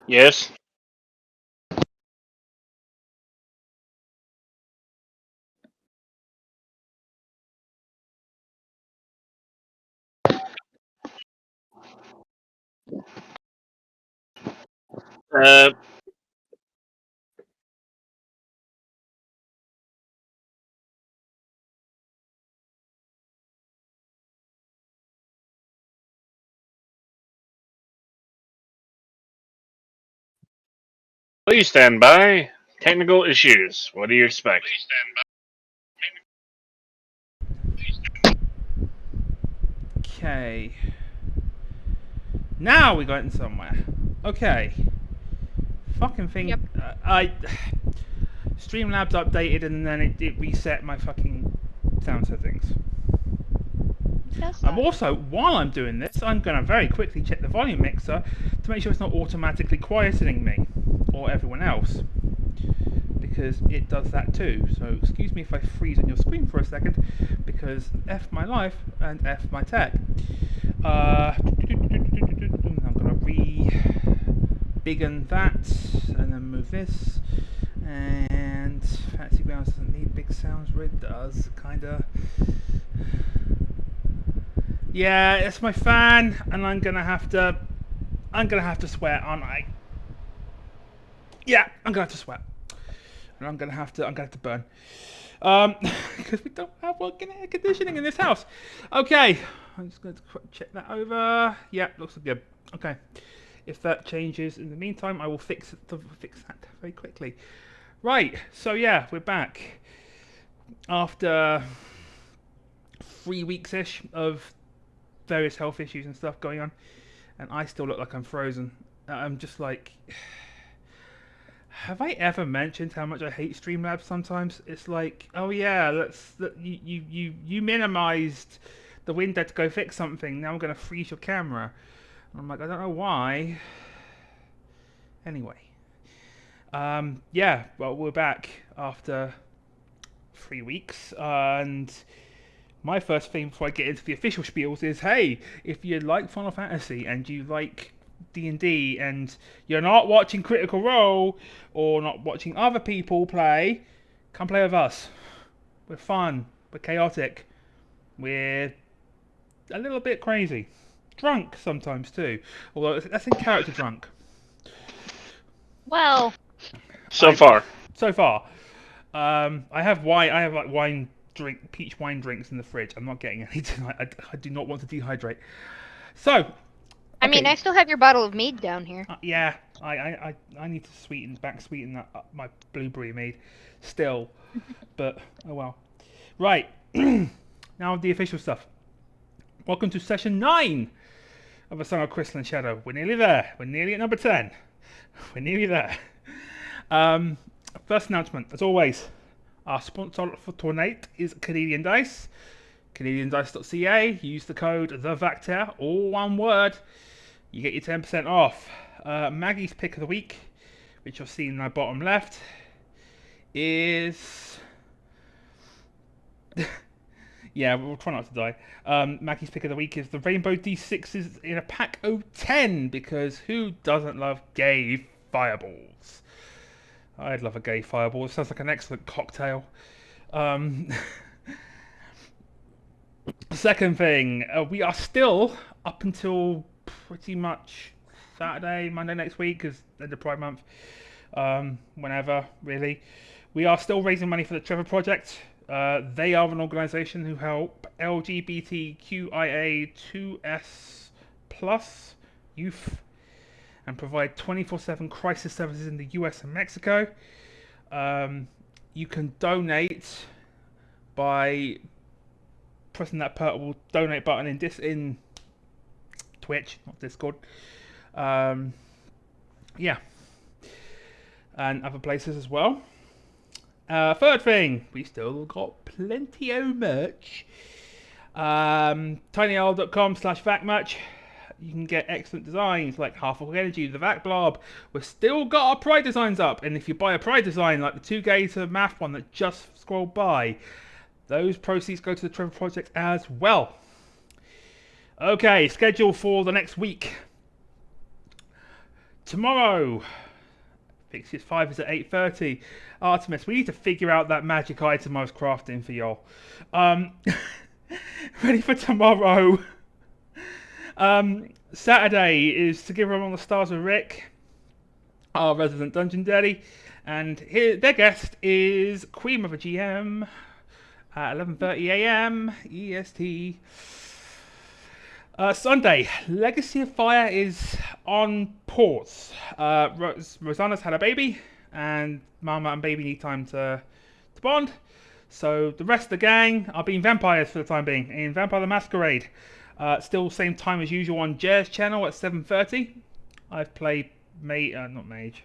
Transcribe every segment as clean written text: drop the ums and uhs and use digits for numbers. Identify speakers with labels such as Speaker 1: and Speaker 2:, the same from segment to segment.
Speaker 1: Yes. Uh, Please stand by. Technical issues. What do you expect?
Speaker 2: Okay. Now we got in somewhere. Okay. Fucking thing.
Speaker 3: Yep.
Speaker 2: Streamlabs updated and then it reset my fucking sound settings. I'm also, while I'm doing this, I'm going to very quickly check the volume mixer to make sure it's not automatically quietening me or everyone else, because it does that too. So excuse me if I freeze on your screen for a second, because F my life and F my tech. I'm going to re-biggen that and then move this. And Fantasy Grounds doesn't need big sounds, it does, kinda. Yeah, it's my fan, and I'm gonna have to sweat, aren't I? Yeah, I'm gonna have to sweat, and I'm gonna have to burn, because we don't have working air conditioning in this house. Okay, I'm just going to check that over. Yeah, looks good. Okay, if that changes in the meantime, I will fix that very quickly. Right, so yeah, we're back after 3 weeks-ish of various health issues and stuff going on, and I still look like I'm frozen. I'm just like, have I ever mentioned how much I hate Streamlabs? Sometimes it's like, oh yeah, you minimized the window to go fix something. Now I'm gonna freeze your camera. And I'm like, I don't know why. Anyway, yeah, well we're back after 3 weeks, and my first thing before I get into the official spiels is, hey, if you like Final Fantasy and you like D&D and you're not watching Critical Role or not watching other people play, come play with us. We're fun. We're chaotic. We're a little bit crazy. Drunk sometimes too. Although that's in character drunk.
Speaker 3: Well,
Speaker 1: So far.
Speaker 2: So far. I have wine. I have like peach wine drinks in the fridge. I'm not getting any tonight. I do not want to dehydrate. So,
Speaker 3: I mean,
Speaker 2: okay.
Speaker 3: I still have your bottle of mead down here.
Speaker 2: Yeah, I need to sweeten that up my blueberry mead still, but oh well. Right, now the official stuff. Welcome to session 9 of A Song of Crystal and Shadow. We're nearly there. We're nearly at number 10. We're nearly there. Um, First announcement, as always, our sponsor for tonight is Canadian Dice. CanadianDice.ca. Use the code TheVactor, all one word. You get your 10% off. Maggie's pick of the week, which you'll see in my bottom left, is... yeah, we'll try not to die. Maggie's pick of the week is the Rainbow D6s in a pack of 10, because who doesn't love gay fireballs? I'd love a gay fireball. It sounds like an excellent cocktail. Second thing, we are still up until pretty much Saturday, Monday next week, because end of Pride Month, whenever really. We are still raising money for the Trevor Project. They are an organisation who help LGBTQIA2S plus youth and provide 24/7 crisis services in the US and Mexico. You can donate by pressing that purple donate button in Twitch, not Discord. Yeah, and other places as well. Third thing, we still got plenty of merch. tinyl.com/vacmerch. You can get excellent designs like Half of Energy, the Vac Blob. We've still got our Pride designs up, and if you buy a Pride design like the 2 Gays of Math one that just scrolled by, those proceeds go to the Trevor Project as well. Okay, schedule for the next week. tomorrow, Fixes 5 is at 8:30. Artemis, we need to figure out that magic item I was crafting for y'all. Ready for tomorrow. Saturday is to give everyone the stars with Rick, our resident dungeon daddy, and their guest is Queen Mother GM at 11:30 a.m. EST. Sunday, Legacy of Fire is on pause. Rosanna's had a baby, and Mama and baby need time to bond. So the rest of the gang are being vampires for the time being in Vampire the Masquerade. Still same time as usual on Jer's channel at 7:30. I've played not Mage.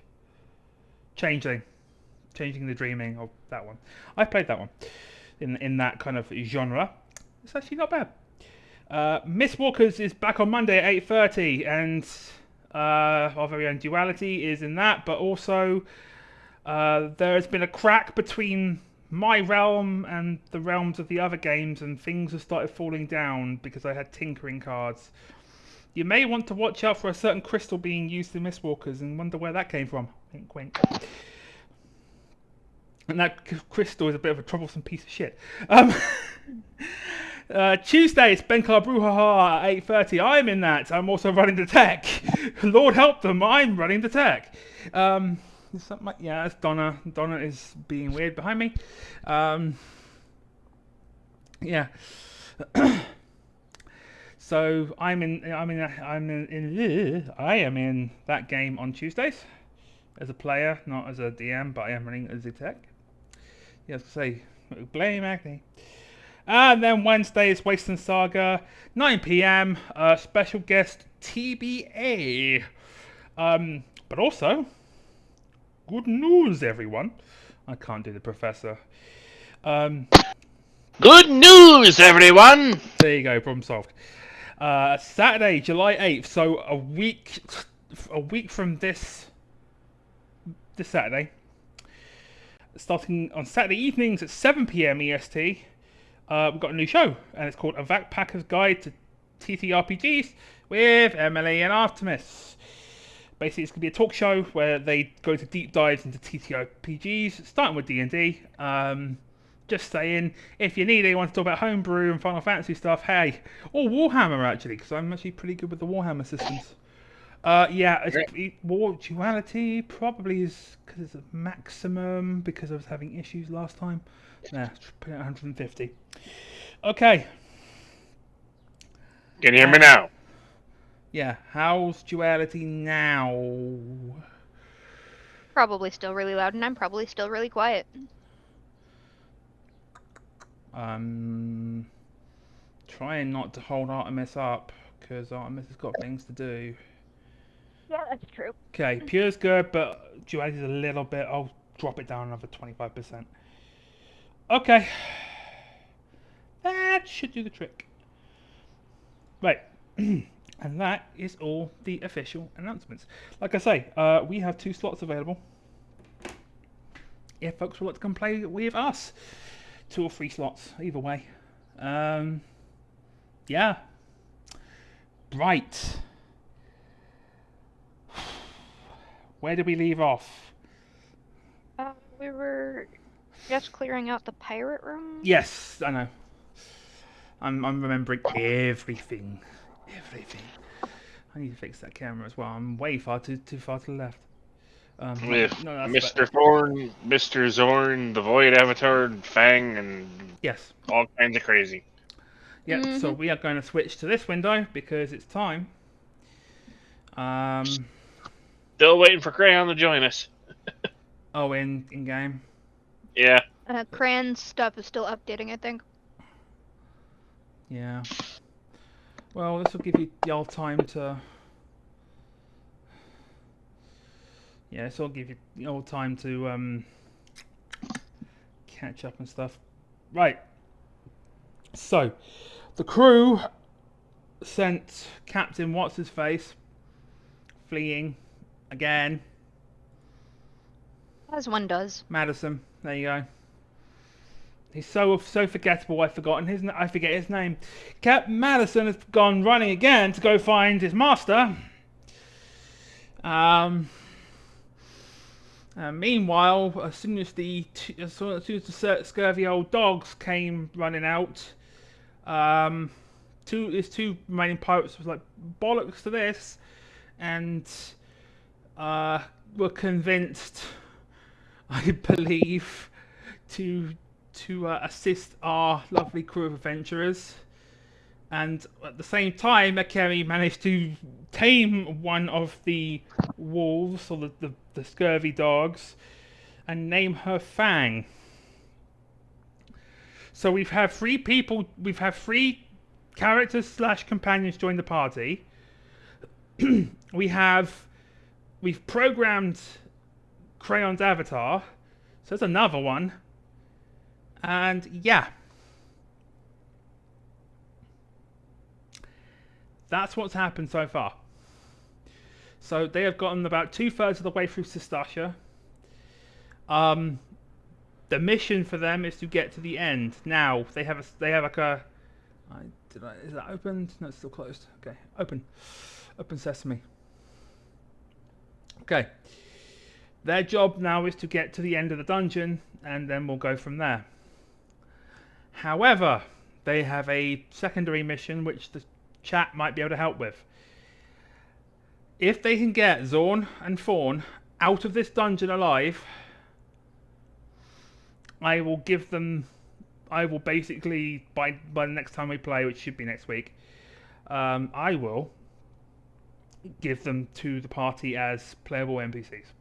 Speaker 2: Changing the Dreaming of that one. I've played that one in that kind of genre. It's actually not bad. Miss Walkers is back on Monday at 8:30, and our very own Duality is in that, but also there has been a crack between my realm and the realms of the other games, and things have started falling down because I had tinkering cards. You may want to watch out for a certain crystal being used in Mistwalkers and wonder where that came from. Wink, wink. And that crystal is a bit of a troublesome piece of shit. Tuesday, it's Benkar Brouhaha at 8:30. I'm in that. I'm also running the tech. Lord help them, I'm running the tech. Yeah, that's Donna. Donna is being weird behind me. Yeah. So I am in that game on Tuesdays as a player, not as a DM, but I am running as a tech. Yes, say blame acne. And then Wednesday is Wasteland Saga, 9 p.m. Special guest TBA. But also, good news, everyone. I can't do the professor.
Speaker 1: Good news, everyone!
Speaker 2: There you go, problem solved. Saturday, July 8th. So a week from this Saturday. Starting on Saturday evenings at 7 p.m. EST. We've got a new show, and it's called A Backpacker's Guide to TTRPGs with Emily and Artemis. Basically, it's going to be a talk show where they go to deep dives into TTRPGs, starting with D&D. Just saying, if you need anyone to talk about homebrew and Final Fantasy stuff, hey, or Warhammer actually, because I'm actually pretty good with the Warhammer systems. War Duality probably is because it's a maximum because I was having issues last time. Nah, put it at 150. Okay.
Speaker 1: Can you hear me now?
Speaker 2: Yeah, how's Duality now?
Speaker 3: Probably still really loud, and I'm probably still really quiet.
Speaker 2: Trying not to hold Artemis up, because Artemis has got things to do.
Speaker 3: Yeah, that's true.
Speaker 2: Okay, Pure's good, but Duality's a little bit. I'll drop it down another 25%. Okay. That should do the trick. Right. And that is all the official announcements. Like I say, we have 2 slots available. If folks would like to come play with us. 2 or 3 slots, either way. Yeah. Right. Where did we leave off?
Speaker 3: We were just clearing out the pirate room.
Speaker 2: Yes, I know. I'm remembering everything. Everything. I need to fix that camera as well. I'm way too far to the left.
Speaker 1: With Mr. Thorn, Mr. Zorn, the Void Avatar, Fang, and
Speaker 2: yes,
Speaker 1: all kinds of crazy.
Speaker 2: Yep, So we are going to switch to this window because it's time.
Speaker 1: Still waiting for Crayon to join us.
Speaker 2: Oh, in game.
Speaker 3: Yeah. Cran's stuff is still updating, I think.
Speaker 2: Yeah. Well, this will give y'all time to. Yeah, this will give y'all time to catch up and stuff. Right. So, the crew sent Captain What's-His-Face fleeing again.
Speaker 3: As one does.
Speaker 2: Madison, there you go. He's so forgettable. I forget his name. Captain Madison has gone running again to go find his master. Meanwhile, as soon as the scurvy old dogs came running out, these two remaining pirates was like, bollocks to this, and were convinced, I believe, to assist our lovely crew of adventurers. And at the same time, Akemi managed to tame one of the wolves, or the scurvy dogs, and name her Fang. So we've had three characters / companions join the party. We've programmed Crayon's avatar, so there's another one. And yeah. That's what's happened so far. So they have gotten about 2/3 of the way through Sastasha. The mission for them is to get to the end. Now they have like a. Is that opened? No, it's still closed. Okay, open sesame. Okay. Their job now is to get to the end of the dungeon, and then we'll go from there. However, they have a secondary mission which the chat might be able to help with. If they can get Zorn and Fawn out of this dungeon alive, I will basically, by the next time we play, which should be next week, I will give them to the party as playable NPCs.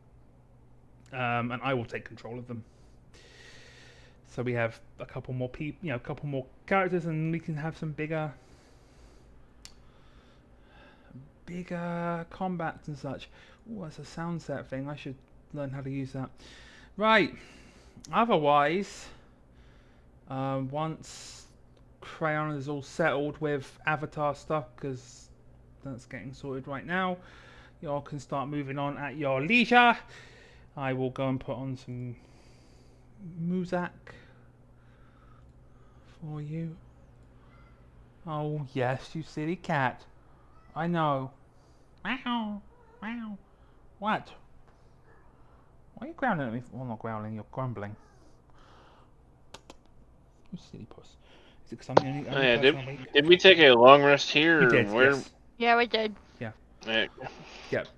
Speaker 2: And I will take control of them. So we have a couple more people, a couple more characters, and we can have some bigger combats and such. Oh, that's a sound set thing. I should learn how to use that. Right. Otherwise, once Crayon is all settled with Avatar stuff, because that's getting sorted right now, y'all can start moving on at your leisure. I will go and put on some Muzak for you. Oh yes, you silly cat. I know. Meow, meow. What? Why are you growling at me? Well, not growling, you're grumbling. You silly puss. Is it because I'm the only person awake?
Speaker 1: Did we take a long rest here?
Speaker 2: We did,
Speaker 1: where?
Speaker 2: yes.
Speaker 3: Yeah, we did.
Speaker 2: Yeah.
Speaker 1: Yeah,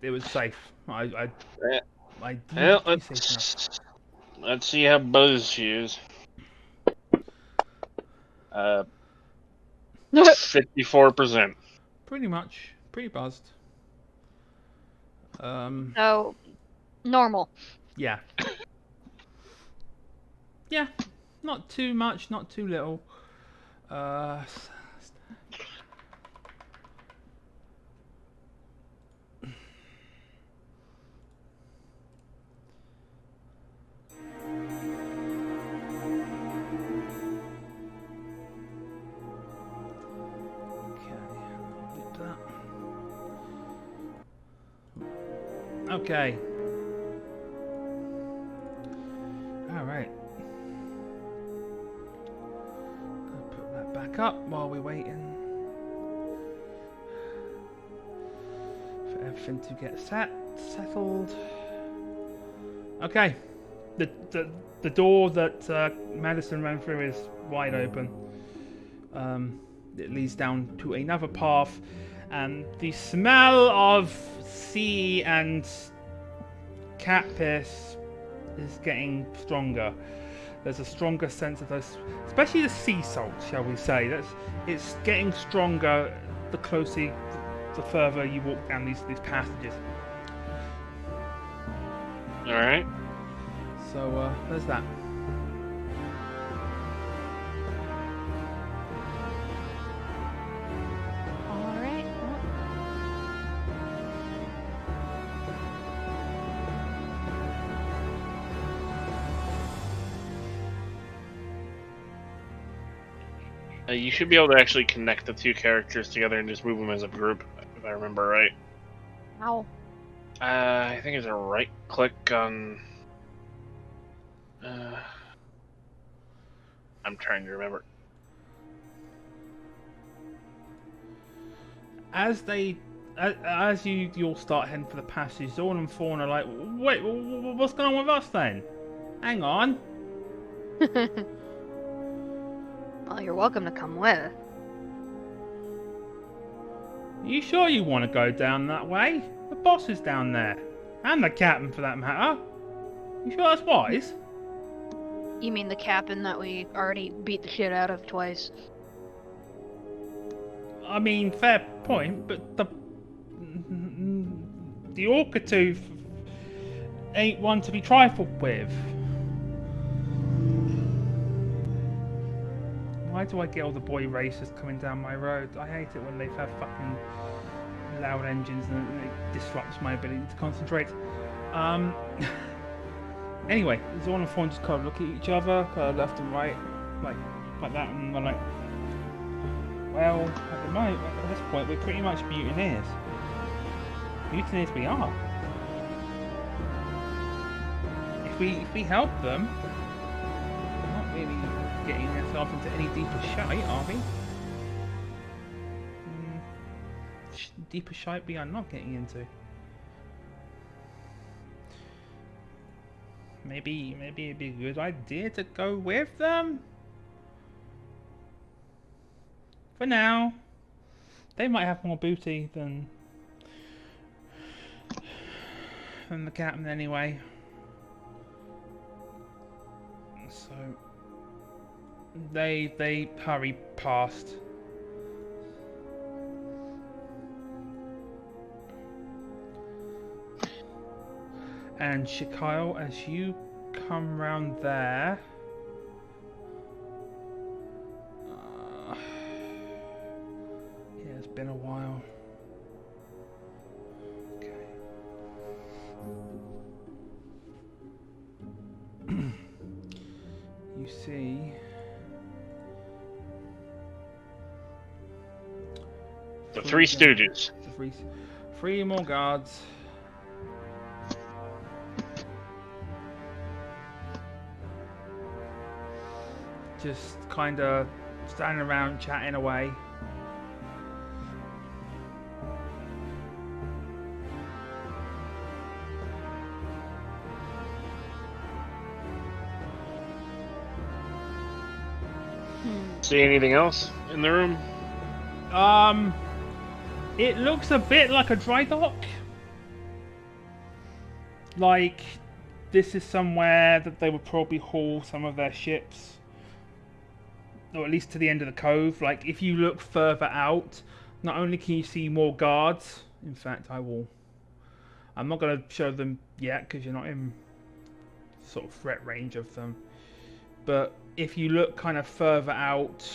Speaker 2: It was safe. I
Speaker 1: well, let's see how buzzed she is. 54%.
Speaker 2: Pretty much. Pretty buzzed.
Speaker 3: So, normal.
Speaker 2: Yeah. Yeah. Not too much, not too little. Okay. Alright. I'll put that back up while we're waiting for everything to get settled. Okay. The door that Madison ran through is wide open. It leads down to another path, and the smell of sea and cat piss is getting stronger. There's a stronger sense of those, especially the sea salt, shall we say. It's getting stronger the further you walk down these passages.
Speaker 1: All right.
Speaker 2: So there's that.
Speaker 1: You should be able to actually connect the two characters together and just move them as a group, if I remember right.
Speaker 3: How?
Speaker 1: I think it's a right click on. I'm trying to remember.
Speaker 2: As they as you all start heading for the passage, Zorn and Fawn are like, wait, what's going on with us then? Hang on.
Speaker 3: Well, you're welcome to come with.
Speaker 2: You sure you want to go down that way? The boss is down there. And the captain, for that matter. You sure that's wise?
Speaker 3: You mean the captain that we already beat the shit out of twice?
Speaker 2: I mean, fair point, but the Orcatoothed ain't one to be trifled with. Why do I get all the boy racers coming down my road? I hate it when they have fucking loud engines and it disrupts my ability to concentrate. Anyway, Zorn and Fawn just kind of look at each other, kind of left and right, like that, and they're like, well, at the moment, at this point, we're pretty much mutineers. Mutineers we are. If we help them, we're not really getting ourselves into any deeper shite, are we? Deeper shite we are not getting into. Maybe it'd be a good idea to go with them. For now, they might have more booty than the captain anyway. So they hurry past. And Shikyle, as you come round there, yeah, it's been a while. Okay. You see
Speaker 1: The Three Stooges.
Speaker 2: Three more guards. Just kind of standing around chatting away.
Speaker 1: See anything else in the room?
Speaker 2: It looks a bit like a dry dock. Like this is somewhere that they would probably haul some of their ships. Or at least to the end of the cove. Like if you look further out, not only can you see more guards. In fact, I'm not going to show them yet because you're not in sort of threat range of them. But if you look kind of further out,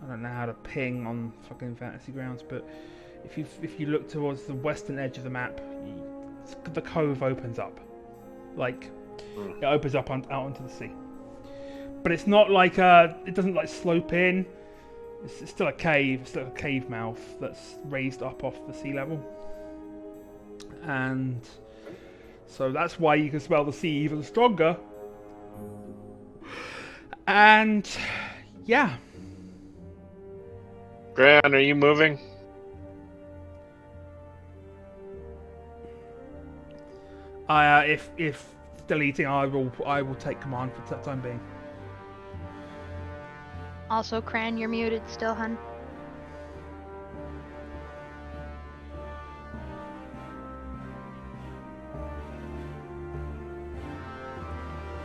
Speaker 2: I don't know how to ping on fucking Fantasy Grounds, but if you look towards the western edge of the map, the cove opens up. Like it opens up out onto the sea. But it's not like it doesn't like slope in. It's still a cave. It's still a cave mouth that's raised up off the sea level, and so that's why you can smell the sea even stronger. And yeah,
Speaker 1: Gran, are you moving?
Speaker 2: If deleting, I will take command for the time being.
Speaker 3: Also, Cran, you're muted still, hun.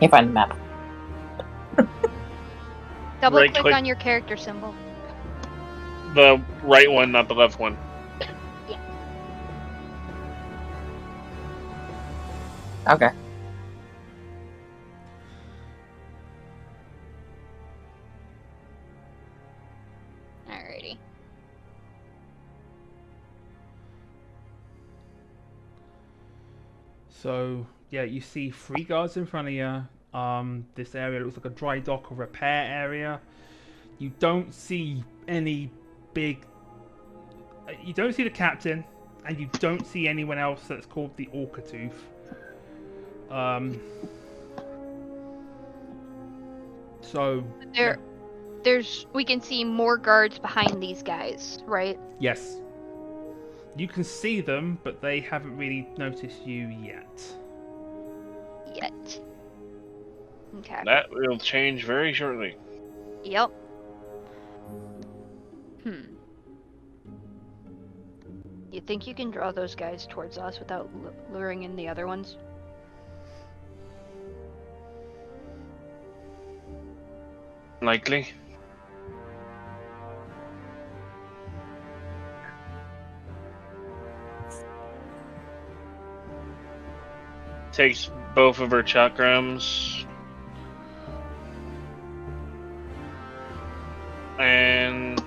Speaker 4: You find the map.
Speaker 3: Double
Speaker 1: Right
Speaker 3: click
Speaker 1: click.
Speaker 3: on your character symbol.
Speaker 1: The right one, not the left one.
Speaker 4: Okay.
Speaker 3: Alrighty.
Speaker 2: So yeah, you see 3 guards in front of you. This area looks like a dry dock or repair area. You don't see any big. You don't see the captain, and you don't see anyone else that's called the Orcatoothed. So
Speaker 3: We can see more guards behind these guys, right?
Speaker 2: yes, You can see them, but they haven't really noticed you yet.
Speaker 3: Yet. Okay.
Speaker 1: That will change very shortly.
Speaker 3: Yep. You think you can draw those guys towards us without luring in the other ones?
Speaker 1: Likely. Takes both of her chakrams. And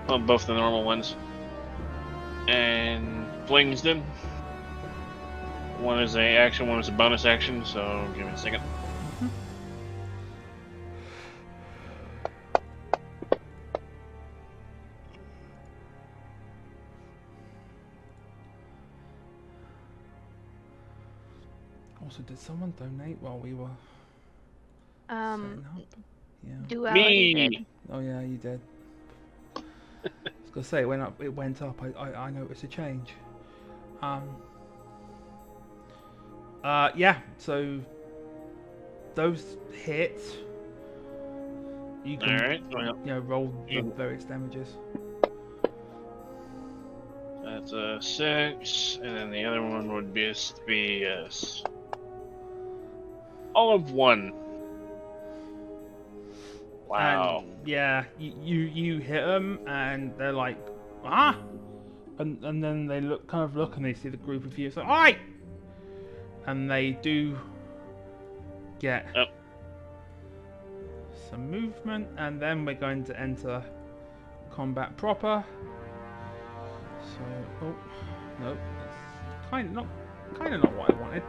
Speaker 1: well, both the normal ones. And flings them. One is a action, one is a bonus action, so give me a second.
Speaker 2: Also, did someone donate while we were setting up? Yeah.
Speaker 3: Duality
Speaker 1: Me!
Speaker 3: did.
Speaker 2: Oh yeah, you did. I was gonna say it went up. It went up. I noticed a change. Yeah. So those hit. You can
Speaker 1: Alright, well,
Speaker 2: roll the
Speaker 1: You-
Speaker 2: various damages.
Speaker 1: that's a 6, and then the other one would be all of 1. Wow.
Speaker 2: And, yeah, you hit them, and they're like, ah, and then they look and they see the group of you. It's like, alright, and they do get
Speaker 1: Yep.
Speaker 2: some movement, and then we're going to enter combat proper. So, oh no, that's kind of not what I wanted.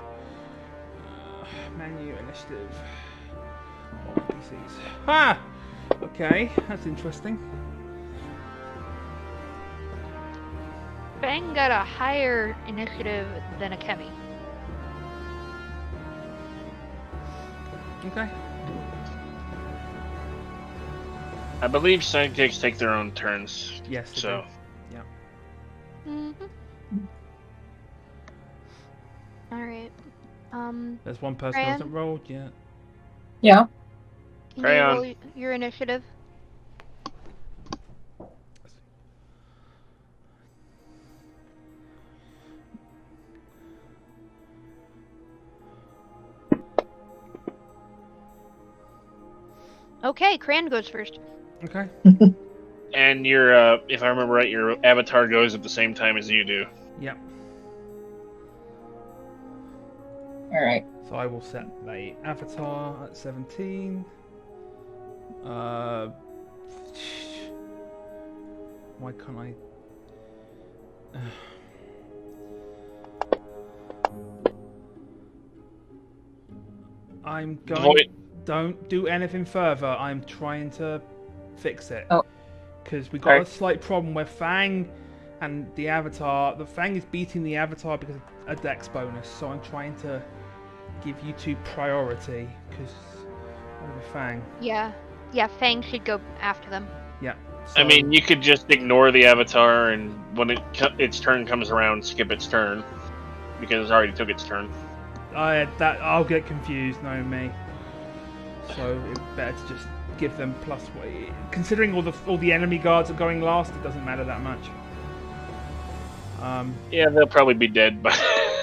Speaker 2: Menu initiative. Oh, PCs. Ah! Okay, that's interesting.
Speaker 3: Fang got a higher initiative than Akemi.
Speaker 2: Okay.
Speaker 1: I believe sidekicks take their own turns,
Speaker 2: Yes. they
Speaker 1: so...
Speaker 2: do.
Speaker 3: Alright.
Speaker 2: There's one person who
Speaker 3: Fran?
Speaker 2: hasn't rolled yet.
Speaker 4: Yeah.
Speaker 3: Can
Speaker 1: Carry
Speaker 3: you
Speaker 1: on.
Speaker 3: roll your initiative? Okay, Cran goes first.
Speaker 2: Okay.
Speaker 1: And your, if I remember right, your avatar goes at the same time as you do.
Speaker 2: Yep.
Speaker 4: All right.
Speaker 2: So I will set the avatar at 17. Why can't I? I'm going.
Speaker 1: Void.
Speaker 2: Don't do anything further. I'm trying to fix it.
Speaker 4: Oh.
Speaker 2: Because we got
Speaker 4: Okay.
Speaker 2: a slight problem where Fang and the Avatar. The Fang is beating the Avatar because of a Dex bonus. So I'm trying to give you two priority because over Fang.
Speaker 3: Yeah. Yeah, Fang should go after them.
Speaker 2: Yeah.
Speaker 1: I
Speaker 2: so-
Speaker 1: mean, you could just ignore the avatar, and when its turn comes around, skip its turn. Because it already took its turn.
Speaker 2: I'll get confused, knowing me. So it's better to just give them plus. Considering all the enemy guards are going last, it doesn't matter that much.
Speaker 1: Yeah, they'll probably be dead, but...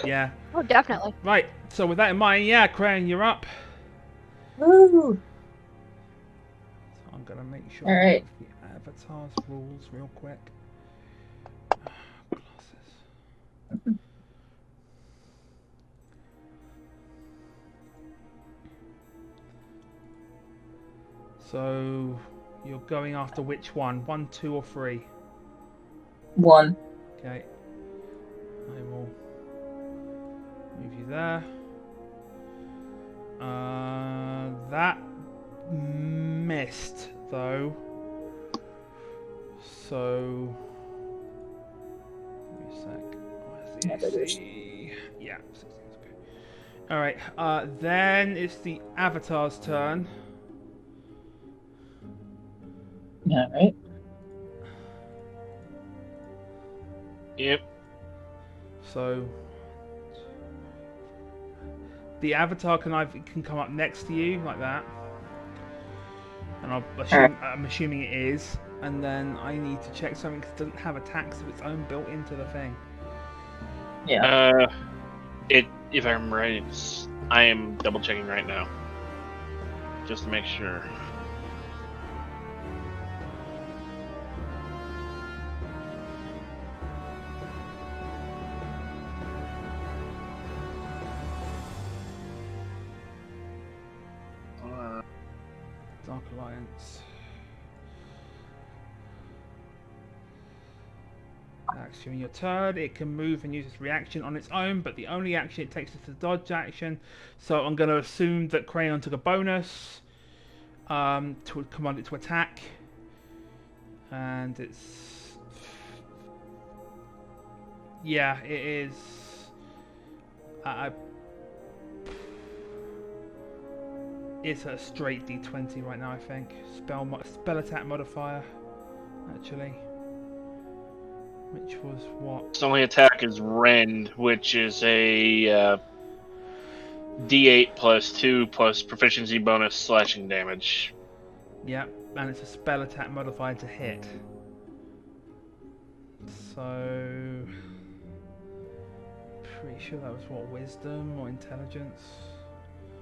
Speaker 2: Yeah.
Speaker 3: Oh, definitely.
Speaker 2: Right. So with that in mind, yeah, Crane, you're up.
Speaker 4: Woo!
Speaker 2: So I'm gonna make sure.
Speaker 4: All right.
Speaker 2: The avatars rules real quick. Glasses. So you're going after which one? 1, 2, or 3?
Speaker 4: 1.
Speaker 2: Okay. I will move you there. That missed though. So give me a sec. Where's the AC? Yeah, 16's okay. Alright, then it's the Avatar's turn.
Speaker 4: All right.
Speaker 1: Yep.
Speaker 2: So the avatar can come up next to you like that, and I'm assuming it is. And then I need to check something because it doesn't have attacks of its own built into the thing.
Speaker 4: Yeah.
Speaker 1: If I'm right, I am double checking right now, just to make sure.
Speaker 2: Dark Alliance. During your turn, it can move and use its reaction on its own, but the only action it takes is the dodge action. So I'm going to assume that Crayon took a bonus to command it to attack, and it's it is. It's a straight D20 right now, I think. Spell attack modifier, actually. Which was what?
Speaker 1: Its only attack is Rend, which is a D8 plus 2 plus proficiency bonus slashing damage.
Speaker 2: Yeah, and it's a spell attack modifier to hit. So, pretty sure that was what, wisdom or intelligence?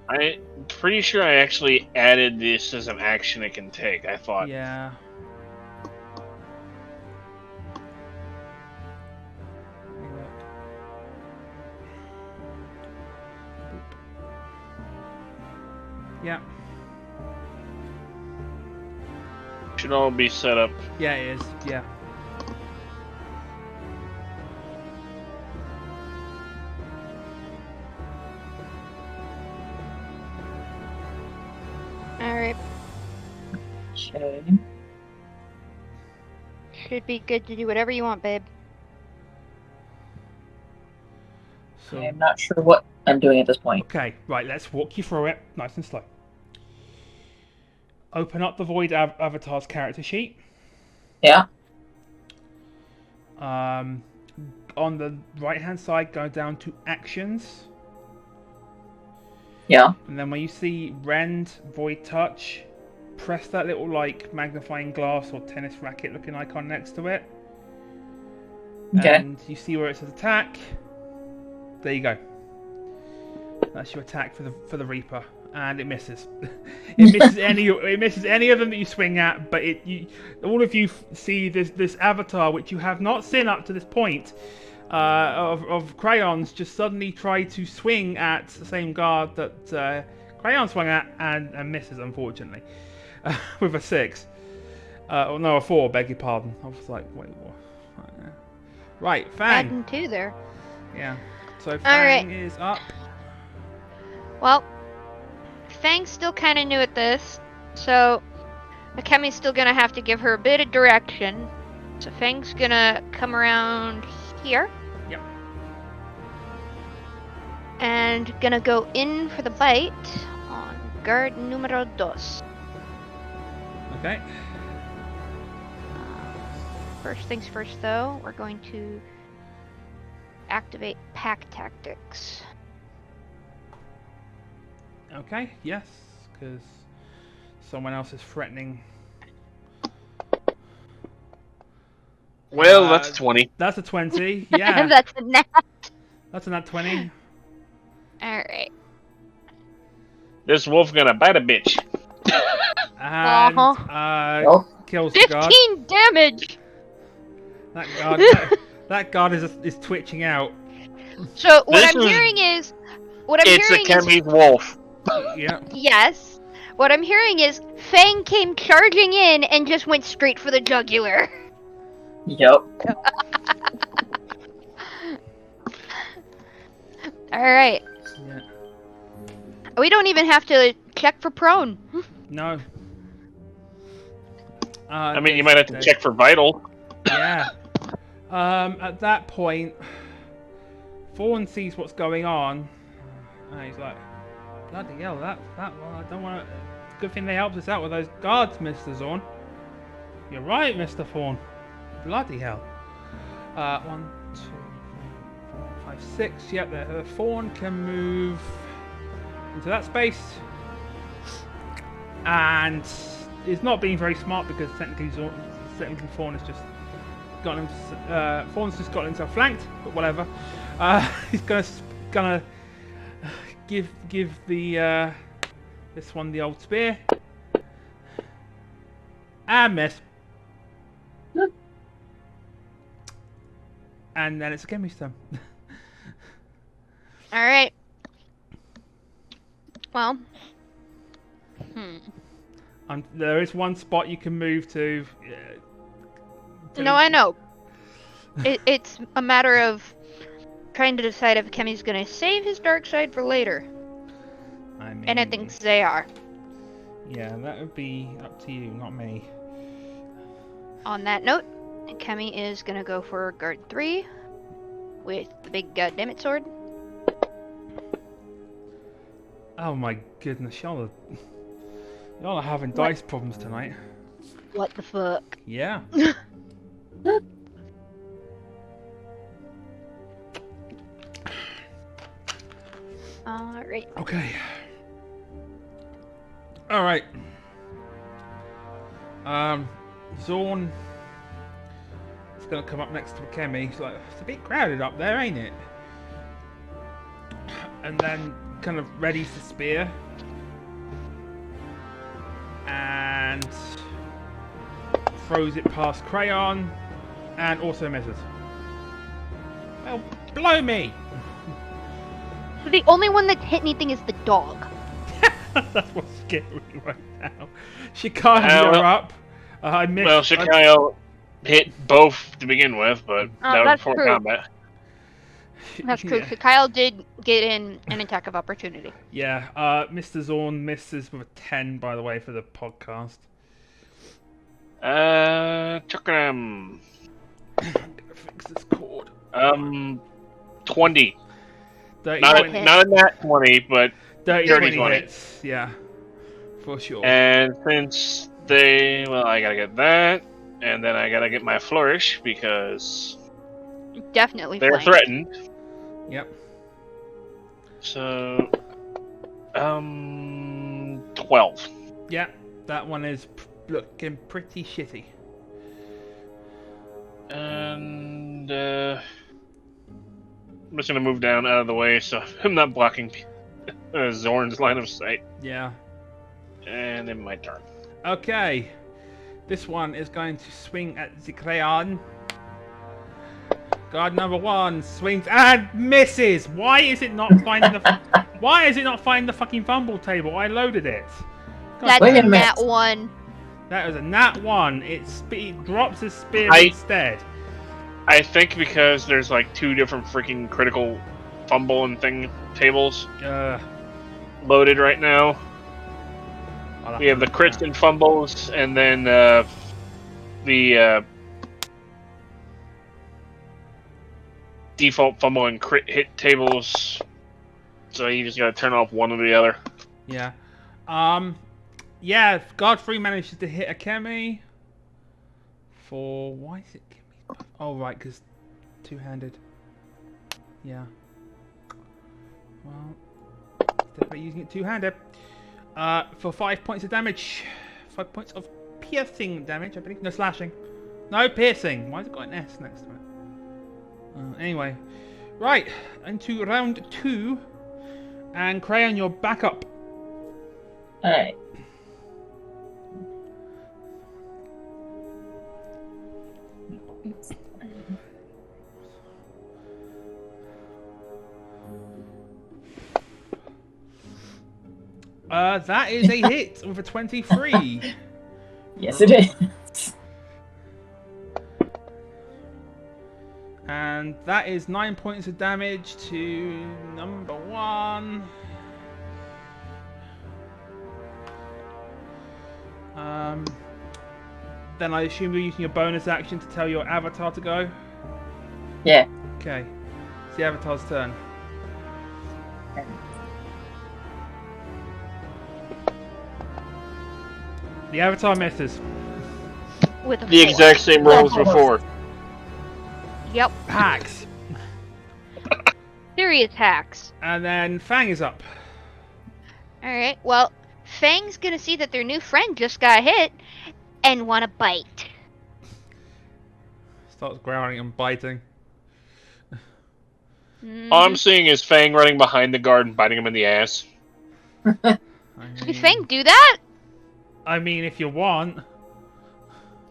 Speaker 1: I'm pretty sure I actually added this as an action it can take, I thought.
Speaker 2: Yeah. Yeah.
Speaker 1: Should all be set up.
Speaker 2: Yeah, it is. Yeah.
Speaker 3: Alright.
Speaker 4: Okay.
Speaker 3: Should be good to do whatever you want, babe.
Speaker 2: So,
Speaker 4: I'm not sure what I'm doing at this point.
Speaker 2: okay, right, let's walk you through it nice and slow. Open up the Void Avatar's character sheet.
Speaker 4: Yeah.
Speaker 2: On the right hand side, go down to actions.
Speaker 4: Yeah.
Speaker 2: And then when you see Rend, Void Touch, press that little like magnifying glass or tennis racket looking icon next to it.
Speaker 4: Okay.
Speaker 2: And you see where it says attack. There you go. That's your attack for the Reaper, and it misses. It misses any of them that you swing at, but all of you see this avatar which you have not seen up to this point of Crayons just suddenly try to swing at the same guard that Crayon swung at and misses, unfortunately, with a 6. Oh no, a 4. Beg your pardon. I was like, wait, what? Right, Fang.
Speaker 3: Adding 2 there.
Speaker 2: Yeah. So Fang is up.
Speaker 3: Well, Fang's still kind of new at this, so Akemi's still gonna have to give her a bit of direction. So Fang's gonna come around here.
Speaker 2: Yep.
Speaker 3: And gonna go in for the bite on guard numero 2.
Speaker 2: Okay.
Speaker 3: First things first, though, we're going to activate pack tactics.
Speaker 2: Okay, yes, because someone else is threatening.
Speaker 1: Well, that's 20.
Speaker 2: That's a 20, yeah.
Speaker 3: That's a nat.
Speaker 2: That's a nat 20.
Speaker 3: Alright.
Speaker 1: This wolf gonna bite a bitch.
Speaker 2: And
Speaker 4: Nope.
Speaker 2: kills the guard.
Speaker 3: 15 damage!
Speaker 2: That guard is twitching out.
Speaker 3: So, what
Speaker 1: This
Speaker 3: I'm
Speaker 1: is-
Speaker 3: hearing is...
Speaker 1: It's a Kemi's wolf.
Speaker 2: Yeah.
Speaker 3: Yes. What I'm hearing is Fang came charging in and just went straight for the jugular.
Speaker 4: Yep.
Speaker 3: Alright.
Speaker 2: Yeah.
Speaker 3: We don't even have to check for prone.
Speaker 2: No.
Speaker 1: I mean, you might have to check for vital.
Speaker 2: Yeah. At that point, Fawn sees what's going on, and he's like, "Bloody hell! That one, I don't want to." Good thing they helped us out with those guards, Mr. Zorn. You're right, Mr. Fawn. Bloody hell. 1, 4, 5, 6. Yep, the fawn can move into that space. And it's not being very smart because technically fawn has just gotten him. Fawn's just got himself flanked, but whatever. He's gonna give the this one the old spear and miss. And then it's a Kemi's turn.
Speaker 3: Alright. Well.
Speaker 2: There is one spot you can move to.
Speaker 3: No, I know. It's a matter of trying to decide if Kemi's gonna save his dark side for later.
Speaker 2: I mean,
Speaker 3: And I think they are.
Speaker 2: Yeah, that would be up to you, not me.
Speaker 3: On that note, Kemi is gonna go for guard 3 with the big goddammit sword.
Speaker 2: Oh my goodness, y'all are having dice problems tonight.
Speaker 3: What the fuck?
Speaker 2: Yeah.
Speaker 3: Alright.
Speaker 2: Okay. Alright. Zorn is gonna come up next to Kemi. He's like, it's a bit crowded up there, ain't it? And then kind of readies the spear. And throws it past Crayon. And also misses. Well, blow me!
Speaker 3: The only one that hit anything is the dog.
Speaker 2: That's what's scary right now. Shikayo, you're up. I missed.
Speaker 1: Well, Shikayo hit both to begin with, but that was
Speaker 3: that's
Speaker 1: before
Speaker 3: true.
Speaker 1: combat.
Speaker 3: That's true.
Speaker 2: Yeah.
Speaker 3: So Kyle did get in an attack of opportunity.
Speaker 2: Yeah, Mr. Zorn misses with a 10, by the way, for the podcast.
Speaker 1: Chukram.
Speaker 2: I'm gonna fix this cord.
Speaker 1: 20.
Speaker 2: 30,
Speaker 1: Not
Speaker 2: 20,
Speaker 1: a nat 20, but
Speaker 2: 30,
Speaker 1: 30,
Speaker 2: 20 hits. Yeah, for sure.
Speaker 1: and since I gotta get that, and then I gotta get my flourish because
Speaker 3: Definitely
Speaker 1: they're
Speaker 3: flanked.
Speaker 1: threatened.
Speaker 2: Yep.
Speaker 1: So, 12.
Speaker 2: Yeah, that one is looking pretty shitty.
Speaker 1: And I'm just gonna move down out of the way so I'm not blocking Zorn's line of sight.
Speaker 2: Yeah.
Speaker 1: And then my turn.
Speaker 2: Okay. This one is going to swing at Zikreon. Guard number 1 swings and misses. Why is it not finding the? Why is it not finding the fucking fumble table? I loaded it. God,
Speaker 3: That's
Speaker 4: Wait a
Speaker 3: a
Speaker 4: minute.
Speaker 3: nat 1.
Speaker 2: that was a nat 1. It drops his spear
Speaker 1: I-
Speaker 2: instead.
Speaker 1: I think because there's like 2 different freaking critical fumble and thing tables loaded right now. We have the crits and fumbles, and then the default fumble and crit hit tables. So you just gotta turn off one or the other.
Speaker 2: Yeah. Yeah, Guard 3 manages to hit a Kemi. For... Why is it Kemi? Oh, right, because two-handed. Yeah. Well, definitely using it two-handed. For 5 points of damage. 5 points of piercing damage, I believe. No, slashing. No, piercing. Why has it got an S next to it? Anyway. Right, into round 2. And Crayon, you're back up.
Speaker 4: Alright.
Speaker 2: That is a hit with a 23.
Speaker 4: Yes, it is.
Speaker 2: And that is 9 points of damage to number 1. Then I assume you're using your bonus action to tell your avatar to go?
Speaker 4: Yeah.
Speaker 2: Okay. It's the avatar's turn. The avatar misses.
Speaker 3: With a
Speaker 1: The
Speaker 3: 4.
Speaker 1: exact same roll as before.
Speaker 3: Yep.
Speaker 2: Pax,
Speaker 3: secondary attacks.
Speaker 2: And then Fang is up.
Speaker 3: Alright, well, Fang's gonna see that their new friend just got hit and wanna bite.
Speaker 2: Starts growling and biting.
Speaker 1: All I'm seeing is Fang running behind the guard and biting him in the ass.
Speaker 3: Did Fang do that?
Speaker 2: I mean, if you want.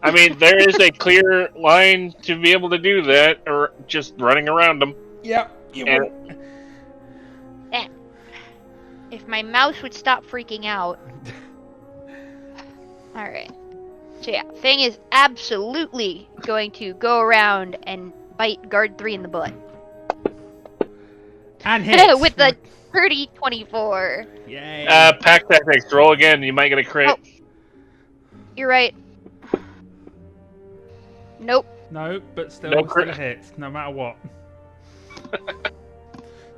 Speaker 1: I mean, there is a clear line to be able to do that, or just running around them.
Speaker 2: Yep.
Speaker 3: If my mouse would stop freaking out. Alright. So yeah, Fang is absolutely going to go around and bite guard 3 in the butt.
Speaker 2: And hit.
Speaker 3: With the pretty 24.
Speaker 2: Yay.
Speaker 1: Pack tactics, roll again, you might get a crit.
Speaker 3: Oh. You're right. Nope.
Speaker 2: No, but still,
Speaker 1: No
Speaker 2: still
Speaker 1: crit.
Speaker 2: a hit, no matter what.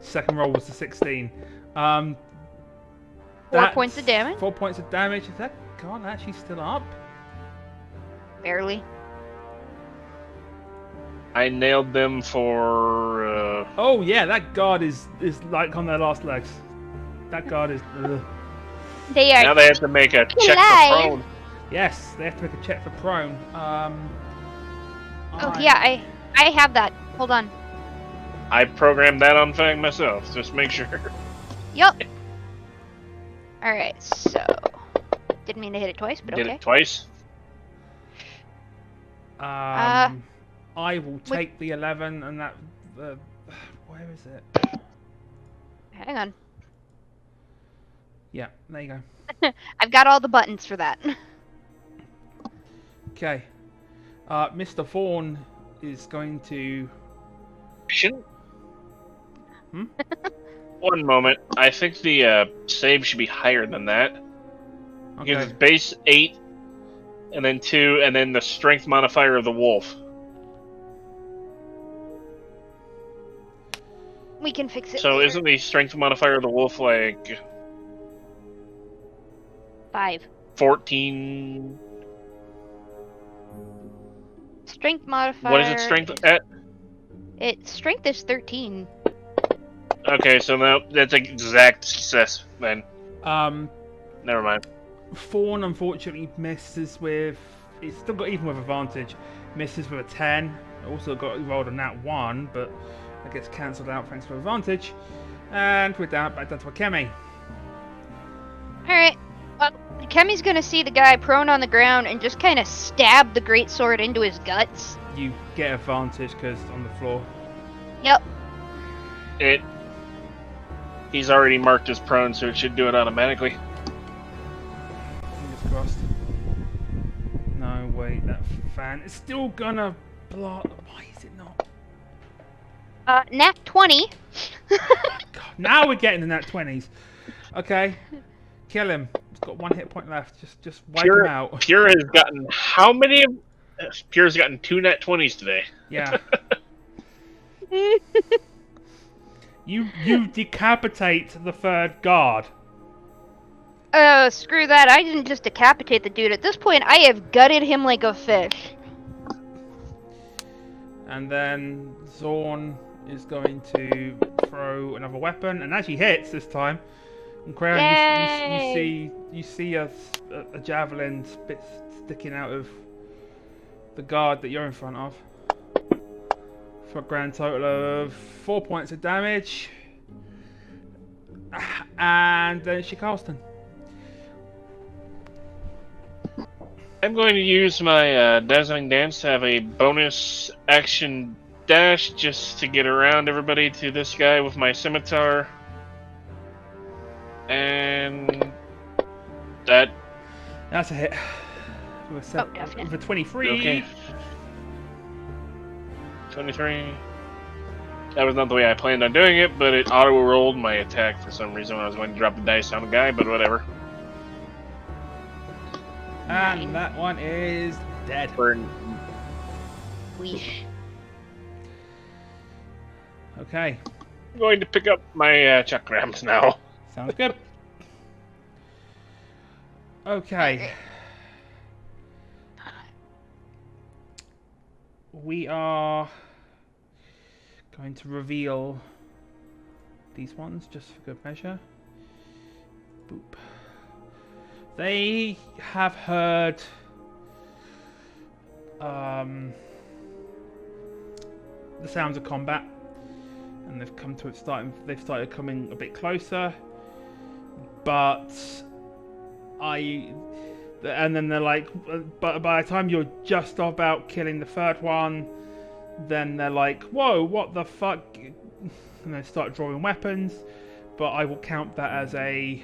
Speaker 2: Second roll was a 16.
Speaker 3: 4 points of damage.
Speaker 2: 4 points of damage. Is that guard actually still up?
Speaker 3: Barely.
Speaker 1: I nailed them for...
Speaker 2: Oh yeah, that guard is like on their last legs. That guard is...
Speaker 3: They are.
Speaker 1: Now they have to make a check
Speaker 3: alive.
Speaker 1: for prone.
Speaker 2: Yes, they have to make a check for prone.
Speaker 3: Oh yeah, I have that. Hold on.
Speaker 1: I programmed that on Fang myself, just make sure.
Speaker 3: Yup. Alright, so... Didn't mean to hit it twice, but
Speaker 1: Did
Speaker 3: okay.
Speaker 1: it twice?
Speaker 2: I will take the 11 and that... where is it?
Speaker 3: Hang on.
Speaker 2: Yeah, there you go.
Speaker 3: I've got all the buttons for that.
Speaker 2: Okay. Mr. Fawn is going to...
Speaker 1: Shouldn't...
Speaker 2: Hmm?
Speaker 1: One moment. I think the save should be higher than that. Because
Speaker 2: Okay.
Speaker 1: it's base 8, and then 2, and then the strength modifier of the wolf.
Speaker 3: We can fix it
Speaker 1: So
Speaker 3: later.
Speaker 1: isn't the strength modifier of the wolf like
Speaker 3: 5.
Speaker 1: 14?
Speaker 3: Strength modifier...
Speaker 1: What is its strength at?
Speaker 3: Its strength is 13.
Speaker 1: Okay, so now that's an exact success then. Never mind.
Speaker 2: Fawn unfortunately misses with... It's still got even with advantage. Misses with a 10. Also got rolled on that 1, but that gets cancelled out thanks to advantage. And we're back down to Akemi.
Speaker 3: Alright. Well, Kemi's gonna see the guy prone on the ground and just kind of stab the greatsword into his guts.
Speaker 2: You get advantage because on the floor.
Speaker 3: Yep.
Speaker 1: He's already marked as prone, so it should do it automatically.
Speaker 2: Fingers crossed. No, wait, that fan is still gonna block. Why is it not?
Speaker 3: Nat 20.
Speaker 2: God, now we're getting the nat 20s. Okay, kill him. He's got 1 hit point left. Just wipe him out.
Speaker 1: Pure has gotten how many? Pure's gotten 2 nat 20s today.
Speaker 2: Yeah. You decapitate the third guard.
Speaker 3: Screw that. I didn't just decapitate the dude. At this point, I have gutted him like a fish.
Speaker 2: And then Zorn is going to throw another weapon, and actually hits this time. And Crown, you see a javelin sticking out of the guard that you're in front of. For a grand total of 4 points of damage. And then Shikarlston.
Speaker 1: I'm going to use my Dazzling Dance to have a bonus action dash just to get around everybody to this guy with my scimitar. And
Speaker 2: That's a hit. With a 23.
Speaker 1: Okay. 23. That was not the way I planned on doing it, but it auto-rolled my attack for some reason when I was going to drop the dice on the guy, but whatever.
Speaker 2: And that one is dead.
Speaker 1: Burn.
Speaker 3: Weesh.
Speaker 2: Okay,
Speaker 1: I'm going to pick up my chakrams now.
Speaker 2: sounds good. Okay. We are going to reveal these ones just for good measure. Boop. They have heard the sounds of combat, and they've come to it they've started coming a bit closer, but and then they're like, but by the time you're just about killing the third one, then they're like, whoa, what the fuck, and they start drawing weapons. But I will count that as a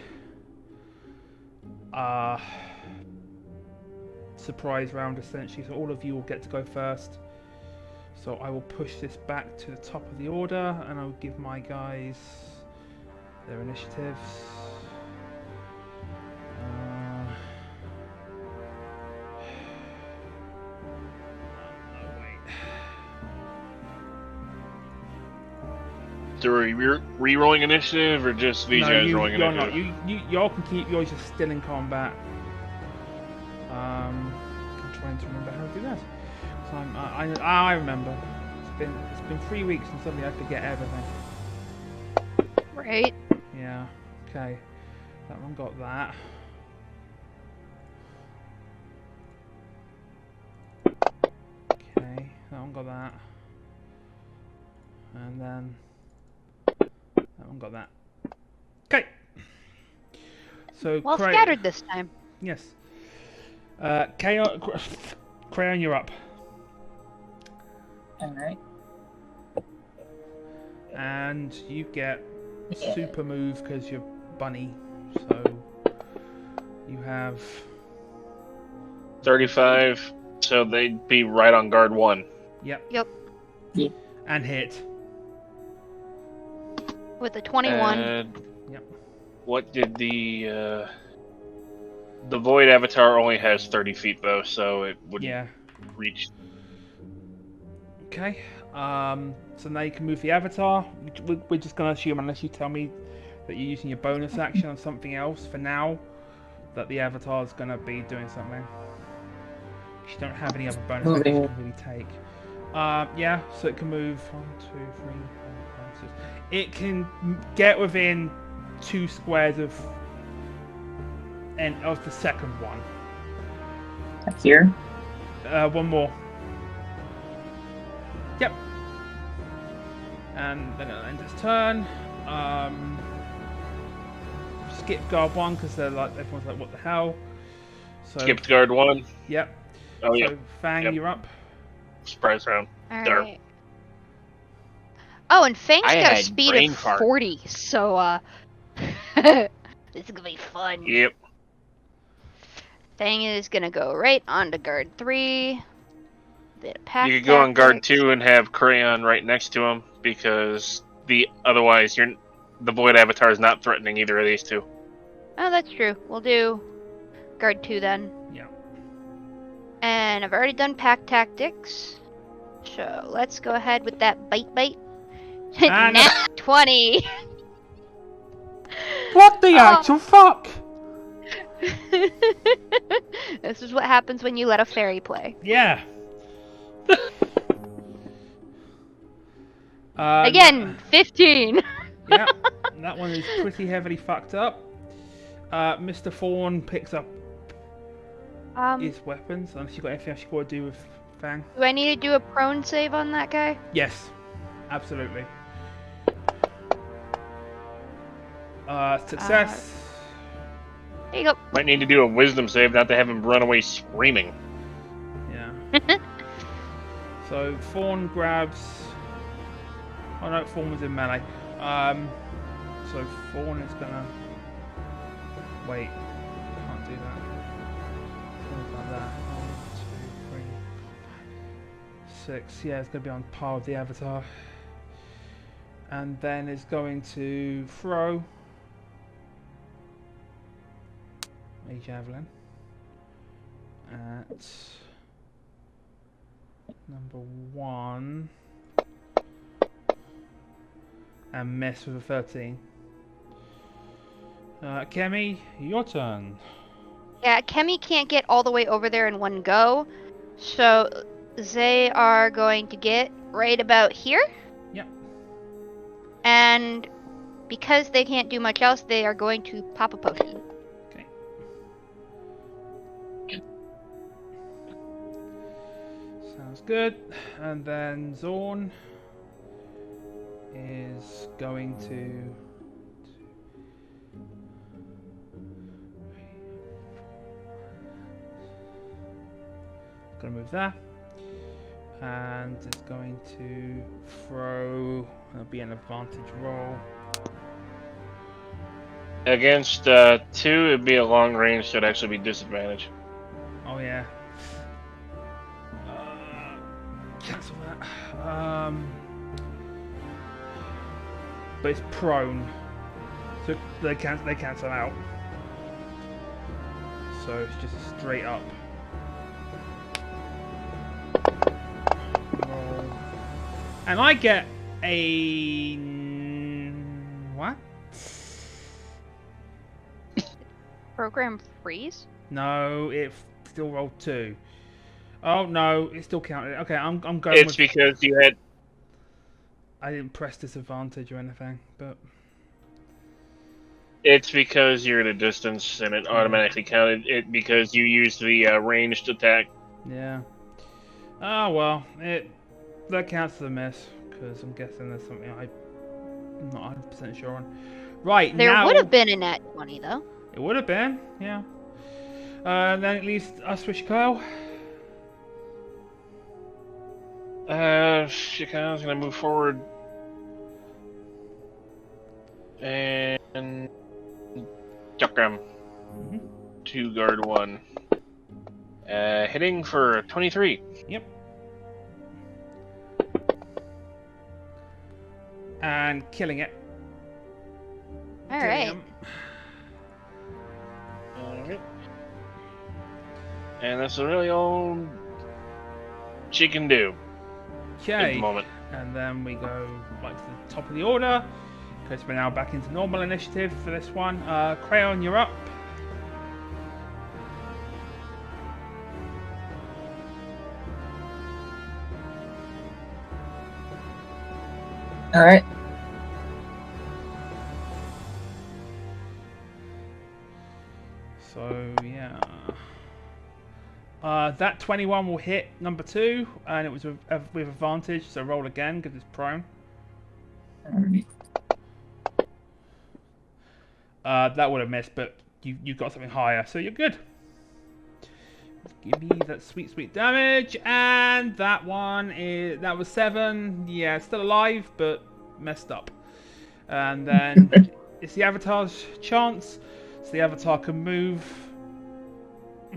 Speaker 2: surprise round, essentially, so all of you will get to go first. So I will push this back to the top of the order, and I will give my guys their initiatives.
Speaker 1: So are we re-rolling initiative, or just these guys rolling initiative?
Speaker 2: Y'all can keep yours just still in combat. I'm trying to remember how to do that. So I remember. It's been 3 weeks and suddenly I forget everything.
Speaker 3: Right.
Speaker 2: Yeah. Okay. That one got that. Okay. That one got that. And then that one got that. Okay. So
Speaker 3: Well scattered this time.
Speaker 2: Yes. Crayon, you're up.
Speaker 4: Alright.
Speaker 2: And you get super move because you're bunny. So you have
Speaker 1: 35, so they'd be right on guard 1.
Speaker 2: Yep.
Speaker 3: Yep.
Speaker 4: Yeah.
Speaker 2: And hit.
Speaker 3: With the 21.
Speaker 1: And
Speaker 2: yep.
Speaker 1: What did the Void Avatar only has 30 feet though, so it wouldn't reach.
Speaker 2: Okay. So now you can move the avatar. We're just gonna assume, unless you tell me that you're using your bonus action on something else for now, that the avatar is gonna be doing something. You don't have any other bonus actions you can really take. Yeah. So it can move 1, 2, 3, 4, 5, 6. It can get within 2 squares of the second one.
Speaker 4: Here?
Speaker 2: One more. Yep. And then it'll end its turn. Skip guard 1 because they're like, everyone's like, what the hell? So
Speaker 1: Skipped guard 1.
Speaker 2: Yep.
Speaker 1: Oh yeah.
Speaker 2: So Fang, you're up.
Speaker 1: Surprise round.
Speaker 3: Alright. Oh, and Fang's
Speaker 1: I
Speaker 3: got a
Speaker 1: had
Speaker 3: speed
Speaker 1: brain
Speaker 3: of
Speaker 1: fart.
Speaker 3: 40, so this is gonna be fun.
Speaker 1: Yep.
Speaker 3: Fang is gonna go right onto guard 3. Bit of pack
Speaker 1: You could go on guard
Speaker 3: tactics.
Speaker 1: 2 and have Crayon right next to him, because otherwise the Void Avatar is not threatening either of these two.
Speaker 3: Oh, that's true. We'll do guard 2 then.
Speaker 2: Yeah.
Speaker 3: And I've already done pack tactics. So let's go ahead with that bite.
Speaker 2: And
Speaker 3: Nat 20!
Speaker 2: What the actual fuck?
Speaker 3: This is what happens when you let a fairy play.
Speaker 2: Yeah.
Speaker 3: Again, 15!
Speaker 2: Yeah, that one is pretty heavily fucked up. Mr. Fawn picks up his weapons, unless you've got anything else you've got to do with Fang.
Speaker 3: Do I need to do a prone save on that guy?
Speaker 2: Yes, absolutely. Success.
Speaker 3: There you go.
Speaker 1: Might need to do a wisdom save not to have him run away screaming.
Speaker 2: Yeah. So Fawn grabs. Oh no, Fawn was in melee. So Fawn is gonna. Wait, can't do that. Fawn's like that. 1, 2, 3, 4, 5, 6. Yeah, it's gonna be on par with the avatar. And then it's going to throw a javelin at number 1 and miss with a 13. Kemi, your turn.
Speaker 3: Yeah, Kemi can't get all the way over there in one go, so they are going to get right about here.
Speaker 2: Yep.
Speaker 3: And because they can't do much else, they are going to pop a potion.
Speaker 2: Okay. Sounds good. And then Zorn is going to... Gonna move there. And it's going to throw... It'll be an advantage roll.
Speaker 1: Against 2, it'd be a long range, so it'd actually be disadvantage.
Speaker 2: Oh yeah. Cancel that. But it's prone, so they cancel out. So it's just straight up. Roll. And I get a what?
Speaker 3: Program freeze?
Speaker 2: No, it still rolled 2. Oh no, it still counted. Okay, I'm going.
Speaker 1: It's because you had.
Speaker 2: I didn't press disadvantage or anything, but
Speaker 1: It's because you're at a distance, and it automatically counted it because you used the ranged attack.
Speaker 2: yeah. Oh well, that counts as a miss because I'm guessing there's something I'm not 100% sure on. Right
Speaker 3: There
Speaker 2: now,
Speaker 3: would have been a nat 20 though.
Speaker 2: it would have been, yeah. And then at least us with Kyle.
Speaker 1: Shika's gonna move forward. And Chakram. 2 guard 1. Hitting for 23.
Speaker 2: Yep. And killing it.
Speaker 3: Alright.
Speaker 2: Damn.
Speaker 1: Alright. And that's really all she can do at
Speaker 2: Okay.
Speaker 1: the moment.
Speaker 2: And then we go like to the top of the order because we're now back into normal initiative for this one. Crayon, you're up.
Speaker 4: All right.
Speaker 2: So yeah. That 21 will hit number 2, and it was with advantage, so roll again because it's prone. That would have missed, but you got something higher, so you're good. Give me that sweet damage, and that was 7. Yeah, it's still alive, but messed up. And then it's the Avatar's chance, so the Avatar can move.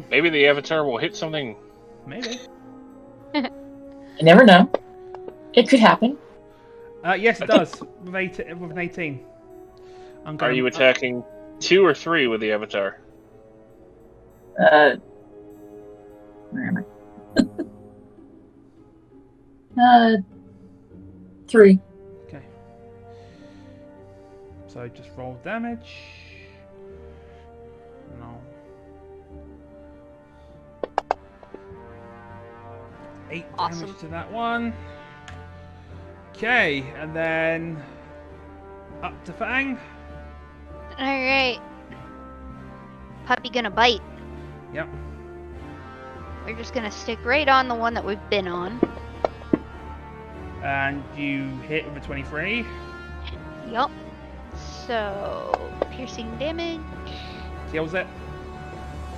Speaker 1: Maybe the Avatar will hit something.
Speaker 2: Maybe.
Speaker 4: You never know. It could happen.
Speaker 2: Yes, it does. With an 18.
Speaker 1: Are you attacking 2 or 3 with the Avatar?
Speaker 4: Where am I? 3.
Speaker 2: Okay. So just roll damage. No. 8
Speaker 3: Awesome.
Speaker 2: damage to that one. Okay, and then up to Fang.
Speaker 3: Alright. Puppy gonna bite.
Speaker 2: Yep.
Speaker 3: We're just gonna stick right on the one that we've been on.
Speaker 2: And you hit with a 23.
Speaker 3: Yup. So, piercing damage.
Speaker 2: Kills it.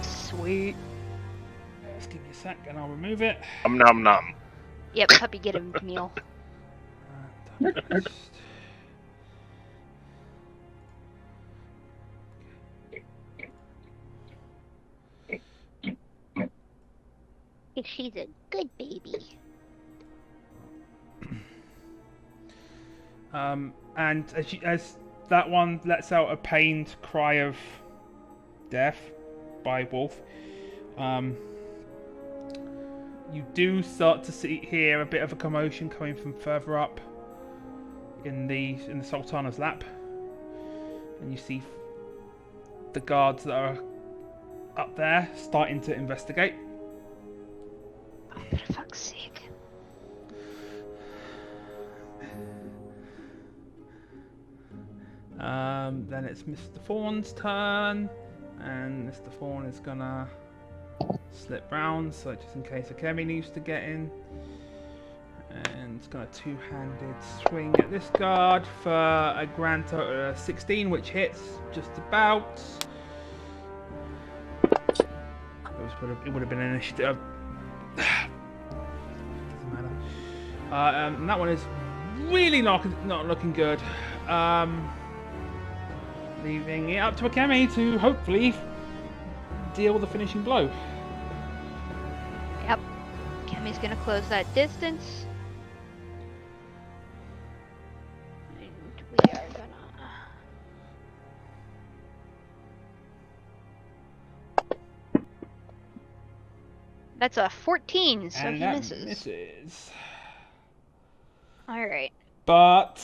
Speaker 3: Sweet.
Speaker 2: Just give me a sec and I'll remove it.
Speaker 1: Nom nom.
Speaker 3: Yep, puppy get a meal.
Speaker 2: And
Speaker 3: She's a good baby.
Speaker 2: and as that one lets out a pained cry of death by Wolf, you do start to hear a bit of a commotion coming from further up in the Sultana's lap, and you see the guards that are up there starting to investigate.
Speaker 3: Oh, for fuck's sake.
Speaker 2: Then it's Mr. Fawn's turn, and Mr. Fawn is gonna slip round, so just in case Akemi needs to get in. And it's got a two-handed swing at this guard for a grand total of 16, which hits just about. It would have been an initiative. Doesn't matter. And that one is really not looking good. Leaving it up to Akemi to hopefully deal with the finishing blow.
Speaker 3: Yep. Akemi's gonna close that distance. And we are gonna... That's a 14, so
Speaker 2: And
Speaker 3: he
Speaker 2: that
Speaker 3: misses. Alright.
Speaker 2: But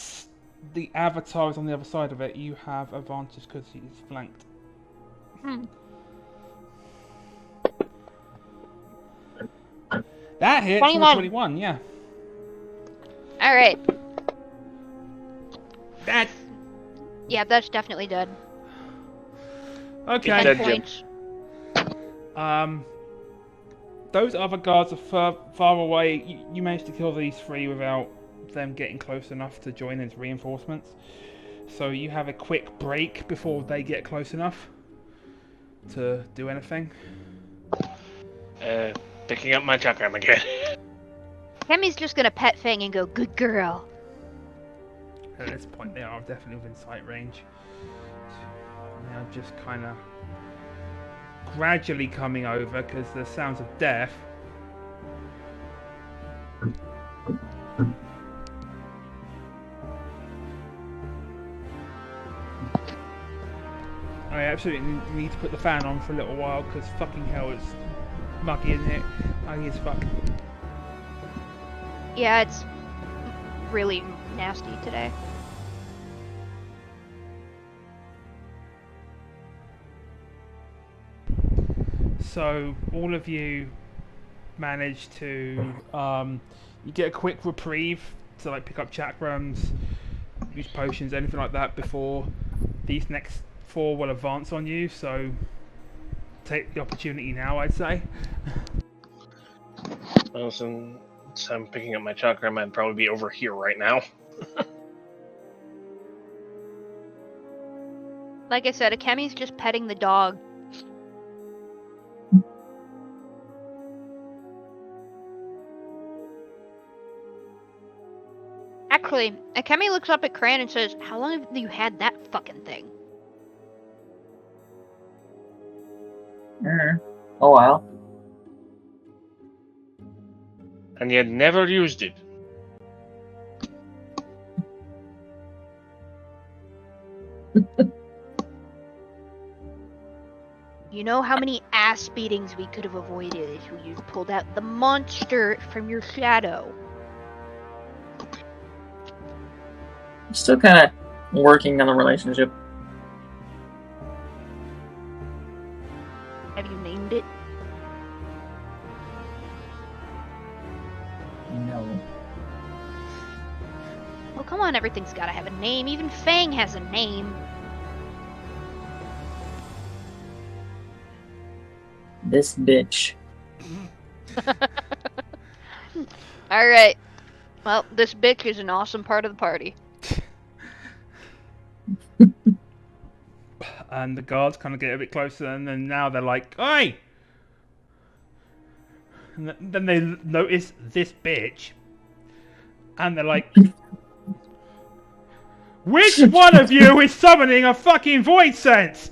Speaker 2: the avatar is on the other side of it. You have advantage because he's flanked. That hits 21, yeah.
Speaker 3: Alright.
Speaker 2: That.
Speaker 3: Yeah, that's definitely dead.
Speaker 2: Okay.
Speaker 3: 10 points.
Speaker 2: Those other guards are far away. You managed to kill these three without them getting close enough to join as reinforcements. So you have a quick break before they get close enough to do anything.
Speaker 1: Picking up my chakram again.
Speaker 3: Kemi's just gonna pet Fang and go, good girl.
Speaker 2: At this point, they are definitely within sight range. Now just kind of gradually coming over because the sounds of death. I absolutely need to put the fan on for a little while because fucking hell, it's muggy in here. Muggy as fuck.
Speaker 3: Yeah, it's really nasty today.
Speaker 2: So all of you manage to you get a quick reprieve to like pick up chakrams, use potions, anything like that before these next four will advance on you. So take the opportunity now, I'd say.
Speaker 1: Well, since I'm picking up my chakram, I'd probably be over here right now.
Speaker 3: Like I said, Akemi's just petting the dog. Actually, Akemi looks up at Cran and says, how long have you had that fucking thing?
Speaker 4: A while.
Speaker 1: And you had never used it.
Speaker 3: You know how many ass beatings we could have avoided if you pulled out the monster from your shadow.
Speaker 4: I'm still kind of working on the relationship.
Speaker 3: Have you named it?
Speaker 4: No.
Speaker 3: Oh, come on, everything's gotta have a name. Even Fang has a name.
Speaker 4: This bitch.
Speaker 3: Alright. Well, this bitch is an awesome part of the party.
Speaker 2: And the guards kind of get a bit closer, and then now they're like, "Oi!" And then they notice this bitch, and they're like, "Which one of you is summoning a fucking void sense?"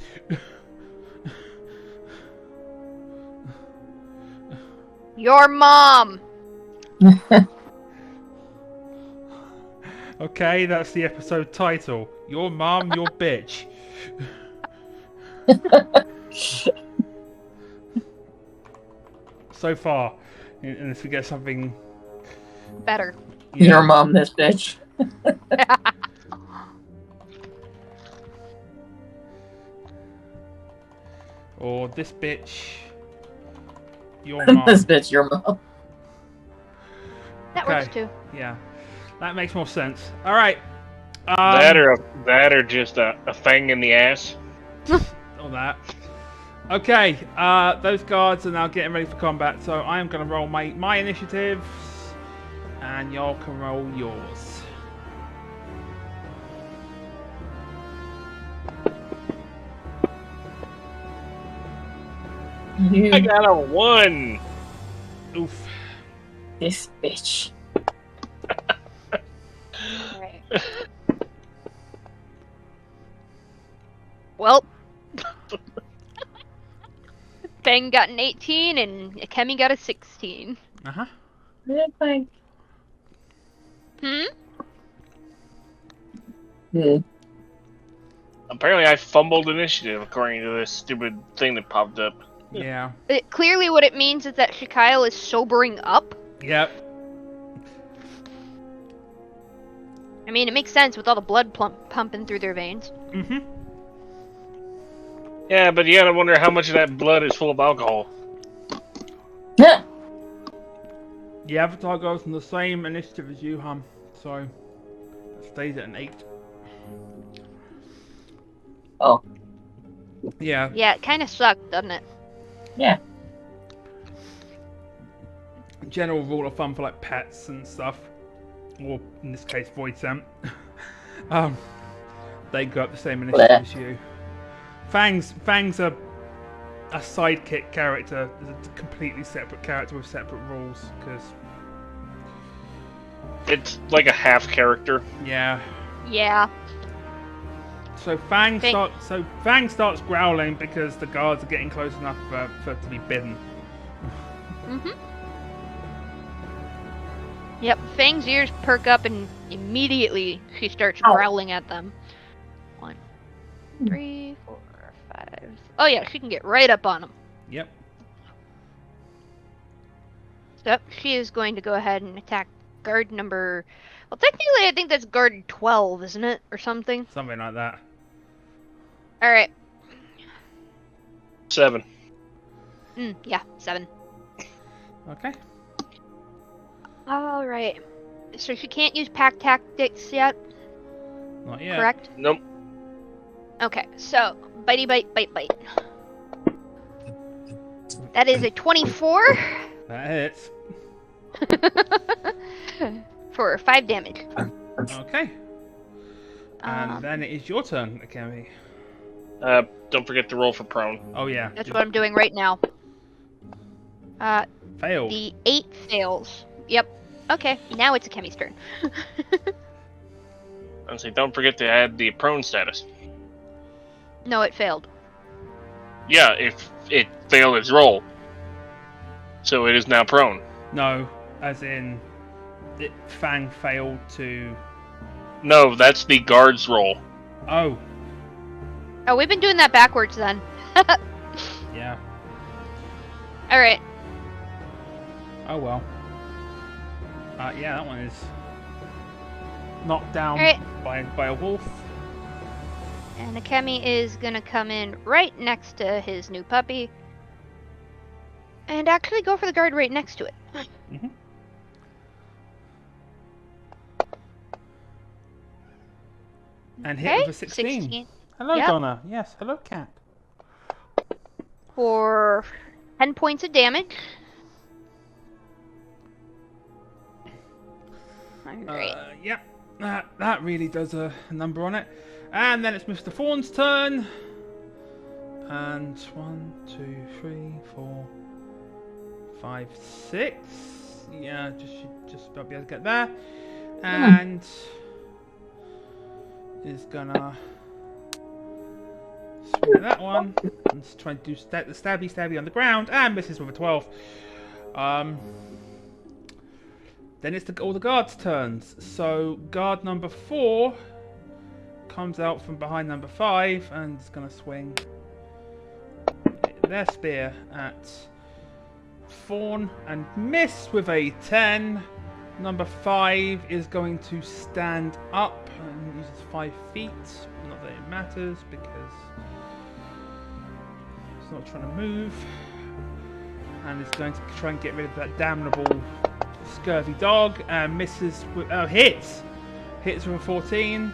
Speaker 3: Your mom!
Speaker 2: Okay, that's the episode title. Your mom, your bitch. So far, unless we get something
Speaker 3: better.
Speaker 4: Your mom, this bitch.
Speaker 2: Or this bitch, your mom.
Speaker 4: This bitch, your mom.
Speaker 3: That works too.
Speaker 2: Yeah, that makes more sense. All right,
Speaker 1: That or just a fang in the ass.
Speaker 2: All that. Okay, those guards are now getting ready for combat, so I am going to roll my initiatives, and y'all can roll yours.
Speaker 1: I got a 1.
Speaker 2: Oof.
Speaker 4: This bitch.
Speaker 3: Alright. Well, Fang got an 18 and Akemi got a 16.
Speaker 2: Uh-huh.
Speaker 4: Fine.
Speaker 3: Hmm?
Speaker 1: Apparently I fumbled initiative according to this stupid thing that popped up.
Speaker 2: Yeah.
Speaker 3: Clearly what it means is that Shikyle is sobering up.
Speaker 2: Yep.
Speaker 3: I mean, it makes sense with all the blood pumping through their veins.
Speaker 2: Mm-hmm.
Speaker 1: Yeah, but you gotta wonder how much of that blood is full of alcohol.
Speaker 4: Yeah.
Speaker 2: The Avatar goes on the same initiative as you, Hum, so it stays at an 8.
Speaker 4: Oh.
Speaker 2: Yeah.
Speaker 3: Yeah, it kind of sucked, doesn't it?
Speaker 4: Yeah.
Speaker 2: General rule of thumb for like pets and stuff, or in this case Void Sam, they go up the same initiative as you. Fang's a sidekick character, is a completely separate character with separate rules, because
Speaker 1: it's like a half character.
Speaker 2: Yeah.
Speaker 3: Yeah.
Speaker 2: So Fang starts growling because the guards are getting close enough for it to be bitten.
Speaker 3: Mhm. Yep, Fang's ears perk up and immediately she starts growling at them. 1, 3, 4, 5. Oh yeah, she can get right up on them.
Speaker 2: Yep.
Speaker 3: So she is going to go ahead and attack guard number... Well, technically I think that's guard 12, isn't it? Or something?
Speaker 2: Something like that.
Speaker 3: Alright.
Speaker 1: 7.
Speaker 3: Yeah, 7.
Speaker 2: Okay.
Speaker 3: Alright. So she can't use pack tactics yet?
Speaker 2: Not yet.
Speaker 3: Correct?
Speaker 1: Nope.
Speaker 3: Okay, so bitey bite, bite, bite. That is a 24
Speaker 2: That hits.
Speaker 3: for 5 damage.
Speaker 2: Okay. And then it is your turn, Akemi.
Speaker 1: Don't forget to roll for prone.
Speaker 2: Oh yeah.
Speaker 3: That's what I'm doing right now.
Speaker 2: Failed.
Speaker 3: The 8 fails. Yep. Okay, now it's Akemi's turn.
Speaker 1: And say, don't forget to add the prone status.
Speaker 3: No, it failed.
Speaker 1: Yeah, if it failed its roll. So it is now prone.
Speaker 2: No, as in, Fang failed to...
Speaker 1: No, that's the guard's roll.
Speaker 2: Oh.
Speaker 3: Oh, we've been doing that backwards then.
Speaker 2: Yeah.
Speaker 3: Alright.
Speaker 2: Oh well. Yeah, that one is knocked down by a wolf.
Speaker 3: And Akemi is gonna come in right next to his new puppy. And actually go for the guard right next to it.
Speaker 2: Mm-hmm. And hit with a 16. Hello,
Speaker 3: Yep.
Speaker 2: Donna. Yes, hello, cat.
Speaker 3: For 10 points of damage. Alright.
Speaker 2: Yeah, that really does a number on it. And then it's Mr. Fawn's turn. And 1, 2, 3, 4, 5, 6. Yeah, just about be able to get there. And is gonna swing that one. And trying to do the stabby on the ground and misses with a 12. Then it's all the guards' turns. So guard number 4 comes out from behind number 5 and is going to swing their spear at Fawn and miss with a 10. Number 5 is going to stand up and uses 5 feet. Not that it matters because it's not trying to move. And it's going to try and get rid of that damnable scurvy dog and misses with hits with a 14.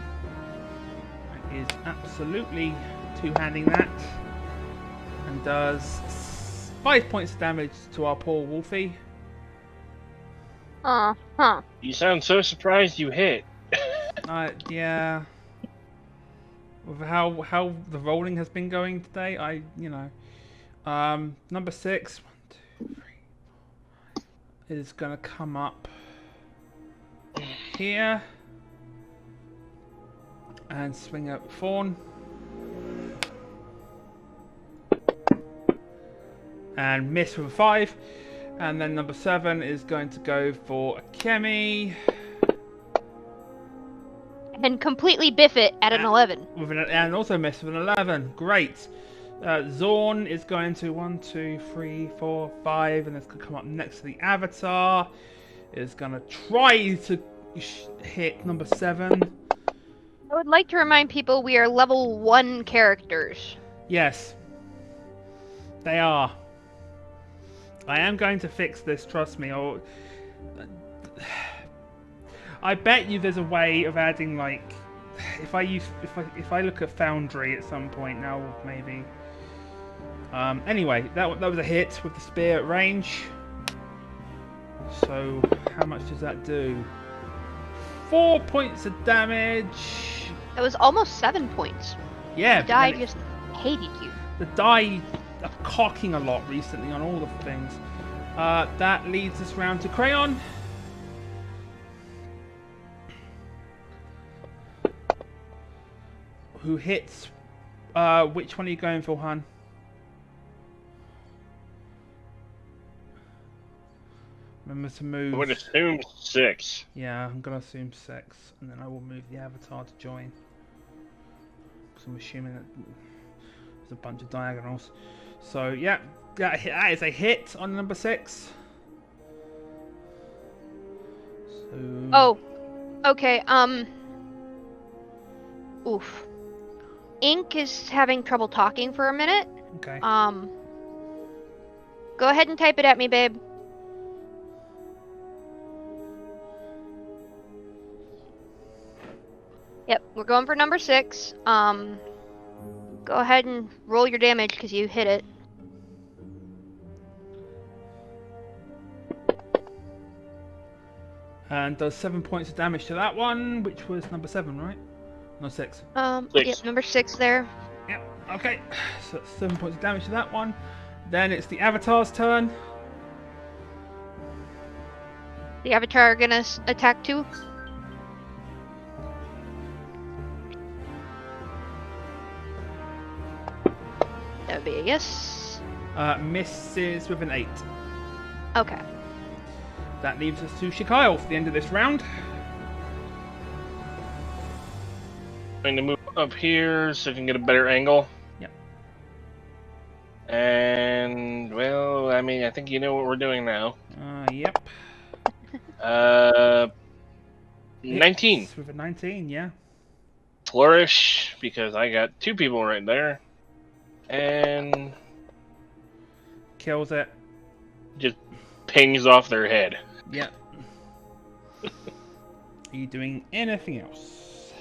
Speaker 2: is absolutely two-handing that and does 5 points of damage to our poor Wolfie.
Speaker 3: Huh.
Speaker 1: You sound so surprised you hit.
Speaker 2: Yeah. With how the rolling has been going today, number 6, 1, 2, 3, 4, is gonna come up here and swing at Fawn. And miss with a 5. And then number 7 is going to go for Akemi.
Speaker 3: And completely biff it at an 11.
Speaker 2: And also miss with an 11. Great. Zorn is going to 1, 2, 3, 4, 5, and it's going to come up next to the Avatar. Is going to try to hit number 7.
Speaker 3: I would like to remind people we are level 1 characters.
Speaker 2: Yes. They are. I am going to fix this, trust me. I bet you there's a way of adding, like, if I look at Foundry at some point now, maybe. Anyway, that was a hit with the spear at range. So how much does that do? 4 points of damage.
Speaker 3: That was almost 7 points.
Speaker 2: Yeah.
Speaker 3: The die just hated you.
Speaker 2: The die are cocking a lot recently on all the things. That leads us round to Crayon. Who hits? Which one are you going for, Han? Remember to move.
Speaker 1: I would assume 6.
Speaker 2: Yeah, I'm gonna assume 6, and then I will move the Avatar to join. Because I'm assuming that there's a bunch of diagonals. So yeah, that is a hit on number 6. So...
Speaker 3: Oh, okay. Oof. Ink is having trouble talking for a minute.
Speaker 2: Okay.
Speaker 3: Go ahead and type it at me, babe. Yep, we're going for number 6. Go ahead and roll your damage because you hit it.
Speaker 2: And does 7 points of damage to that one, which was number 7, right? No, 6.
Speaker 1: 6.
Speaker 3: Yep, number 6 there.
Speaker 2: Yep, okay. So that's 7 points of damage to that one. Then it's the Avatar's turn.
Speaker 3: The Avatar gonna attack too. That would be a yes.
Speaker 2: Misses with an 8.
Speaker 3: Okay.
Speaker 2: That leaves us to Shikyle for the end of this round.
Speaker 1: Going to move up here so I can get a better angle.
Speaker 2: Yep.
Speaker 1: And, well, I mean, I think you know what we're doing now.
Speaker 2: Yep.
Speaker 1: 19.
Speaker 2: Hits with a 19, yeah.
Speaker 1: Flourish, because I got 2 people right there. And
Speaker 2: Kills it.
Speaker 1: just pings off their head.
Speaker 2: Yep. Are you doing anything else?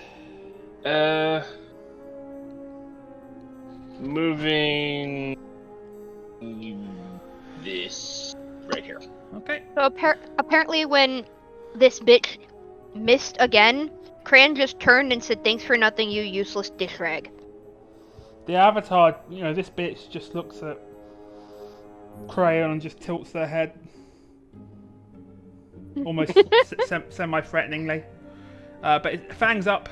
Speaker 1: Moving this right here.
Speaker 2: Okay.
Speaker 3: So apparently when this bitch missed again, Cran just turned and said, "Thanks for nothing, you useless dish rag."
Speaker 2: The Avatar, this bitch just looks at Crayon and just tilts their head. Almost semi-threateningly. But Fang's up.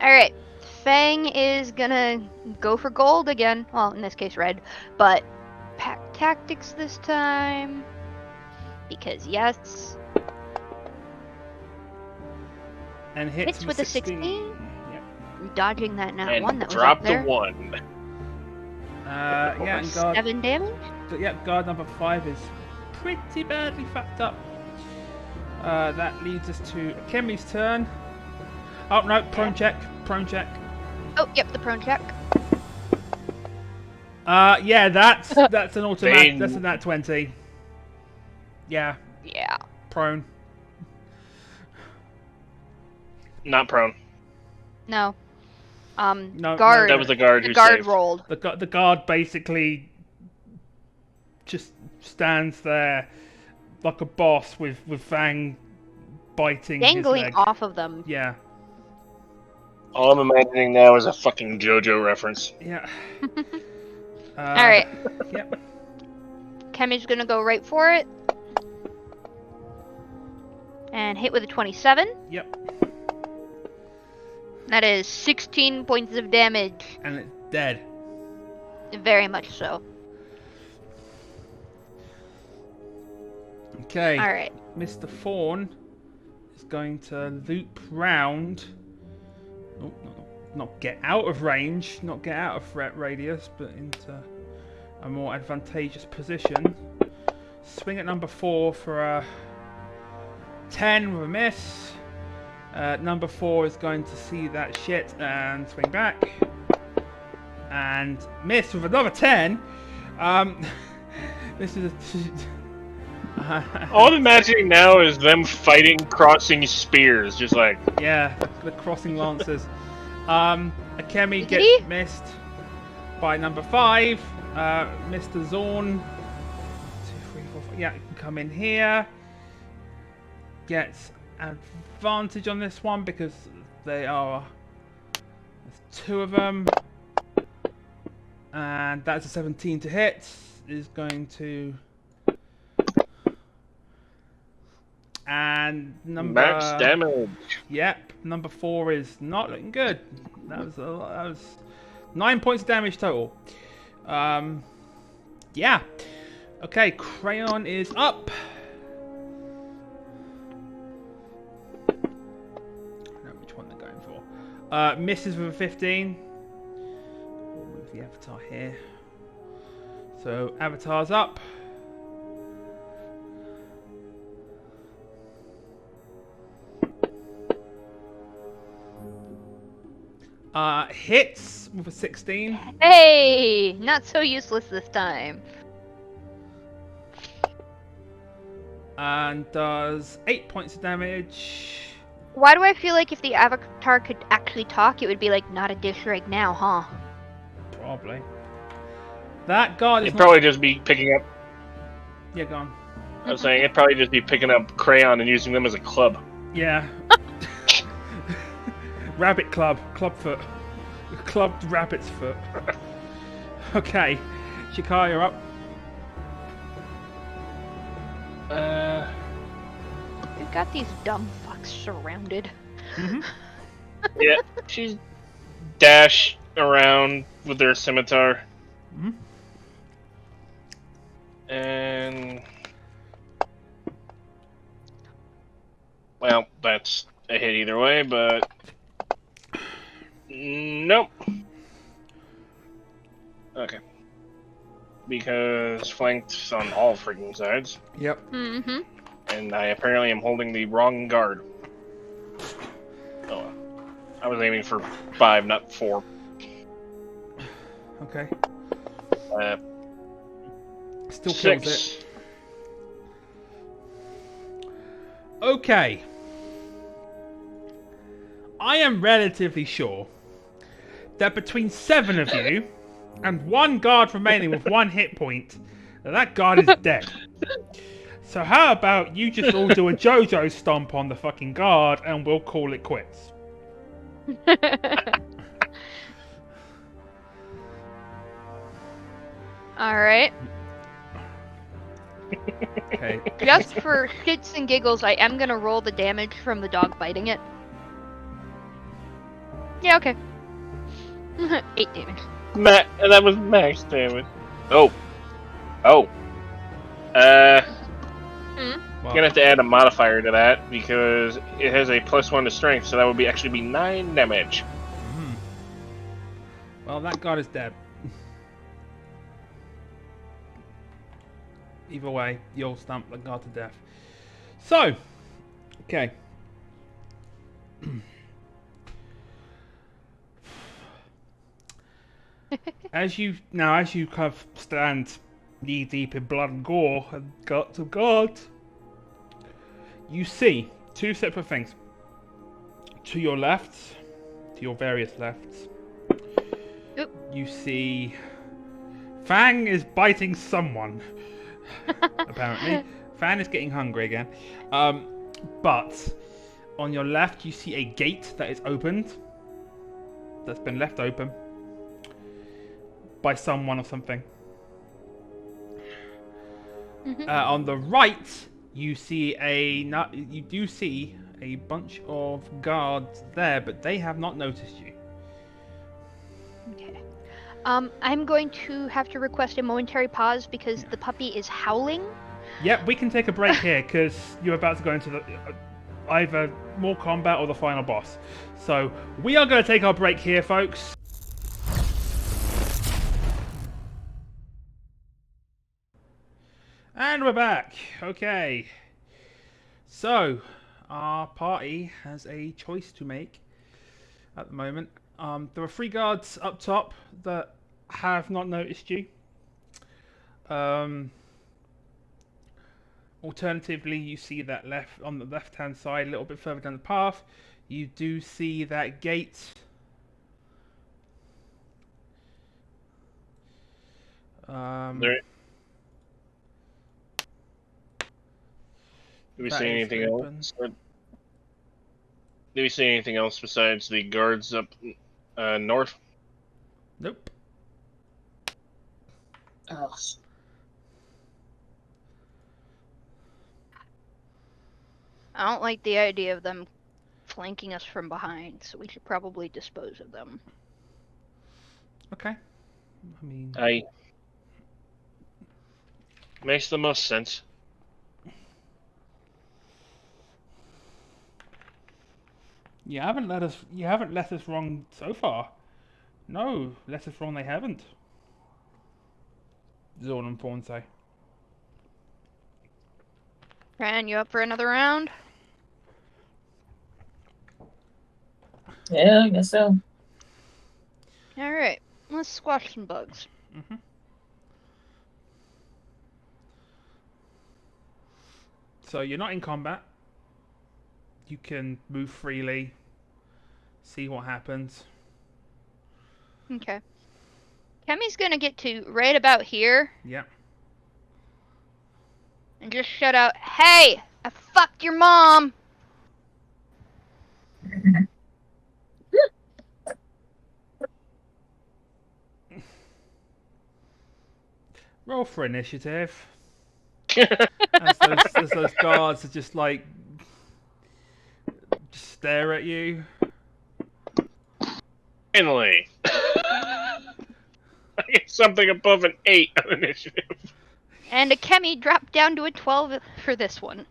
Speaker 3: Alright, Fang is gonna go for gold again. Well, in this case, red. But pack tactics this time. Because yes.
Speaker 2: And hits
Speaker 3: with a 16. Yep. Dodging that nat
Speaker 1: And
Speaker 3: 1 that was
Speaker 1: drop
Speaker 3: up there.
Speaker 1: the 1.
Speaker 2: Yeah, and guard.
Speaker 3: 7 damage?
Speaker 2: Yep, guard number 5 is pretty badly fucked up. That leads us to Akemi's turn. Oh no, prone check.
Speaker 3: Oh, yep, the prone check.
Speaker 2: Yeah, that's an automatic. That's a nat 20. Yeah.
Speaker 3: Yeah.
Speaker 2: Prone.
Speaker 1: Not prone.
Speaker 3: No.
Speaker 2: No,
Speaker 3: guard.
Speaker 1: That was the guard
Speaker 3: The
Speaker 1: who
Speaker 3: guard
Speaker 1: saved.
Speaker 3: rolled.
Speaker 2: The guard basically just stands there like a boss with Fang biting his
Speaker 3: Dangling
Speaker 2: leg.
Speaker 3: off of them.
Speaker 2: Yeah.
Speaker 1: All I'm imagining now is a fucking JoJo reference.
Speaker 2: Yeah.
Speaker 3: Alright.
Speaker 2: Yep.
Speaker 3: Kemi's gonna go right for it. And hit with a 27.
Speaker 2: Yep.
Speaker 3: That is 16 points of damage.
Speaker 2: And it's dead.
Speaker 3: Very much so.
Speaker 2: Okay.
Speaker 3: Alright.
Speaker 2: Mr. Fawn is going to loop round. Oh, not get out of range, not get out of threat radius, but into a more advantageous position. Swing at number 4 for a 10 with a miss. Number 4 is going to see that shit and swing back. And miss with another 10. This is
Speaker 1: All I'm imagining now is them fighting, crossing spears, just like...
Speaker 2: Yeah, the crossing lances. Akemi
Speaker 3: Did
Speaker 2: gets
Speaker 3: he?
Speaker 2: missed by number 5. Mr. Zorn. 2, 3, 4, 5. Yeah, you can come in here. Gets advantage on this one because they are. There's 2 of them. And that's a 17 to hit. Is going to. And number
Speaker 1: Max damage.
Speaker 2: Yep, number 4 is not looking good. That was 9 points of damage total. Yeah. Okay, Crayon is up. I don't know which one they're going for. Misses with a 15. We'll move the avatar here. So avatar's up. Hits with a 16.
Speaker 3: Hey! Not so useless this time.
Speaker 2: And does 8 points of damage.
Speaker 3: Why do I feel like if the avatar could actually talk, it would be like, not a dish right now, huh?
Speaker 2: Probably. That guard is
Speaker 1: It'd probably just be picking up...
Speaker 2: Yeah, go on.
Speaker 1: I was saying, it'd probably just be picking up Crayon and using them as a club.
Speaker 2: Yeah. Rabbit club. Clubfoot. Clubbed rabbit's foot. Okay. Shikai, you're up.
Speaker 3: We've got these dumb fucks surrounded.
Speaker 1: Yeah, she's dash around with their scimitar. And... Well, that's a hit either way, but... Nope. Okay. Because flanked on all freaking sides.
Speaker 2: Yep.
Speaker 3: Mm-hmm.
Speaker 1: And I apparently am holding the wrong guard. Oh, I was aiming for 5, not 4.
Speaker 2: Okay. Still
Speaker 1: 6.
Speaker 2: kills it. Okay. I am relatively sure that between 7 of you and 1 guard remaining with 1 hit point, that guard is dead. So how about you just all do a JoJo stomp on the fucking guard and we'll call it quits.
Speaker 3: Alright.
Speaker 2: Okay.
Speaker 3: Just for shits and giggles, I am gonna roll the damage from the dog biting it. Yeah, okay. 8 damage.
Speaker 1: That was max damage. Oh.
Speaker 2: Well,
Speaker 1: Gonna have to add a modifier to that because it has a +1 to strength, so that would actually be 9 damage.
Speaker 2: well, that guard is dead. Either way, you'll stamp the guard to death. So, okay. as you kind of stand knee deep in blood and gore and guts of God, you see 2 separate things. To your left, to your various lefts, you see Fang is biting someone. Apparently. Fang is getting hungry again. But on your left, you see a gate that is opened. That's been left open by someone or something. On the right, you see you do see a bunch of guards there, but they have not noticed you.
Speaker 3: Okay. I'm going to have to request a momentary pause because the puppy is howling.
Speaker 2: Yep, we can take a break here because you're about to go into the either more combat or the final boss. So we are going to take our break here, folks. And we're back. Okay. So our party has a choice to make at the moment. There are 3 guards up top that have not noticed you. Alternatively, you see that on the left-hand side, a little bit further down the path, you do see that gate.
Speaker 1: Do we see anything else? Do we see anything else besides the guards up north?
Speaker 2: Nope.
Speaker 4: Oh.
Speaker 3: I don't like the idea of them flanking us from behind, so we should probably dispose of them.
Speaker 2: Okay. I mean...
Speaker 1: Makes the most sense.
Speaker 2: You haven't led us wrong so far. No, let us wrong they haven't. Zorn and Fawn say.
Speaker 3: Fran, you up for another round?
Speaker 4: Yeah, I guess so.
Speaker 3: Alright, let's squash some bugs.
Speaker 2: So you're not in combat. You can move freely. See what happens.
Speaker 3: Okay. Kemi's gonna get to right about here.
Speaker 2: Yep.
Speaker 3: And just shout out, "Hey! I fucked your mom!"
Speaker 2: Roll for initiative. as those guards are just like stare at you.
Speaker 1: Finally. I get something above an 8 on initiative.
Speaker 3: And a Kemi dropped down to a 12 for this one.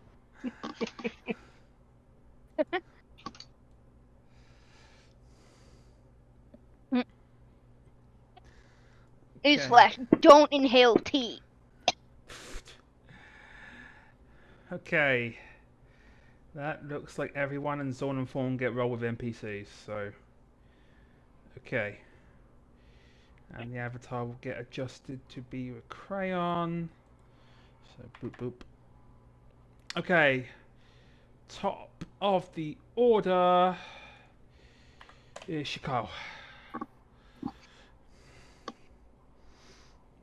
Speaker 3: Newsflash, don't inhale tea.
Speaker 2: Okay. That looks like everyone in Zorn and Fawn get roll with NPCs, so... Okay. And the avatar will get adjusted to be with crayon. So, boop boop. Okay. Top of the order is Shikao.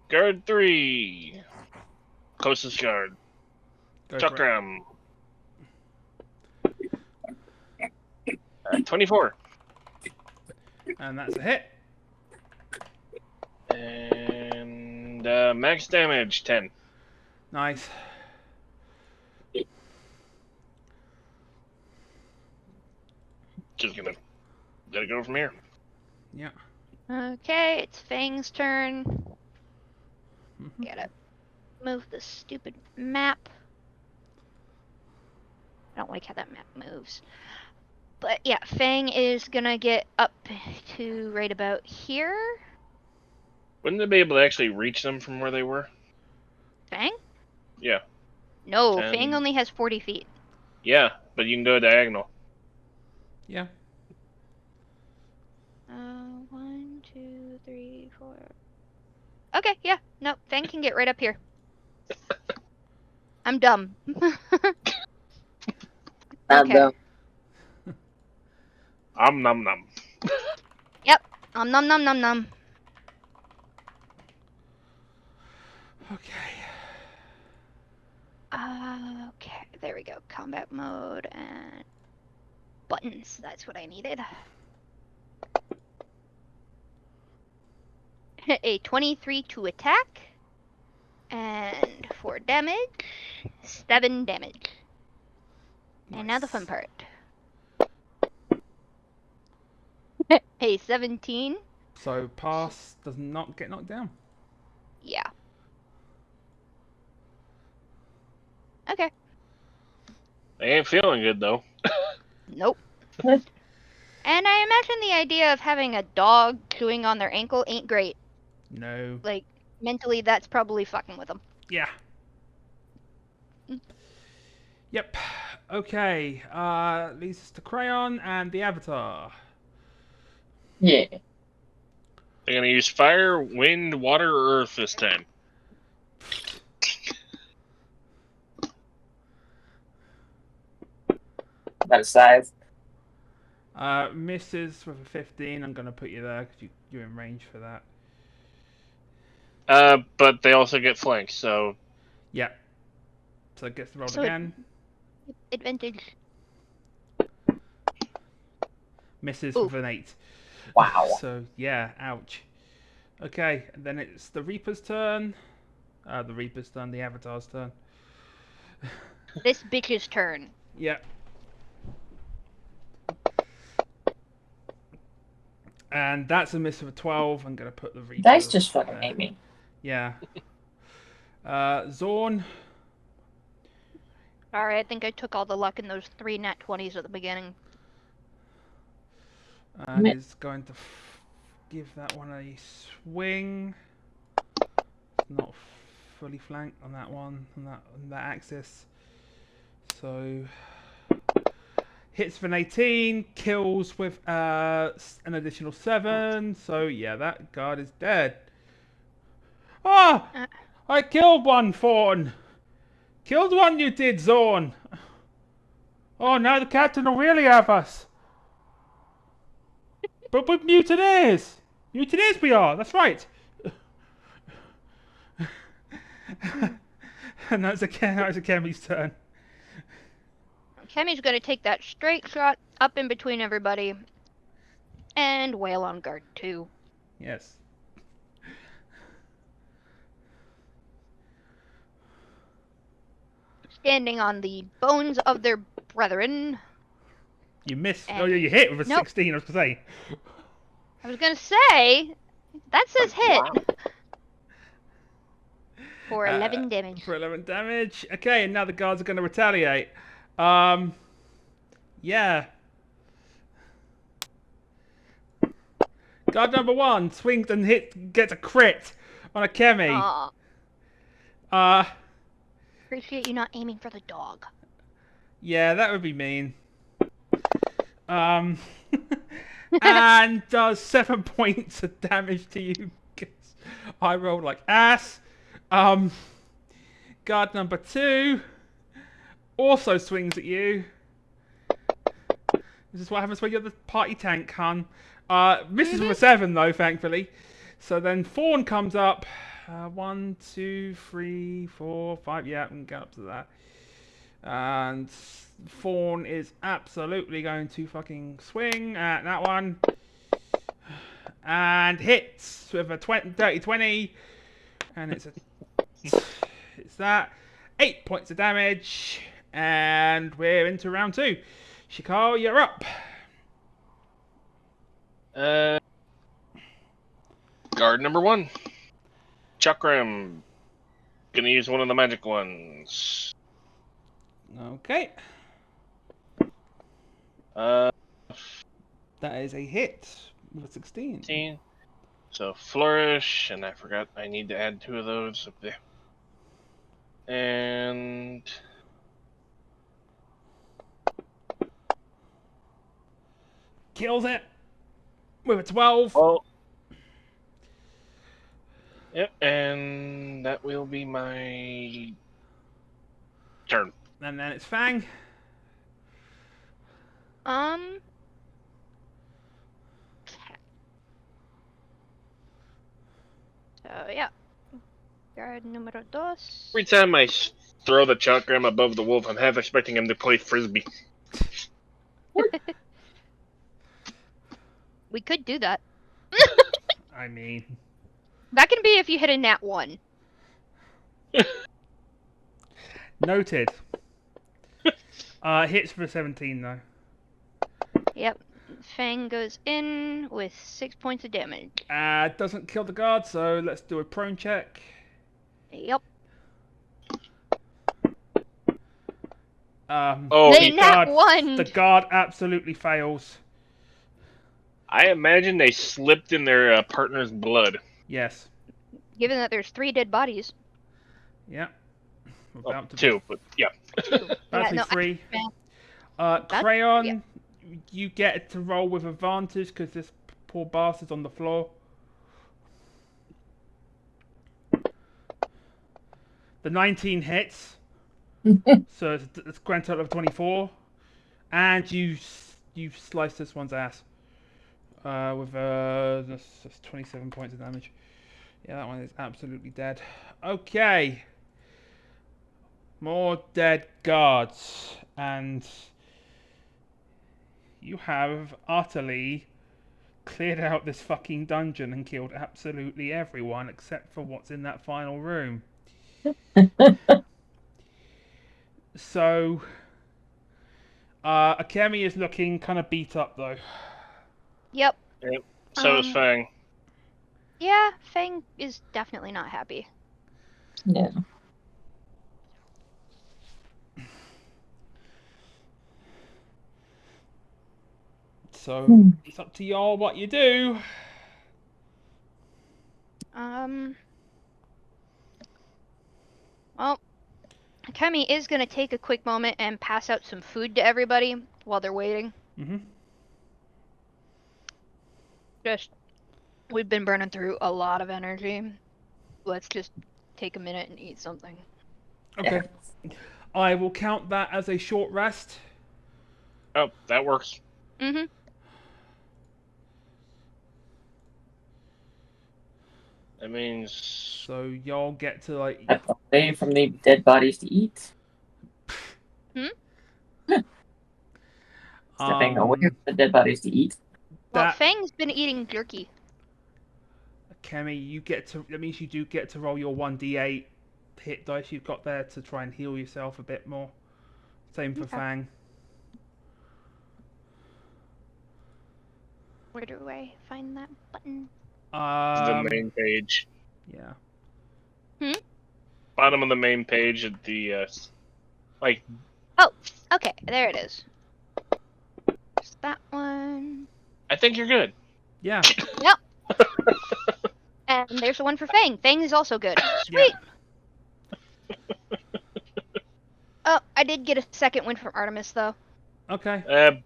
Speaker 1: Guard 3. Closest guard. Chakram. 24.
Speaker 2: And that's a hit.
Speaker 1: And max damage 10.
Speaker 2: Nice.
Speaker 1: Just gonna let it go from here.
Speaker 2: Yeah.
Speaker 3: Okay, it's Fang's turn. Gotta move the stupid map. I don't like how that map moves. But yeah, Fang is gonna get up to right about here.
Speaker 1: Wouldn't they be able to actually reach them from where they were?
Speaker 3: Fang?
Speaker 1: Yeah.
Speaker 3: No, Fang only has 40 feet.
Speaker 1: Yeah, but you can go diagonal.
Speaker 2: Yeah.
Speaker 3: 1, 2, 3, 4. Okay, yeah. No, Fang can get right up here. I'm dumb.
Speaker 4: I'm dumb.
Speaker 1: Nom nom.
Speaker 3: Yep. Nom nom nom nom.
Speaker 2: Okay.
Speaker 3: Okay, there we go. Combat mode and buttons. That's what I needed. A 23 to attack. And 4 damage. 7 damage. And now the fun part. A 17.
Speaker 2: So pass does not get knocked down.
Speaker 3: Yeah. Okay.
Speaker 1: They ain't feeling good though.
Speaker 3: Nope. And I imagine the idea of having a dog chewing on their ankle ain't great.
Speaker 2: No.
Speaker 3: Like, mentally, that's probably fucking with them.
Speaker 2: Yeah. Yep. Okay. Leads us to Crayon and the Avatar.
Speaker 4: Yeah.
Speaker 1: They're gonna use fire, wind, water, or earth this time.
Speaker 4: About size.
Speaker 2: Misses with a 15. I'm gonna put you there because you're in range for that.
Speaker 1: But they also get flanked, so
Speaker 2: Yeah. So it gets rolled
Speaker 3: So
Speaker 2: again.
Speaker 3: Advantage.
Speaker 2: Misses
Speaker 3: Ooh.
Speaker 2: with an 8.
Speaker 4: Wow.
Speaker 2: So yeah, ouch. Okay, and then it's the Reaper's turn. The Avatar's turn.
Speaker 3: This bitch's turn.
Speaker 2: Yeah. And that's a miss of a 12. I'm gonna put the Reaper.
Speaker 4: Dice just fucking
Speaker 2: there.
Speaker 4: hate me.
Speaker 2: Yeah. Zorn.
Speaker 3: Sorry, I think I took all the luck in those 3 nat 20s at the beginning.
Speaker 2: And is going to give that one a swing. Not fully flanked on that one, on that axis. So hits for an 18, kills with an additional 7. So yeah, that guard is dead. Ah! I killed one, Fawn. Killed one, you did, Zorn. Oh, now the captain will really have us. But with mutineers! Mutineers we are, that's right! And that's a Kemi's turn.
Speaker 3: Kemi's gonna take that straight shot up in between everybody. And wail on guard 2.
Speaker 2: Yes.
Speaker 3: Standing on the bones of their brethren.
Speaker 2: You missed.
Speaker 3: And
Speaker 2: Oh, yeah, you hit with a
Speaker 3: nope.
Speaker 2: 16, I was going to say.
Speaker 3: I was gonna say, that says hit.
Speaker 4: Wow.
Speaker 3: For 11 damage.
Speaker 2: For 11 damage. Okay, and now the guards are going to retaliate. Yeah. Guard number 1 swings and gets a crit on a Kemi.
Speaker 3: Aw. Appreciate you not aiming for the dog.
Speaker 2: Yeah, that would be mean. And does 7 points of damage to you. I rolled like ass. Guard number 2 also swings at you. This is what happens when you're the party tank, hun. Misses with a 7 though, thankfully. So then Fawn comes up. 1, 2, 3, 4, 5. Yeah, we can get up to that. And Fawn is absolutely going to fucking swing at that one. And hits with a dirty 20. And it's that. 8 points of damage. And we're into round 2. Shikar, you're up.
Speaker 1: Guard number 1. Chakram. Gonna use one of the magic ones.
Speaker 2: Okay.
Speaker 1: That
Speaker 2: is a hit with a 16.
Speaker 1: 16. So flourish, and I forgot I need to add 2 of those up there. And
Speaker 2: Kills it with a 12.
Speaker 1: well, yep, and that will be my turn.
Speaker 2: And then it's Fang.
Speaker 3: So yeah. Guard número dos.
Speaker 1: Every time I throw the chakram above the wolf, I'm half expecting him to play frisbee.
Speaker 3: We could do that.
Speaker 2: I mean,
Speaker 3: That can be if you hit a nat 1.
Speaker 2: noted. Hits for 17 though.
Speaker 3: Yep. Fang goes in with 6 points of damage.
Speaker 2: Doesn't kill the guard, so let's do a prone check.
Speaker 3: Yep.
Speaker 2: The
Speaker 3: nat 1!
Speaker 2: The guard absolutely fails.
Speaker 1: I imagine they slipped in their partner's blood.
Speaker 2: Yes.
Speaker 3: Given that there's 3 dead bodies.
Speaker 2: Yeah.
Speaker 1: Well, 2, but yeah.
Speaker 2: Actually,
Speaker 3: no,
Speaker 2: 3.
Speaker 3: That's-
Speaker 2: Crayon,
Speaker 3: yeah.
Speaker 2: you get to roll with advantage because this poor bastard's on the floor. The 19 hits. So it's a grand total of 24. And you slice this one's ass. With that's 27 points of damage. Yeah, that one is absolutely dead. Okay. More dead guards. And you have utterly cleared out this fucking dungeon and killed absolutely everyone except for what's in that final room. So, Akemi is looking kind of beat up though.
Speaker 3: Yep.
Speaker 1: So is Fang.
Speaker 3: Yeah, Fang is definitely not happy.
Speaker 4: Yeah.
Speaker 2: So, it's up to y'all what you do.
Speaker 3: Well, Kemi is going to take a quick moment and pass out some food to everybody while they're waiting. We've been burning through a lot of energy. Let's just take a minute and eat something.
Speaker 2: Okay. I will count that as a short rest.
Speaker 1: Oh, that works.
Speaker 3: Mm-hmm.
Speaker 1: That means...
Speaker 2: So y'all get to like...
Speaker 4: Away from the dead bodies to eat. Stepping away from the dead bodies to eat.
Speaker 3: Well, Fang's been eating jerky.
Speaker 2: Kemi, you get to... That means you do get to roll your 1d8 hit dice you've got there to try and heal yourself a bit more. Same for Fang.
Speaker 3: Where do I find that button?
Speaker 1: The main page.
Speaker 2: Yeah.
Speaker 1: Bottom of the main page at the, like...
Speaker 3: Oh, okay, there it is. There's that one.
Speaker 1: I think you're good.
Speaker 2: Yeah.
Speaker 3: Yep. And there's the one for Fang. Fang is also good. Sweet. Oh, I did get a second win from Artemis, though.
Speaker 2: Okay.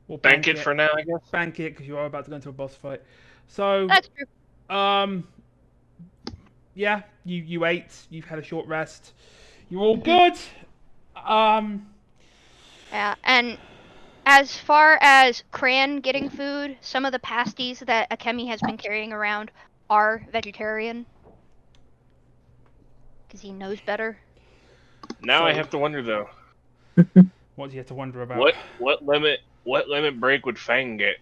Speaker 1: We'll bank it for now, I guess.
Speaker 2: Bank it, because you are about to go into a boss fight. So...
Speaker 3: That's true.
Speaker 2: Yeah, you ate. You've had a short rest. You're all good.
Speaker 3: Yeah, and as far as Cran getting food, some of the pasties that Akemi has been carrying around are vegetarian. Because he knows better.
Speaker 1: Now I have to wonder, though.
Speaker 2: What do you have to wonder about?
Speaker 1: What limit break would Fang get?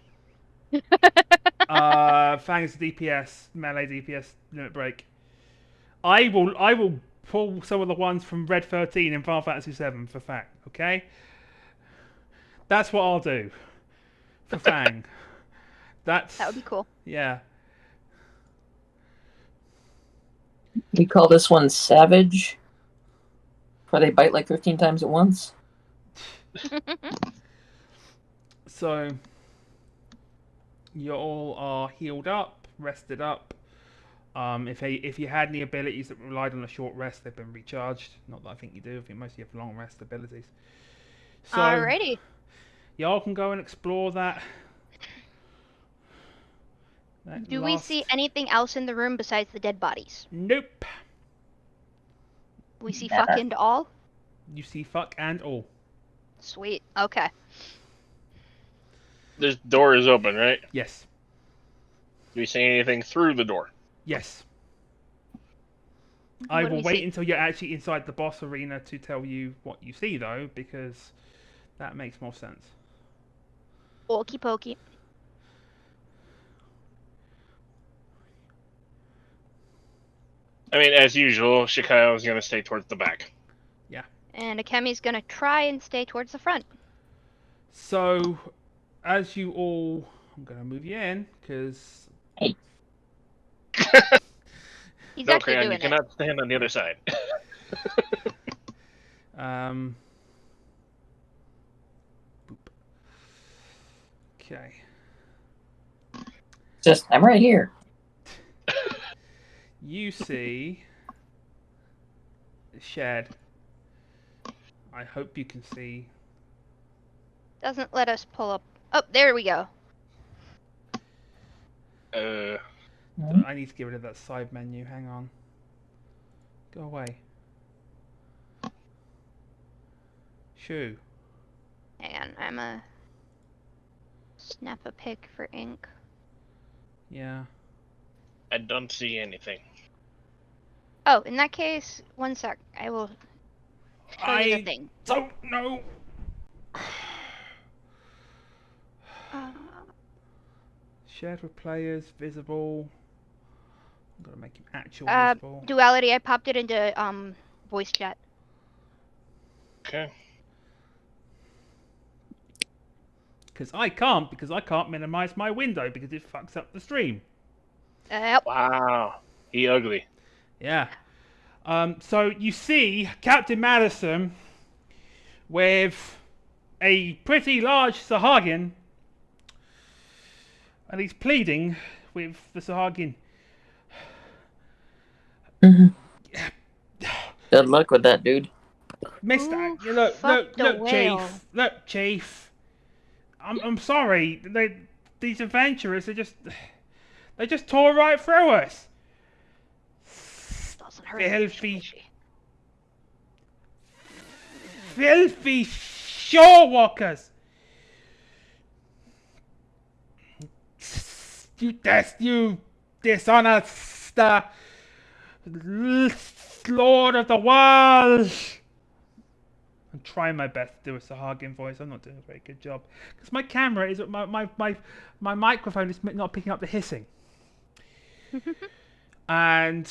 Speaker 2: Fang's DPS, melee DPS limit break. I will pull some of the ones from Red 13 in Final Fantasy 7 for Fang, okay? That's what I'll do. For Fang. That
Speaker 3: would be cool.
Speaker 2: Yeah.
Speaker 4: We call this one Savage. Where they bite like 15 times at once.
Speaker 2: So you all are healed up, rested up. If you had any abilities that relied on a short rest, they've been recharged. Not that I think you do. I think most of you have long rest abilities. So,
Speaker 3: alrighty.
Speaker 2: Y'all can go and explore that.
Speaker 3: Do we see anything else in the room besides the dead bodies?
Speaker 2: Nope.
Speaker 3: We see fuck and all?
Speaker 2: You see fuck and all.
Speaker 3: Sweet. Okay.
Speaker 1: This door is open, right?
Speaker 2: Yes.
Speaker 1: Do we see anything through the door?
Speaker 2: Yes. I
Speaker 3: What do
Speaker 2: will
Speaker 3: we
Speaker 2: wait
Speaker 3: see?
Speaker 2: until you're actually inside the boss arena to tell you what you see, though, because that makes more sense.
Speaker 3: Okey pokey.
Speaker 1: I mean, as usual, Shikayo is going to stay towards the back.
Speaker 3: And Akemi's gonna try and stay towards the front.
Speaker 2: So, as you all... I'm going to move you in, because...
Speaker 3: He's
Speaker 1: No,
Speaker 3: actually
Speaker 1: Crayon,
Speaker 3: doing
Speaker 1: you
Speaker 3: it.
Speaker 1: cannot stand on the other side.
Speaker 2: Boop. Okay.
Speaker 4: Just, I'm right here.
Speaker 2: You see... Shed. I hope you can see...
Speaker 3: Doesn't let us pull up. Oh, there we go.
Speaker 2: I need to get rid of that side menu. Hang on. Go away. Shoo.
Speaker 3: Hang on, I'm a snap a pic for ink.
Speaker 2: Yeah.
Speaker 1: I don't see anything.
Speaker 3: Oh, in that case, one sec. I will show you the thing.
Speaker 2: Don't know. Shared with players, visible. I'm gonna make him actual visible.
Speaker 3: Duality, I popped it into voice chat.
Speaker 1: Okay.
Speaker 2: Because I can't minimize my window because it fucks up the stream.
Speaker 3: Yep.
Speaker 1: Wow. He ugly.
Speaker 2: Yeah. So you see Captain Madison with a pretty large Sahagin, and he's pleading with the Sahagin.
Speaker 4: Good luck with that, dude.
Speaker 2: Mister,
Speaker 3: Ooh,
Speaker 2: look,
Speaker 3: fuck the whale.
Speaker 2: Chief. Look, Chief. I'm sorry. These adventurers they just tore right through us.
Speaker 3: Doesn't hurt.
Speaker 2: Filthy shorewalkers. You dishonest Lord of the World. I'm trying my best to do a Sahagin voice. I'm not doing a very good job because my camera is my microphone is not picking up the hissing. And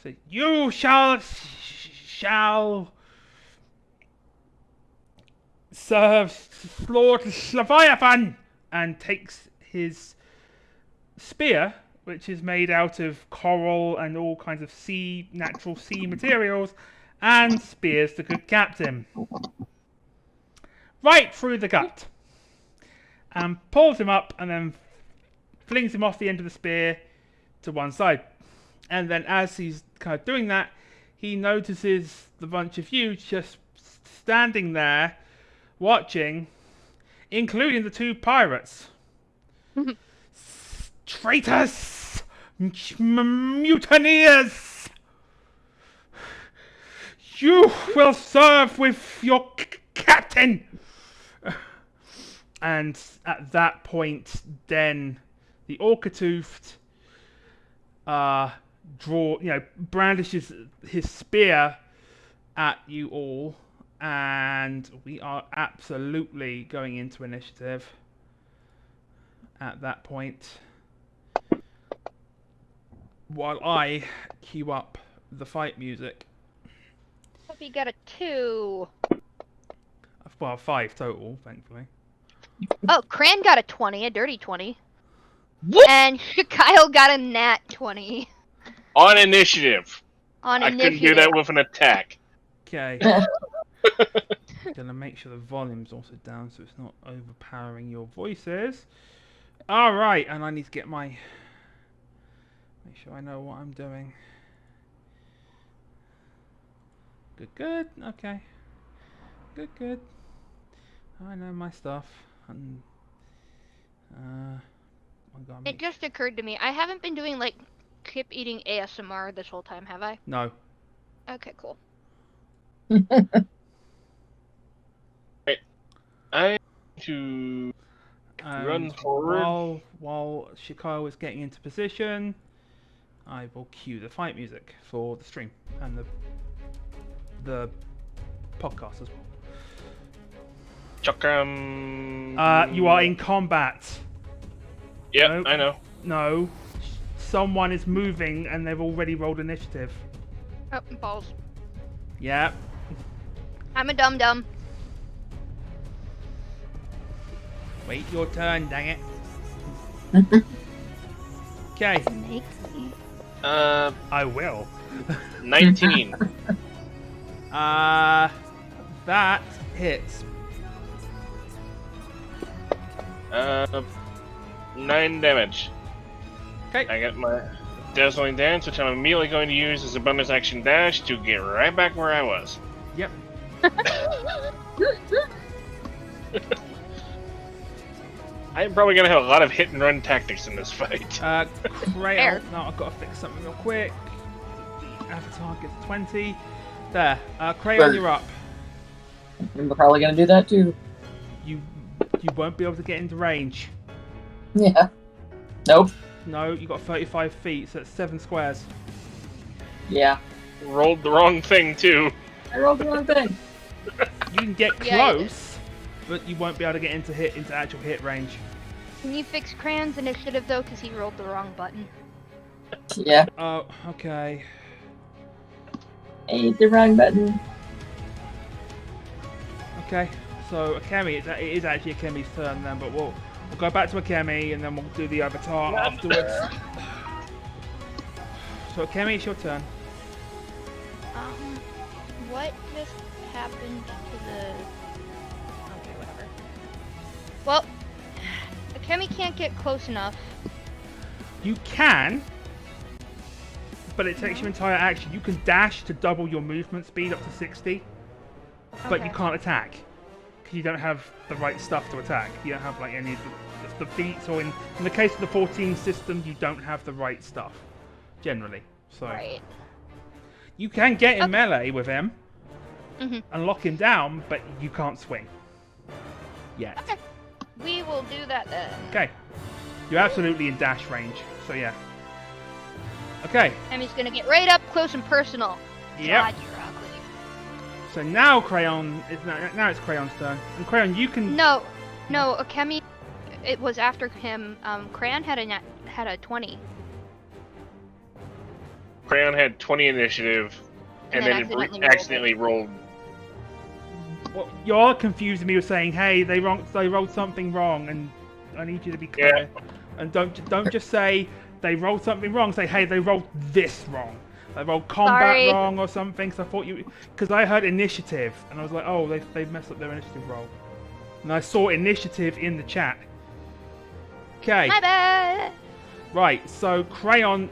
Speaker 2: so you shall serve Lord Leviathan, and takes his spear, which is made out of coral and all kinds of natural sea materials, and spears the good captain right through the gut, and pulls him up, and then flings him off the end of the spear to one side. And then as he's kind of doing that, he notices the bunch of you just standing there watching, including the two pirates. Traitors! Mutineers! You will serve with your captain! And at that point, then the Orcatoothed brandishes his spear at you all, and we are absolutely going into initiative at that point, while I queue up the fight music.
Speaker 3: Hope you got a 2.
Speaker 2: Well, 5 total, thankfully.
Speaker 3: Oh, Cran got a 20, a dirty 20.
Speaker 1: What?
Speaker 3: And Kyle got a nat 20.
Speaker 1: On initiative.
Speaker 3: On
Speaker 1: I
Speaker 3: initiative.
Speaker 1: couldn't do that with an attack.
Speaker 2: Okay. Gonna make sure the volume's also down so it's not overpowering your voices. Alright, and I need to get make sure I know what I'm doing. Good, okay. Good. I know my stuff. And
Speaker 3: It just occurred to me, I haven't been doing like keep eating ASMR this whole time, have I?
Speaker 2: No.
Speaker 3: Okay, cool.
Speaker 1: Wait, I need to run forward.
Speaker 2: While Shikayo is getting into position, I will cue the fight music for the stream and the podcast as well.
Speaker 1: Chakram.
Speaker 2: You are in combat.
Speaker 1: Yep,
Speaker 2: Nope.
Speaker 1: I know.
Speaker 2: No. Someone is moving and they've already rolled initiative.
Speaker 3: Oh, balls.
Speaker 2: Yep.
Speaker 3: I'm a dum-dum.
Speaker 2: Wait your turn, dang it. Okay. I will.
Speaker 1: 19.
Speaker 2: That hits.
Speaker 1: 9 damage.
Speaker 2: Okay.
Speaker 1: I got my Dazzling Dance, which I'm immediately going to use as a bonus action dash to get right back where I was.
Speaker 2: Yep.
Speaker 1: I'm probably going to have a lot of hit and run tactics in this fight.
Speaker 2: Crayon. No, I've got to fix something real quick. The avatar gets 20. There. Crayon, you're up.
Speaker 4: We're probably gonna do that too.
Speaker 2: You won't be able to get into range.
Speaker 4: Yeah. Nope.
Speaker 2: No, you got 35 feet, so it's 7 squares.
Speaker 4: Yeah.
Speaker 1: Rolled the wrong thing, too.
Speaker 4: I rolled the wrong thing.
Speaker 2: You can get close, but you won't be able to get into actual hit range.
Speaker 3: Can you fix Cran's initiative though, because he rolled the wrong button?
Speaker 4: Yeah.
Speaker 2: Oh, okay.
Speaker 4: I hit the wrong button.
Speaker 2: Okay, so Akemi, it is actually Akemi's turn then, but we'll go back to Akemi and then we'll do the avatar afterwards. So Akemi, it's your turn.
Speaker 3: What just happened to the... Okay, whatever. Well, Akemi can't get close enough.
Speaker 2: You can, but it takes your entire action. You can dash to double your movement speed up to 60. But you can't attack because you don't have the right stuff to attack. You don't have like any of the feats, or in the case of the 14 system, you don't have the right stuff generally. So you can get in melee with him and lock him down, but you can't swing yet.
Speaker 3: Okay, we will do that then.
Speaker 2: Okay, you're absolutely in dash range. So yeah. Okay.
Speaker 3: And he's gonna get right up close and personal.
Speaker 2: Yep.
Speaker 3: God, you're ugly.
Speaker 2: So now Crayon is now it's Crayon's turn, and Crayon, you can.
Speaker 3: No, Akemi. It was after him. Crayon had a 20.
Speaker 1: Crayon had 20 initiative, and then accidentally rolled.
Speaker 2: Well, you're confusing me with saying, "Hey, they rolled something wrong," and I need you to be clear.
Speaker 1: Yeah.
Speaker 2: And don't just say they rolled something wrong. Say, "Hey, they rolled this wrong. They rolled combat wrong or something." So I thought because I heard initiative, and I was like, "Oh, they messed up their initiative roll." And I saw initiative in the chat. Okay.
Speaker 3: My bad.
Speaker 2: Right. So Crayon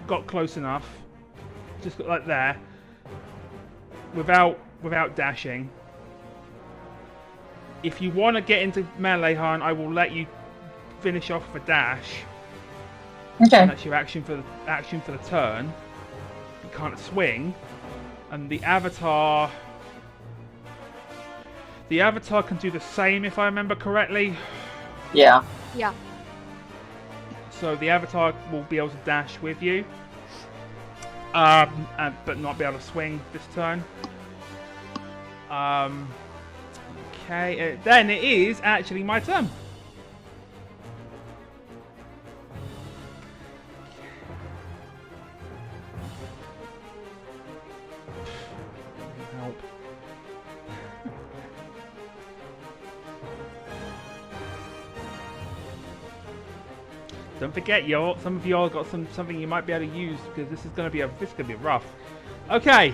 Speaker 2: got close enough, just got like there, without dashing. If you want to get into melee, Han, I will let you finish off a dash.
Speaker 4: Okay.
Speaker 2: And that's your action for the turn. You can't swing, and the avatar can do the same if I remember correctly.
Speaker 4: Yeah.
Speaker 3: Yeah.
Speaker 2: So the avatar will be able to dash with you, but not be able to swing this turn. Okay, then it is actually my turn. Help. Don't forget, some of y'all got something you might be able to use, because this is gonna be rough. Okay,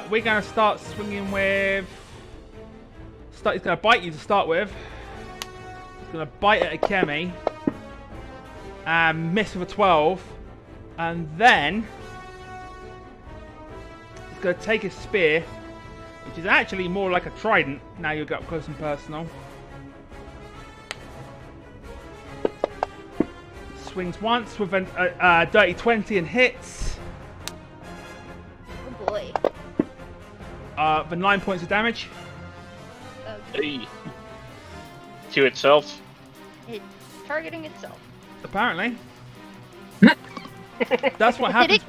Speaker 2: we're gonna start swinging with. He's gonna bite you to start with. He's gonna bite at Akemi and miss with a 12, and then he's gonna take his spear, which is actually more like a trident. Now you've got up close and personal. Swings once with a dirty 20 and hits.
Speaker 3: Oh boy.
Speaker 2: For 9 points of damage.
Speaker 1: Hey. To itself.
Speaker 3: It's targeting itself.
Speaker 2: Apparently. That's what happened.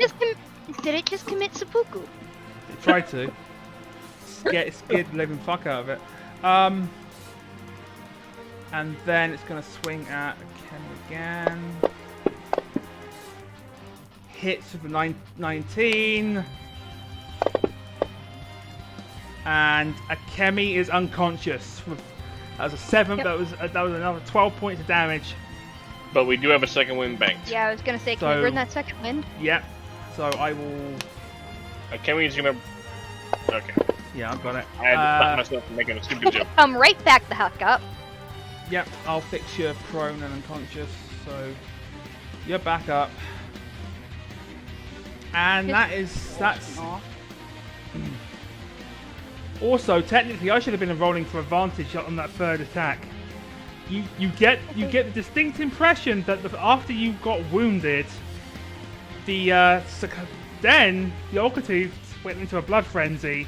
Speaker 3: Did it just commit seppuku?
Speaker 2: It tried to. Scared the living fuck out of it. And then it's going to swing at Ken again. Hits with the 19. And Akemi is unconscious. That was a 7. Yep. That was another 12 points of damage.
Speaker 1: But we do have a second wind banked.
Speaker 3: Yeah, I was gonna say, can we burn that second wind?
Speaker 2: Yep. So I will.
Speaker 1: Akemi's gonna. Okay.
Speaker 2: Yeah, I've got it.
Speaker 1: I had to stop myself from making a stupid joke.
Speaker 3: Come right back the heck up.
Speaker 2: Yep, I'll fix you prone and unconscious. So you're back up. And that's. Also, technically, I should have been rolling for advantage on that third attack. You get the distinct impression that after you got wounded, the Orcatoothed went into a blood frenzy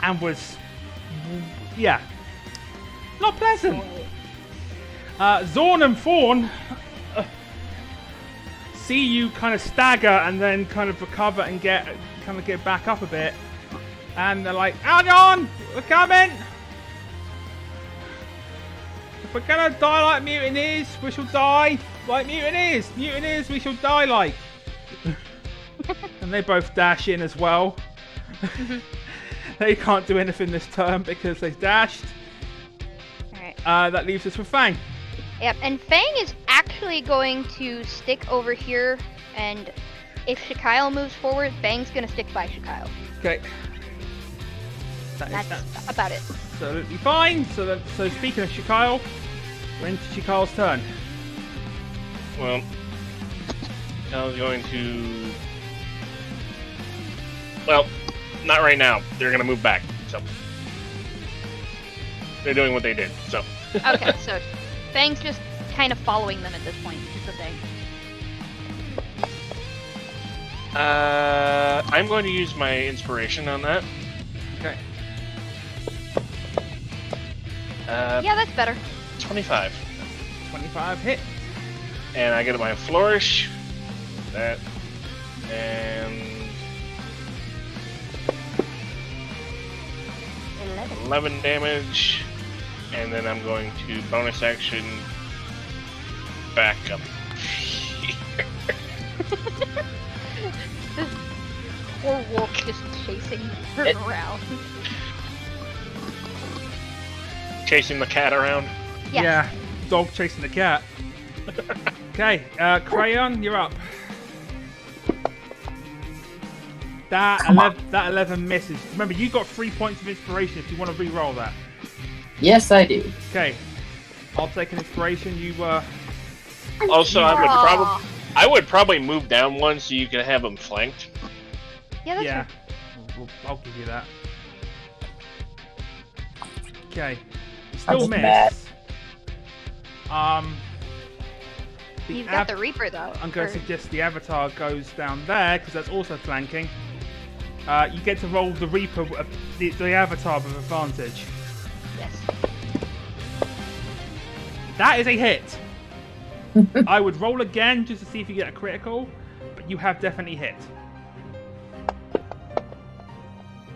Speaker 2: and was not pleasant. Zorn and Fawn see you kind of stagger and then kind of recover and get back up a bit. And they're like, "Hang on, we're coming! If we're gonna die like mutineers, we shall die like mutineers! Mutineers, we shall die like!" And they both dash in as well. They can't do anything this turn because they dashed.
Speaker 3: Alright.
Speaker 2: That leaves us with Fang.
Speaker 3: Yep, and Fang is actually going to stick over here, and if Shikyle moves forward, Fang's gonna stick by Shikyle.
Speaker 2: Okay.
Speaker 3: That's about it.
Speaker 2: Absolutely fine. So speaking of Shikyle, when's Shikyle's turn?
Speaker 1: Well, I was going to. Well, not right now. They're going to move back. So they're doing what they did. So.
Speaker 3: Okay, so Fang's just kind of following them at this point. Is the thing.
Speaker 1: I'm going to use my inspiration on that.
Speaker 2: Okay.
Speaker 3: Yeah, that's better.
Speaker 1: 25.
Speaker 2: 25 hit.
Speaker 1: And I get my flourish. That. And 11 damage. And then I'm going to bonus action back up here.
Speaker 3: This poor wolf just chasing her around.
Speaker 1: Chasing the cat around?
Speaker 3: Yes.
Speaker 2: Yeah, dog chasing the cat. Okay, Crayon, you're up. That 11 misses. Remember, you got 3 points of inspiration if you want to re-roll that.
Speaker 4: Yes, I do.
Speaker 2: Okay, I'll take an inspiration. You
Speaker 1: Also, I would probably move down one so you can have them flanked.
Speaker 3: Yeah, that's
Speaker 2: yeah. I'll give you that. Okay. Still miss.
Speaker 3: You've got the Reaper though.
Speaker 2: I'm going to suggest the Avatar goes down there because that's also flanking. You get to roll the Reaper, the Avatar with advantage.
Speaker 3: Yes.
Speaker 2: That is a hit. I would roll again just to see if you get a critical, but you have definitely hit.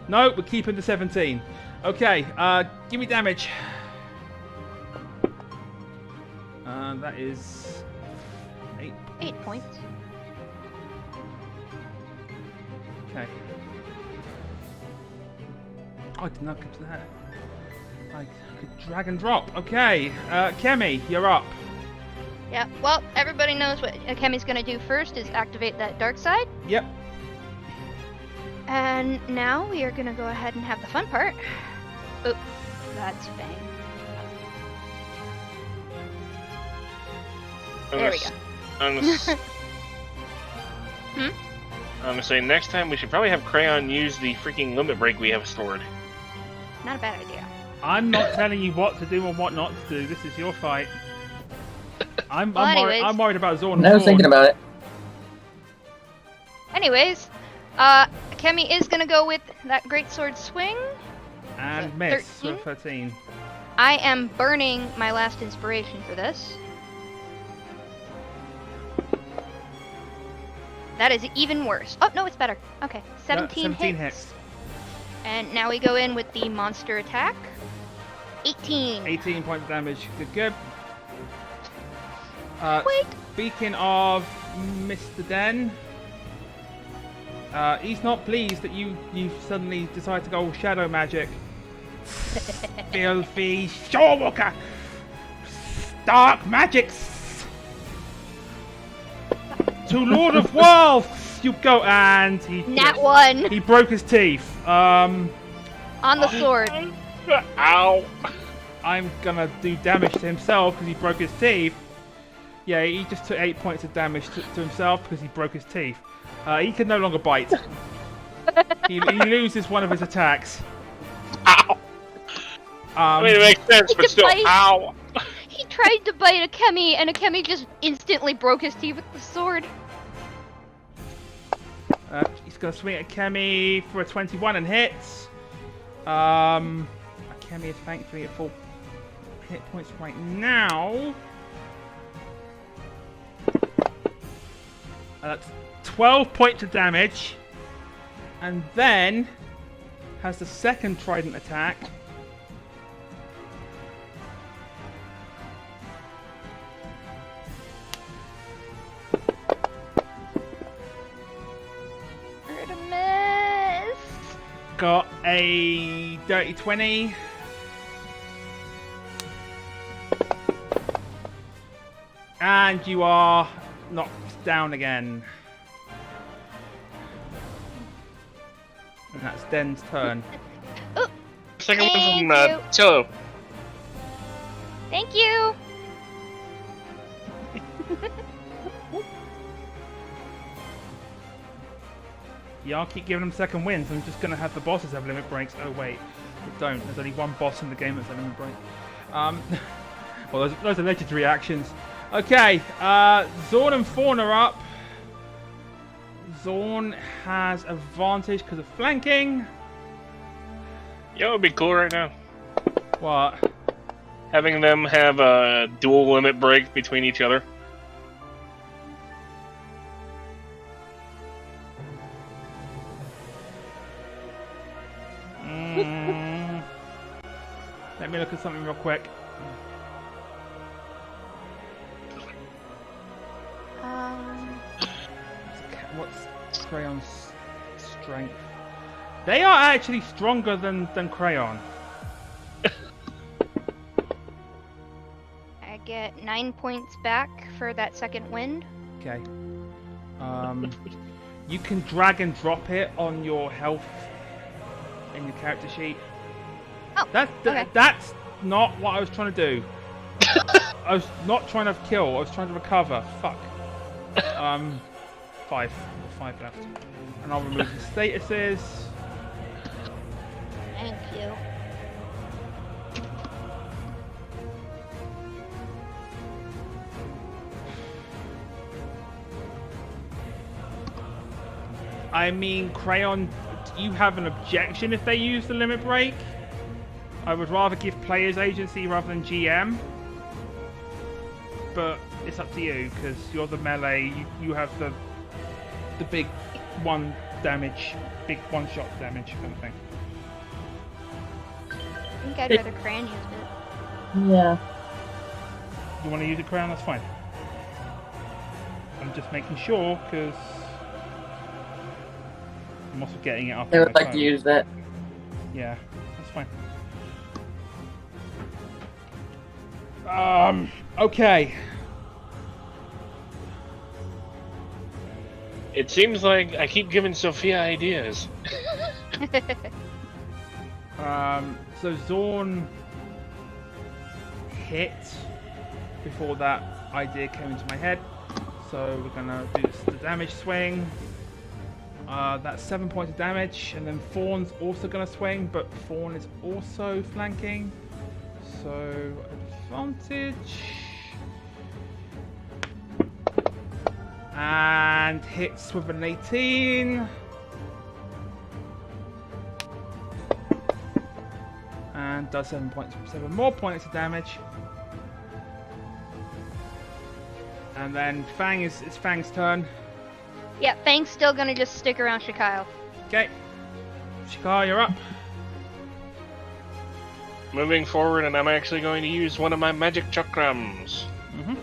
Speaker 2: No, we're keeping the 17. Okay, give me damage. That is 8.
Speaker 3: 8 points.
Speaker 2: Okay. Oh, I did not get to that. I could drag and drop. Okay, Kemi, you're up.
Speaker 3: Yeah, well, everybody knows what Kemi's gonna do first is activate that dark side.
Speaker 2: Yep.
Speaker 3: And now we are gonna go ahead and have the fun part. Oh, that's Fang. There we go.
Speaker 1: I'm gonna say next time we should probably have Crayon use the freaking limit break we have stored.
Speaker 3: Not a bad idea.
Speaker 2: I'm not telling you what to do and what not to do. This is your fight. I'm worried about Zorn.
Speaker 4: I was thinking about it.
Speaker 3: Anyways, Kemi is gonna go with that greatsword swing.
Speaker 2: And
Speaker 3: So,
Speaker 2: miss
Speaker 3: 13.
Speaker 2: for 13.
Speaker 3: I am burning my last inspiration for this. That is even worse. Oh, no, it's better. Okay, 17
Speaker 2: hits.
Speaker 3: And now we go in with the monster attack. 18.
Speaker 2: 18 points of damage. Good.
Speaker 3: Wait.
Speaker 2: Speaking of Mr. Den, he's not pleased that you suddenly decide to go shadow magic. Filthy Shawwalker! Dark magics! To Lord of Worlds! You go, and
Speaker 3: He
Speaker 2: broke his teeth.
Speaker 3: On the sword.
Speaker 1: Ow!
Speaker 2: I'm gonna do damage to himself because he broke his teeth. Yeah, he just took 8 points of damage to himself because he broke his teeth. He can no longer bite. he loses one of his attacks.
Speaker 1: Ow! I mean, it makes sense, but still, ow!
Speaker 3: He tried to bite Akemi, and Akemi just instantly broke his teeth with the sword.
Speaker 2: He's going to swing at Akemi for a 21 and hits. Akemi is thankfully at full hit points right now. That's 12 points of damage. And then has the second trident attack. Got a dirty 20. And you are knocked down again. And that's Den's turn.
Speaker 3: Ooh,
Speaker 1: Second one from Cello.
Speaker 3: Thank you.
Speaker 2: Yeah, I'll keep giving them second wins. I'm just going to have the bosses have limit breaks. Oh, wait. They don't. There's only one boss in the game that's a limit break. Well, those are legendary actions. Okay, Zorn and Fawn are up. Zorn has advantage because of flanking.
Speaker 1: Yeah, it would be cool right now.
Speaker 2: What?
Speaker 1: Having them have a dual limit break between each other.
Speaker 2: Let me look at something real quick. What's Crayon's strength? They are actually stronger than Crayon.
Speaker 3: I get 9 points back for that second wind.
Speaker 2: Okay. You can drag and drop it on your health in your character sheet.
Speaker 3: Oh, okay.
Speaker 2: That's not what I was trying to do. I was not trying to kill. I was trying to recover. Fuck. 5 left. And I'll remove the statuses.
Speaker 3: Thank you.
Speaker 2: I mean, Crayon, do you have an objection if they use the limit break? I would rather give players agency rather than GM. But it's up to you, because you're the melee, you have the big one shot damage kind of thing.
Speaker 3: I think I'd rather Crayon use it.
Speaker 4: Yeah.
Speaker 2: You want to use a Crayon? That's fine. I'm just making sure, because I'm also getting it up.
Speaker 4: I would like to use that.
Speaker 2: Yeah, that's fine. Okay.
Speaker 1: It seems like I keep giving Sophia ideas.
Speaker 2: So Zorn hit before that idea came into my head. So we're gonna do the damage swing. That's 7 points of damage, and then Fawn's also gonna swing, but Fawn is also flanking. So advantage. And hits with an 18. And does 7 more points of damage. And then Fang is Fang's turn.
Speaker 3: Yeah, Fang's still gonna just stick around Shikyle.
Speaker 2: Okay. Shikar, you're up.
Speaker 1: Moving forward, and I'm actually going to use one of my magic chakrams.
Speaker 2: Mm-hmm.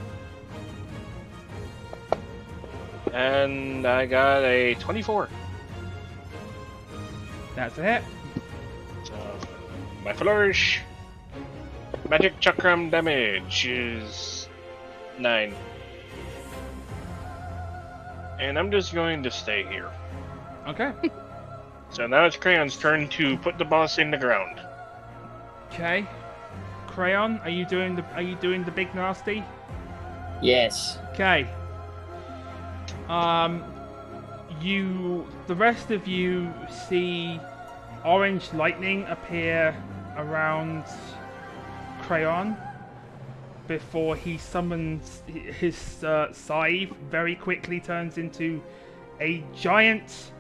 Speaker 1: And I got a 24.
Speaker 2: That's a hit.
Speaker 1: So, my flourish. Magic chakram damage is 9. And I'm just going to stay here.
Speaker 2: Okay.
Speaker 1: So now it's Crayon's turn to put the boss in the ground.
Speaker 2: Okay. Crayon, are you doing the big nasty?
Speaker 4: Yes.
Speaker 2: Okay. The rest of you see orange lightning appear around Crayon before he summons his scythe. Very quickly turns into a giant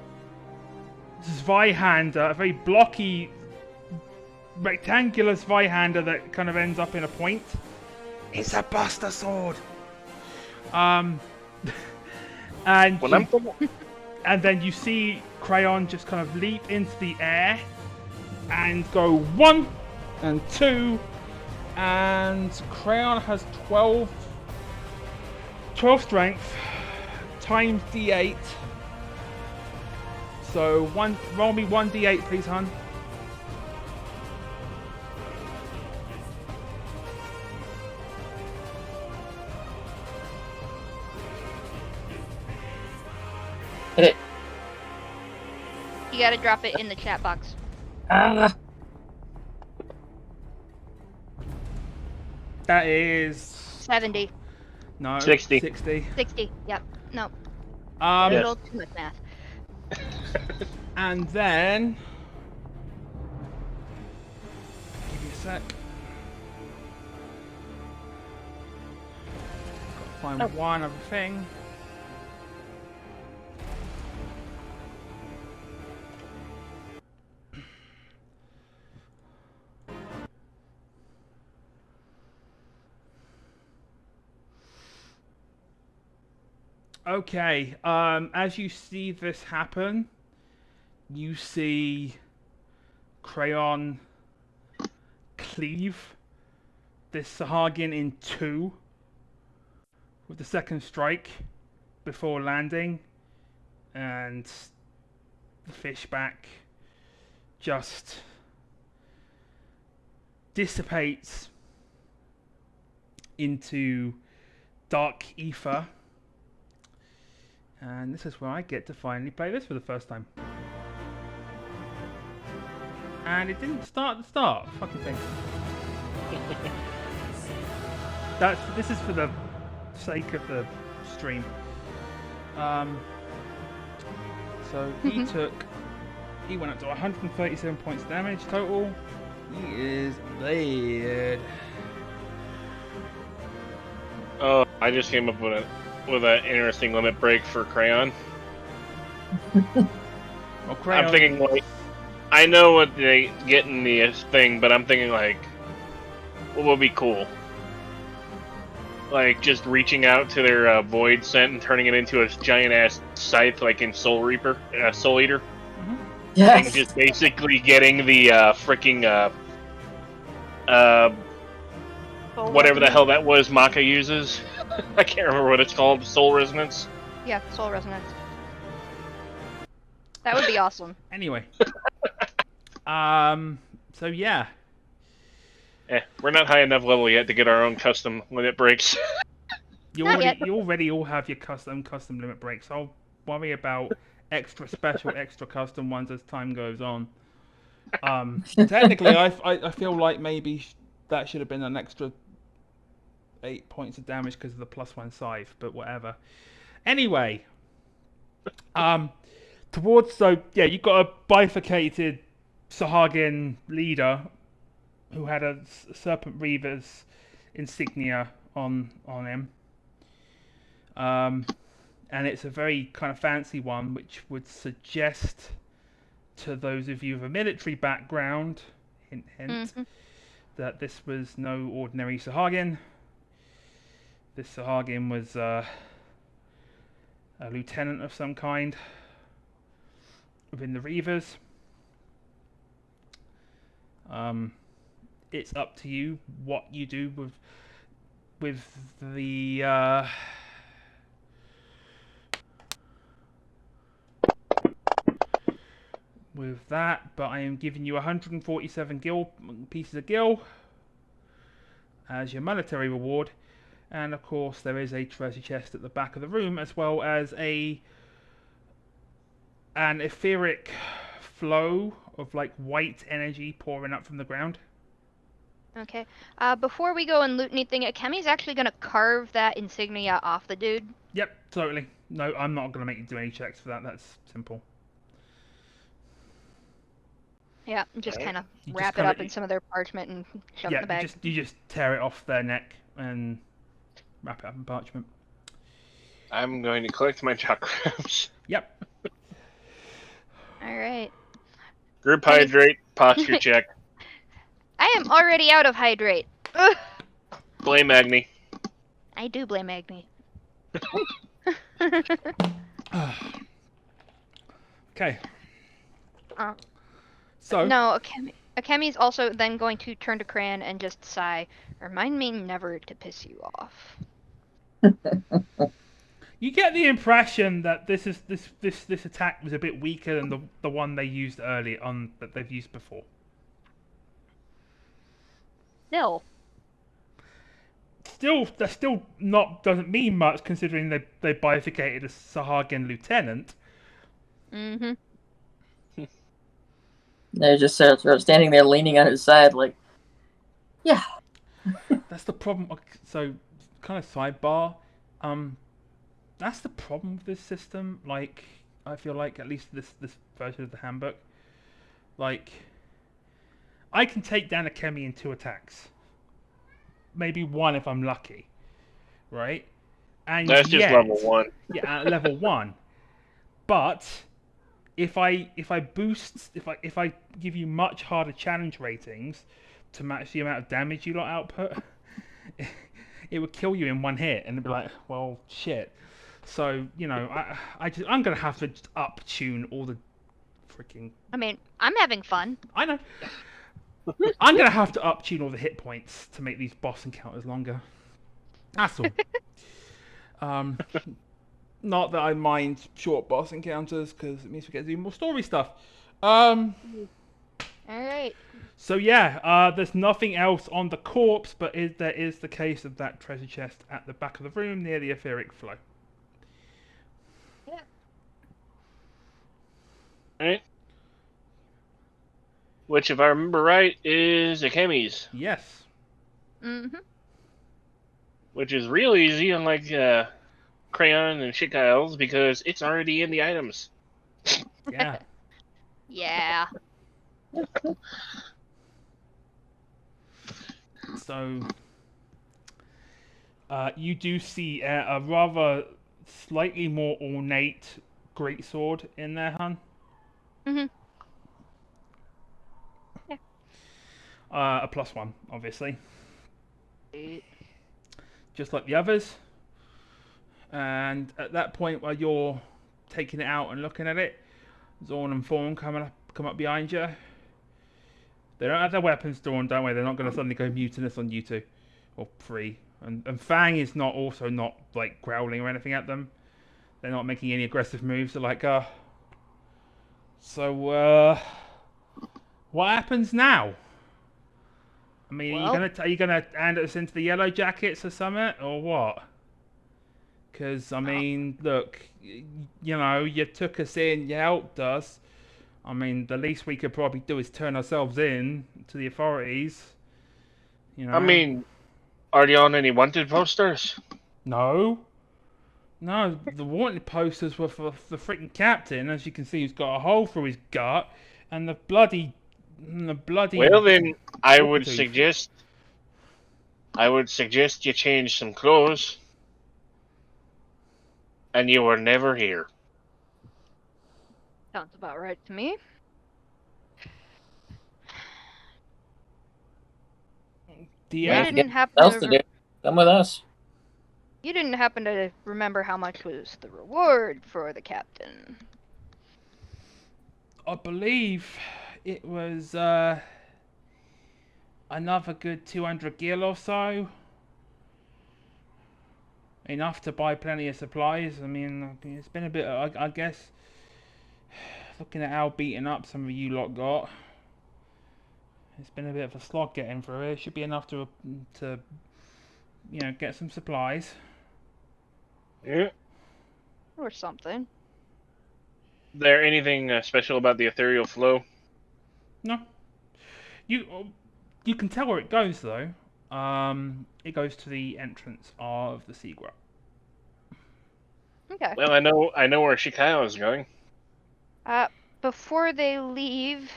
Speaker 2: Zweihander, a very blocky, rectangular Zweihander that kind of ends up in a point. It's a Buster Sword. And and then you see Crayon just kind of leap into the air and go 1 and 2, and Crayon has 12 strength times d8. So roll me 1d8, please, hon.
Speaker 4: Hit it.
Speaker 3: You gotta drop it in the chat box.
Speaker 4: Ah.
Speaker 2: That is
Speaker 3: 70.
Speaker 2: no
Speaker 1: 60.
Speaker 3: 60. Yep. No.
Speaker 2: Um,
Speaker 3: A little too much math.
Speaker 2: And then give me a sec. Gotta find one other thing. Okay, as you see this happen, you see Crayon cleave this Sahagin in 2 with the second strike before landing, and the fishback just dissipates into dark ether. And this is where I get to finally play this for the first time. And it didn't start at the start. Fucking thing. This is for the sake of the stream. So he went up to 137 points of damage total. He is dead.
Speaker 1: Oh, I just came up with an interesting limit break for Crayon.
Speaker 2: Well, Crayon.
Speaker 1: I'm thinking like, I know what they get in the thing, but I'm thinking like, what would be cool? Like just reaching out to their void scent and turning it into a giant ass scythe, like in Soul Eater.
Speaker 2: Mm-hmm.
Speaker 4: Yes.
Speaker 1: And just basically getting the freaking whatever the hell that was Maka uses. I can't remember what it's called. Soul Resonance?
Speaker 3: Yeah, Soul Resonance. That would be awesome.
Speaker 2: Anyway. So yeah.
Speaker 1: We're not high enough level yet to get our own custom limit breaks.
Speaker 2: You already all have your custom limit breaks. I'll worry about extra special, extra custom ones as time goes on. Technically, I feel like maybe that should have been an extra 8 points of damage because of the +1 scythe, but whatever. Anyway, you've got a bifurcated Sahagin leader who had a Serpent Reaver's insignia on him. And it's a very kind of fancy one, which would suggest to those of you with a military background, hint,
Speaker 3: Mm-hmm.
Speaker 2: that this was no ordinary Sahagin. This Sahagin was a lieutenant of some kind within the Reavers. It's up to you what you do with the with that, but I am giving you 147 pieces of gil as your monetary reward, and of course there is a treasure chest at the back of the room, as well as an etheric flow of like white energy pouring up from the ground.
Speaker 3: Okay. Before we go and loot anything, Kemi's actually gonna carve that insignia off the dude.
Speaker 2: Yep, totally. No, I'm not gonna make you do any checks for that. That's simple.
Speaker 3: Yeah, just kind of wrap it up in some of their parchment and shove it in the bag.
Speaker 2: You just tear it off their neck and wrap it up in parchment.
Speaker 1: I'm going to collect my chakrams.
Speaker 2: Yep.
Speaker 3: All right.
Speaker 1: Group hydrate, posture check.
Speaker 3: I am already out of hydrate. Ugh.
Speaker 1: Blame Agni.
Speaker 3: I do blame Agni.
Speaker 2: Okay.
Speaker 3: So no, Akemi's also then going to turn to Cran and just sigh. Remind me never to piss you off.
Speaker 2: You get the impression that this attack was a bit weaker than the one they used earlier on that they've used before. That still not doesn't mean much considering they bifurcated a Sahagin lieutenant.
Speaker 3: Mm-hmm.
Speaker 4: They're just standing there leaning on his side like, yeah.
Speaker 2: That's the problem. So, kind of sidebar. That's the problem with this system. Like, I feel like at least this version of the handbook. Like, I can take down Akemi in 2 attacks. Maybe 1 if I'm lucky. Right? And
Speaker 1: that's just level 1.
Speaker 2: Yeah, at level 1. But if I give you much harder challenge ratings to match the amount of damage you lot output, it would kill you in 1 hit, and it'd be like, well, shit. So I'm gonna have to just up tune all the freaking.
Speaker 3: I mean, I'm having fun.
Speaker 2: I know. I'm gonna have to up tune all the hit points to make these boss encounters longer. That's all. Not that I mind short boss encounters because it means we get to do more story stuff.
Speaker 3: All right.
Speaker 2: So yeah, there's nothing else on the corpse, but there is the case of that treasure chest at the back of the room near the etheric flow.
Speaker 3: Yeah.
Speaker 1: Alright. Which, if I remember right, is Akemi's.
Speaker 2: Yes.
Speaker 3: Mm-hmm.
Speaker 1: Which is real easy, unlike Crayon and Shikael's, because it's already in the items.
Speaker 2: Yeah.
Speaker 3: Yeah.
Speaker 2: So, you do see a rather slightly more ornate greatsword in there, hun.
Speaker 3: Mm-hmm. Yeah.
Speaker 2: A +1, obviously. Just like the others. And at that point, while you're taking it out and looking at it, Zorn and Fawn come up behind you. They don't have their weapons drawn, don't worry. They're not going to suddenly go mutinous on you two. Or 3. And Fang is not like growling or anything at them. They're not making any aggressive moves. They're like, so, what happens now? I mean, are you gonna hand us into the Yellow Jackets or something, or what? Because I mean, look, you took us in, you helped us. I mean, the least we could probably do is turn ourselves in to the authorities.
Speaker 1: I mean, are you on any wanted posters?
Speaker 2: No, the wanted posters were for the freaking captain. As you can see, he's got a hole through his gut, and the bloody.
Speaker 1: Well, then I would suggest you change some clothes, and you were never here.
Speaker 3: Sounds about right to me.
Speaker 2: Do you
Speaker 3: We
Speaker 2: have
Speaker 3: didn't happen
Speaker 4: else to do? Come with us.
Speaker 3: You didn't happen to remember how much was the reward for the captain?
Speaker 2: I believe it was another good 200 gil or so. Enough to buy plenty of supplies. I mean, it's been a bit, I guess, looking at how beaten up some of you lot got, it's been a bit of a slog getting through it. It should be enough to you know, get some supplies.
Speaker 1: Yeah.
Speaker 3: Or something.
Speaker 1: There anything special about the ethereal flow?
Speaker 2: No. You can tell where it goes though. It goes to the entrance of the Seagrot.
Speaker 3: Okay.
Speaker 1: Well, I know where Shikayo is going.
Speaker 3: Before they leave,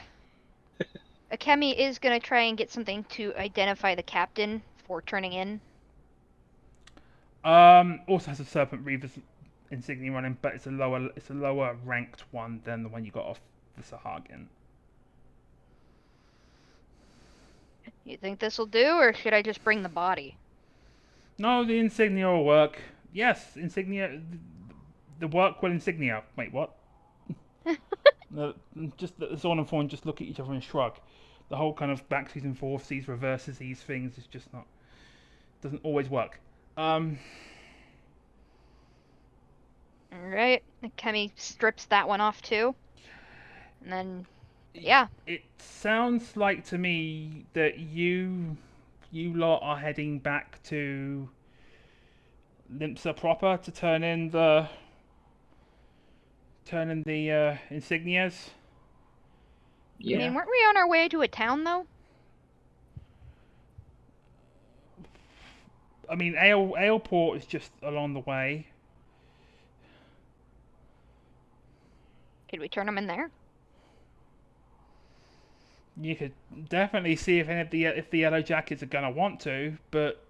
Speaker 3: Akemi is gonna try and get something to identify the captain for turning in.
Speaker 2: Also has a Serpent Reaver's insignia on him, but it's a lower ranked one than the one you got off the Sahagin.
Speaker 3: You think this'll do, or should I just bring the body?
Speaker 2: No, the insignia will work. Yes, insignia. The work will insignia. Wait, what? Just the Zorn and Fawn just look at each other and shrug. The whole kind of backsies and forthsies, reverses these things is just not. Doesn't always work.
Speaker 3: Alright. Akemi strips that one off too. And then, yeah.
Speaker 2: It sounds like to me that you lot are heading back to Limpsa proper to turn in the insignias.
Speaker 4: Yeah.
Speaker 3: I mean, weren't we on our way to a town though?
Speaker 2: I mean, Aleport is just along the way.
Speaker 3: Could we turn them in there?
Speaker 2: You could definitely see if any of the Yellow Jackets are gonna want to, but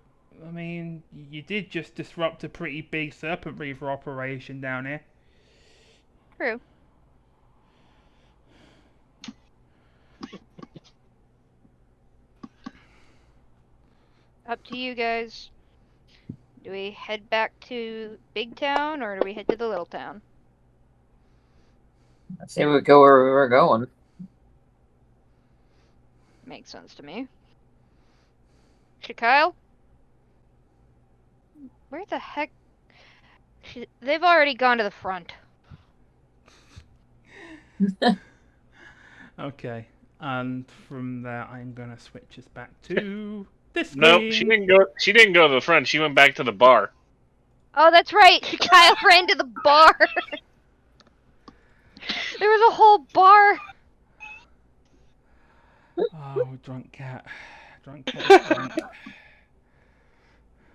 Speaker 2: I mean, you did just disrupt a pretty big Serpent Reaver operation down here.
Speaker 3: True. Up to you guys. Do we head back to Big Town, or do we head to the Little Town?
Speaker 4: I say we go where we were going.
Speaker 3: Makes sense to me. Shikyle? Where the heck? They've already gone to the front.
Speaker 2: Okay, and from there I'm gonna switch us back to this screen.
Speaker 1: Nope, she didn't go. She didn't go to the front. She went back to the bar.
Speaker 3: Oh, that's right. Shikyle ran to the bar. There was a whole bar.
Speaker 2: Oh, drunk cat. Drunk cat is drunk.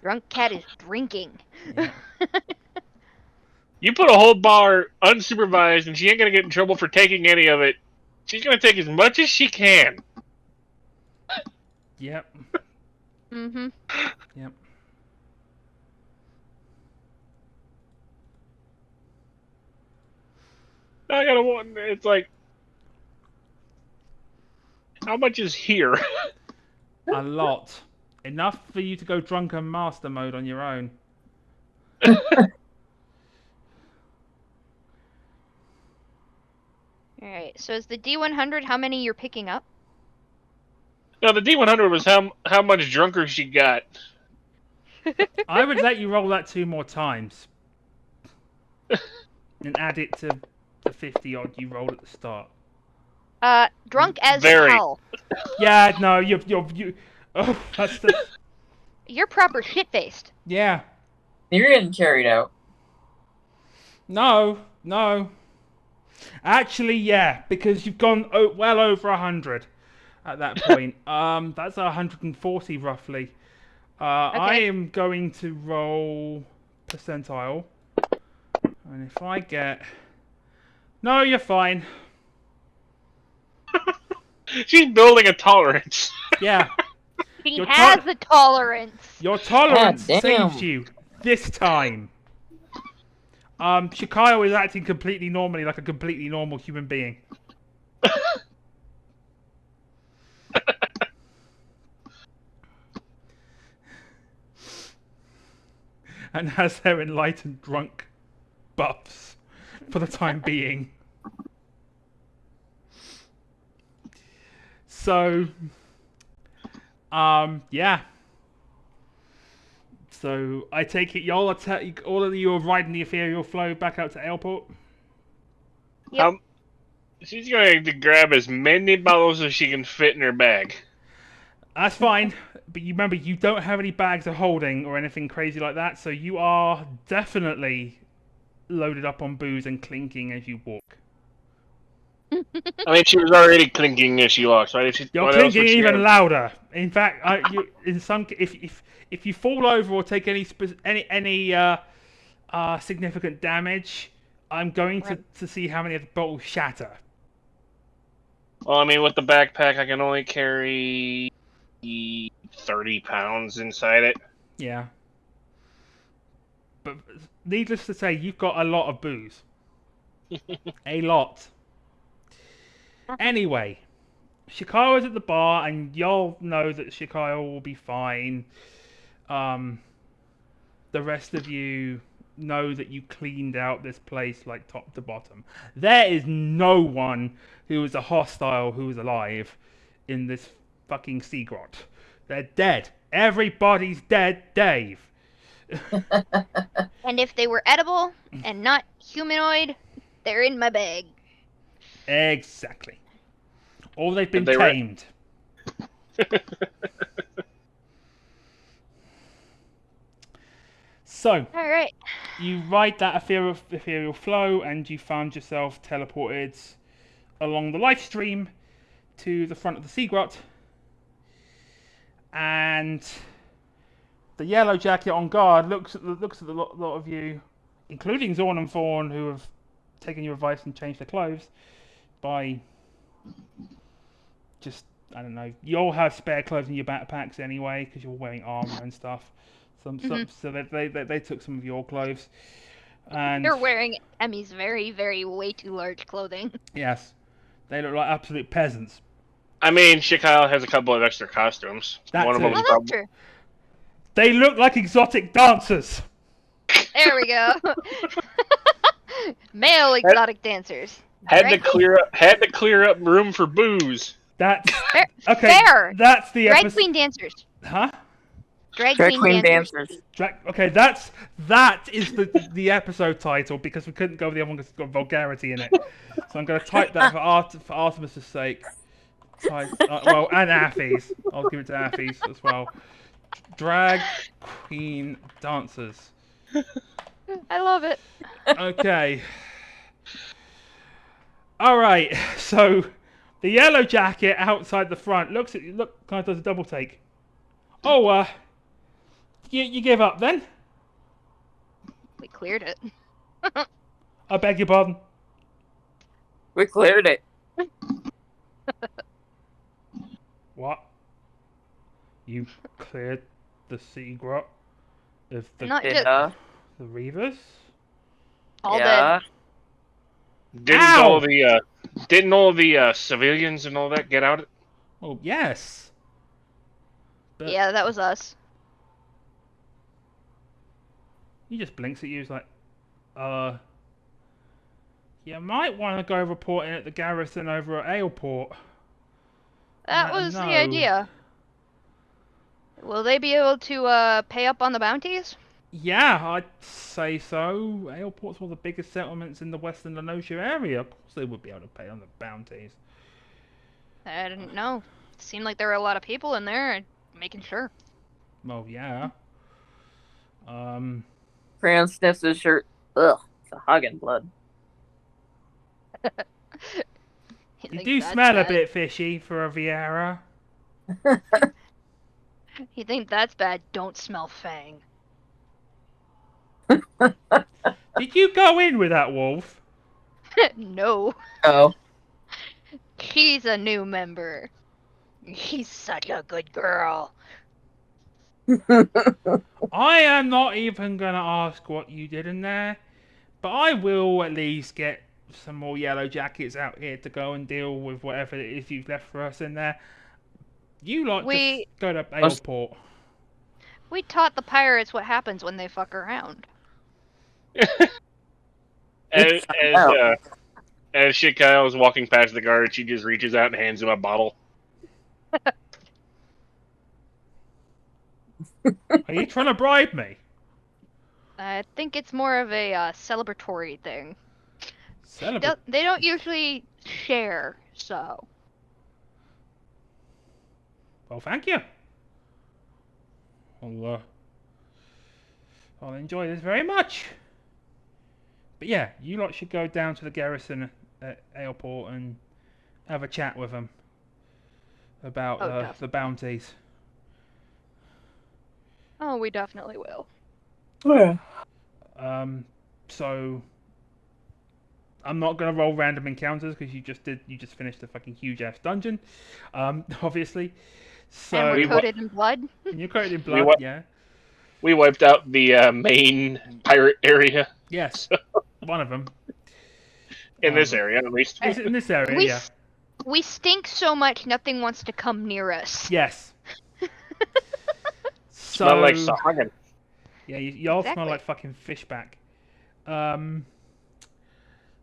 Speaker 3: Drunk cat is drinking.
Speaker 2: Yeah.
Speaker 1: You put a whole bar unsupervised, and she ain't gonna get in trouble for taking any of it. She's gonna take as much as she can.
Speaker 2: Yep.
Speaker 3: Mm-hmm.
Speaker 2: Yep.
Speaker 1: I gotta want. It's like, how much is here?
Speaker 2: A lot. Enough for you to go drunken master mode on your own.
Speaker 3: Alright, so is the D100 how many you're picking up?
Speaker 1: No, the D100 was how much drunker she got.
Speaker 2: I would let you roll that 2 more times. And add it to the 50 odd you rolled at the start.
Speaker 3: Drunk as
Speaker 1: Very.
Speaker 3: hell.
Speaker 2: Yeah, no, you. Oh, that's the.
Speaker 3: You're proper shit-faced.
Speaker 2: Yeah.
Speaker 4: You're getting carried out.
Speaker 2: No. Actually, yeah, because you've gone well over 100 at that point. That's 140 roughly. I am going to roll percentile, and if I get, no, you're fine.
Speaker 1: She's building a tolerance.
Speaker 2: Yeah.
Speaker 3: He has the tolerance.
Speaker 2: Your tolerance
Speaker 4: God damn.
Speaker 2: saved you this time. Shikayo is acting completely normally, like a completely normal human being. and has their enlightened drunk buffs for the time being. So, yeah. So I take it y'all all of you are riding the ethereal flow back out to airport.
Speaker 3: Yep.
Speaker 1: She's going to grab as many bottles as she can fit in her bag.
Speaker 2: That's fine, but you remember you don't have any bags of holding or anything crazy like that, so you are definitely loaded up on booze and clinking as you walk.
Speaker 1: I mean, she was already clinking as she walks, right?
Speaker 2: You're clinking even louder. In fact, if you fall over or take any significant damage, I'm going to see how many of the bottles shatter.
Speaker 1: Well, I mean, with the backpack, I can only carry 30 pounds inside it.
Speaker 2: Yeah. But needless to say, you've got a lot of booze. A lot. Anyway, Shikawa's at the bar, and y'all know that Shikawa will be fine. The rest of you know that you cleaned out this place like top to bottom. There is no one who is a hostile who is alive in this fucking Seagrot. They're dead. Everybody's dead, Dave.
Speaker 3: And if they were edible and not humanoid, they're in my bag.
Speaker 2: Exactly. Or they've been tamed. So,
Speaker 3: Alright.
Speaker 2: you ride that ethereal flow and you found yourself teleported along the life stream to the front of the Seagrot. And the yellow jacket on guard looks at the lot of you, including Zorn and Thorn, who have taken your advice and changed their clothes by just, I don't know, you all have spare clothes in your backpacks anyway because you're wearing armor and stuff. So they took some of your clothes. And
Speaker 3: they're wearing Emmy's very, very way too large clothing.
Speaker 2: Yes, they look like absolute peasants.
Speaker 1: I mean, Shikyle has a couple of extra costumes.
Speaker 2: One
Speaker 1: of them
Speaker 3: Oh, that's true.
Speaker 2: They look like exotic dancers.
Speaker 3: There we go. Male exotic dancers.
Speaker 1: Had to clear up room for booze.
Speaker 2: That's
Speaker 3: fair.
Speaker 2: Okay.
Speaker 3: Fair.
Speaker 2: That's the
Speaker 3: Drag
Speaker 2: episode.
Speaker 3: queen dancers.
Speaker 2: Huh?
Speaker 3: Drag queen dancers.
Speaker 2: Okay, that is the episode title because we couldn't go with the other one because it's got vulgarity in it. So I'm going to type that for Artemis's sake. Well, and Affy's. I'll give it to Affy's as well. Drag queen dancers.
Speaker 3: I love it.
Speaker 2: Okay. All right. So the yellow jacket outside the front looks at you. Look, kind of does a double take. Oh, you give up then?
Speaker 3: We cleared it.
Speaker 2: I beg your pardon.
Speaker 4: We cleared it.
Speaker 2: What? You cleared the Seagrot of the
Speaker 3: Not just
Speaker 4: Yeah.
Speaker 2: the Reavers?
Speaker 3: all
Speaker 4: Yeah.
Speaker 3: dead.
Speaker 1: Didn't all the civilians and all that get out?
Speaker 2: Oh yes. But
Speaker 3: Yeah, that was us.
Speaker 2: he just blinks at you. He's like, you might want to go report in at the garrison over at Aleport.
Speaker 3: That was the
Speaker 2: No.
Speaker 3: idea. Will they be able to pay up on the bounties?
Speaker 2: Yeah, I'd say so. Aleport's one of the biggest settlements in the Western Lenosha area. Of course they would be able to pay on the bounties.
Speaker 3: I didn't know. Seemed like there were a lot of people in there. Making sure.
Speaker 2: Well, yeah.
Speaker 4: Crayon sniffs his shirt. Ugh, it's a Hagen blood.
Speaker 2: You do smell a bit fishy for a Vieira.
Speaker 3: You think that's bad? Don't smell Fang.
Speaker 2: Did you go in with that wolf?
Speaker 3: No.
Speaker 4: Oh.
Speaker 3: She's a new member. She's such a good girl.
Speaker 2: I am not even going to ask what you did in there, but I will at least get some more yellow jackets out here to go and deal with whatever it is you've left for us in there. You lot just go to Aleport.
Speaker 3: We taught the pirates what happens when they fuck around.
Speaker 1: As Shikai was walking past the guard, she just reaches out and hands him a bottle.
Speaker 2: Are you trying to bribe me?
Speaker 3: I think it's more of a celebratory thing.
Speaker 2: Celebrate?
Speaker 3: They don't usually share, so.
Speaker 2: Well, thank you. I'll enjoy this very much. But yeah, you lot should go down to the garrison at airport and have a chat with them about the bounties.
Speaker 3: Oh, we definitely will.
Speaker 4: Yeah.
Speaker 2: So I'm not gonna roll random encounters because you just finished a fucking huge ass dungeon, obviously. So
Speaker 3: And we're coated in blood.
Speaker 2: And you're coated in blood, yeah.
Speaker 1: We wiped out the main pirate area.
Speaker 2: Yes, one of them.
Speaker 1: In this area, at least.
Speaker 2: In this area, yeah.
Speaker 3: We stink so much, nothing wants to come near us.
Speaker 2: Yes.
Speaker 1: Smell like sahagin.
Speaker 2: Yeah, y'all smell like fucking fishback.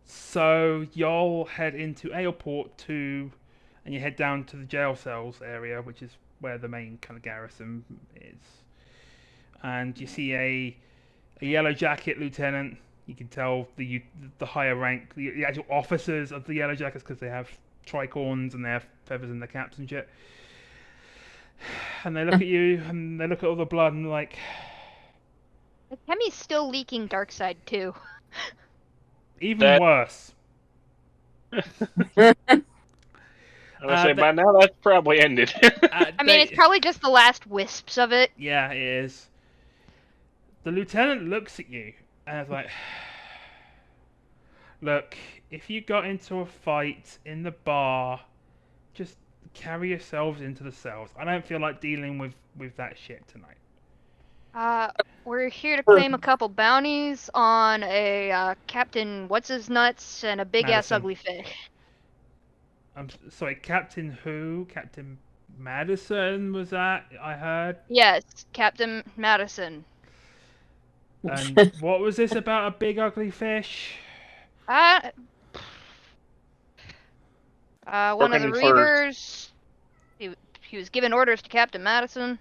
Speaker 2: So y'all head into airport and you head down to the jail cells area, which is where the main kind of garrison is. And you see a yellow jacket lieutenant. You can tell the higher rank, the actual officers of the yellow jackets, because they have tricorns and they have feathers in their caps and shit. And they look at you and they look at all the blood and like,
Speaker 3: Kemi's still leaking dark side too.
Speaker 2: Even worse.
Speaker 1: I would say by now that's probably ended.
Speaker 3: I mean, it's probably just the last wisps of it.
Speaker 2: Yeah, it is. The lieutenant looks at you and is like, look, if you got into a fight in the bar, just carry yourselves into the cells. I don't feel like dealing with that shit tonight.
Speaker 3: We're here to claim a couple bounties on a Captain What's-His-Nuts and a big-ass ugly fish.
Speaker 2: I'm sorry, Captain who? Captain Madison was that, I heard?
Speaker 3: Yes, Captain Madison.
Speaker 2: And what was this about a big ugly fish?
Speaker 3: One of the Reavers, he was giving orders to Captain Madison.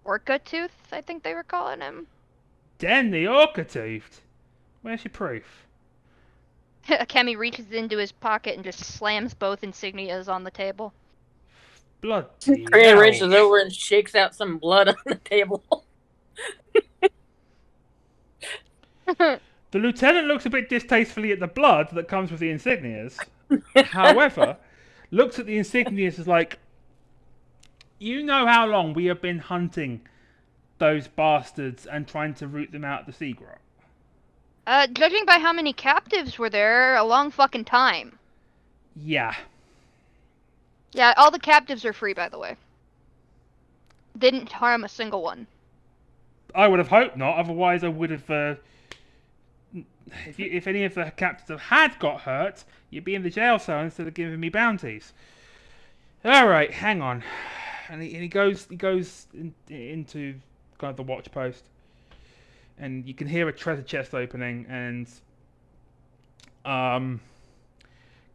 Speaker 3: Orcatoothed, I think they were calling him.
Speaker 2: Denn the Orcatoothed? Where's your proof?
Speaker 3: Kemi reaches into his pocket and just slams both insignias on the table.
Speaker 2: Bloody
Speaker 4: Fran
Speaker 2: hell.
Speaker 4: reaches over and shakes out some blood on the table.
Speaker 2: The lieutenant looks a bit distastefully at the blood that comes with the insignias. However, looks at the insignias as like, you know how long we have been hunting those bastards and trying to root them out of the Seagrot?
Speaker 3: Judging by how many captives were there, a long fucking time.
Speaker 2: Yeah.
Speaker 3: Yeah, all the captives are free, by the way. Didn't harm a single one.
Speaker 2: I would have hoped not, otherwise I would have... If any of the captives had got hurt, you'd be in the jail cell instead of giving me bounties. Alright, hang on. And he goes into kind of the watch post. And you can hear a treasure chest opening and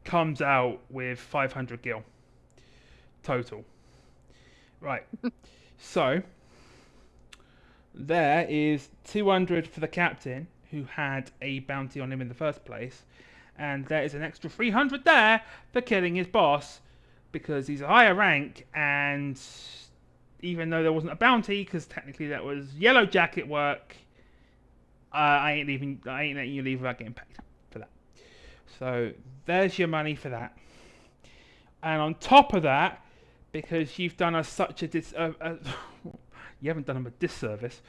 Speaker 2: comes out with 500 gil total. Right. So there is 200 for the captain who had a bounty on him in the first place, and there is an extra 300 there for killing his boss because he's a higher rank, and even though there wasn't a bounty because technically that was yellow jacket work, I ain't letting you leave without getting paid for that. So there's your money for that. And on top of that, because you've done us such a you haven't done him a disservice.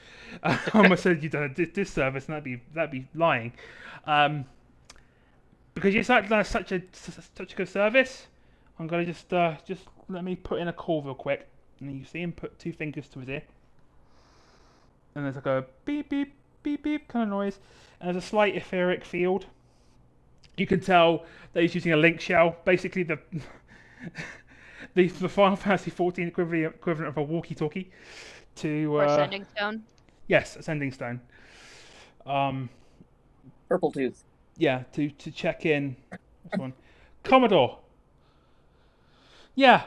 Speaker 2: I almost said you've done a disservice, and that'd be lying. Because you've done such a good service, I'm gonna just let me put in a call real quick, and you see him put 2 fingers to his ear, and there's like a beep beep beep beep kind of noise, and there's a slight etheric field. You can tell that he's using a link shell, basically the Final Fantasy XIV equivalent of a walkie-talkie, to
Speaker 3: Or Ascending Stone.
Speaker 2: Yes, Ascending Stone.
Speaker 4: Purple tooth.
Speaker 2: Yeah, to check in. This one. Commodore. Yeah,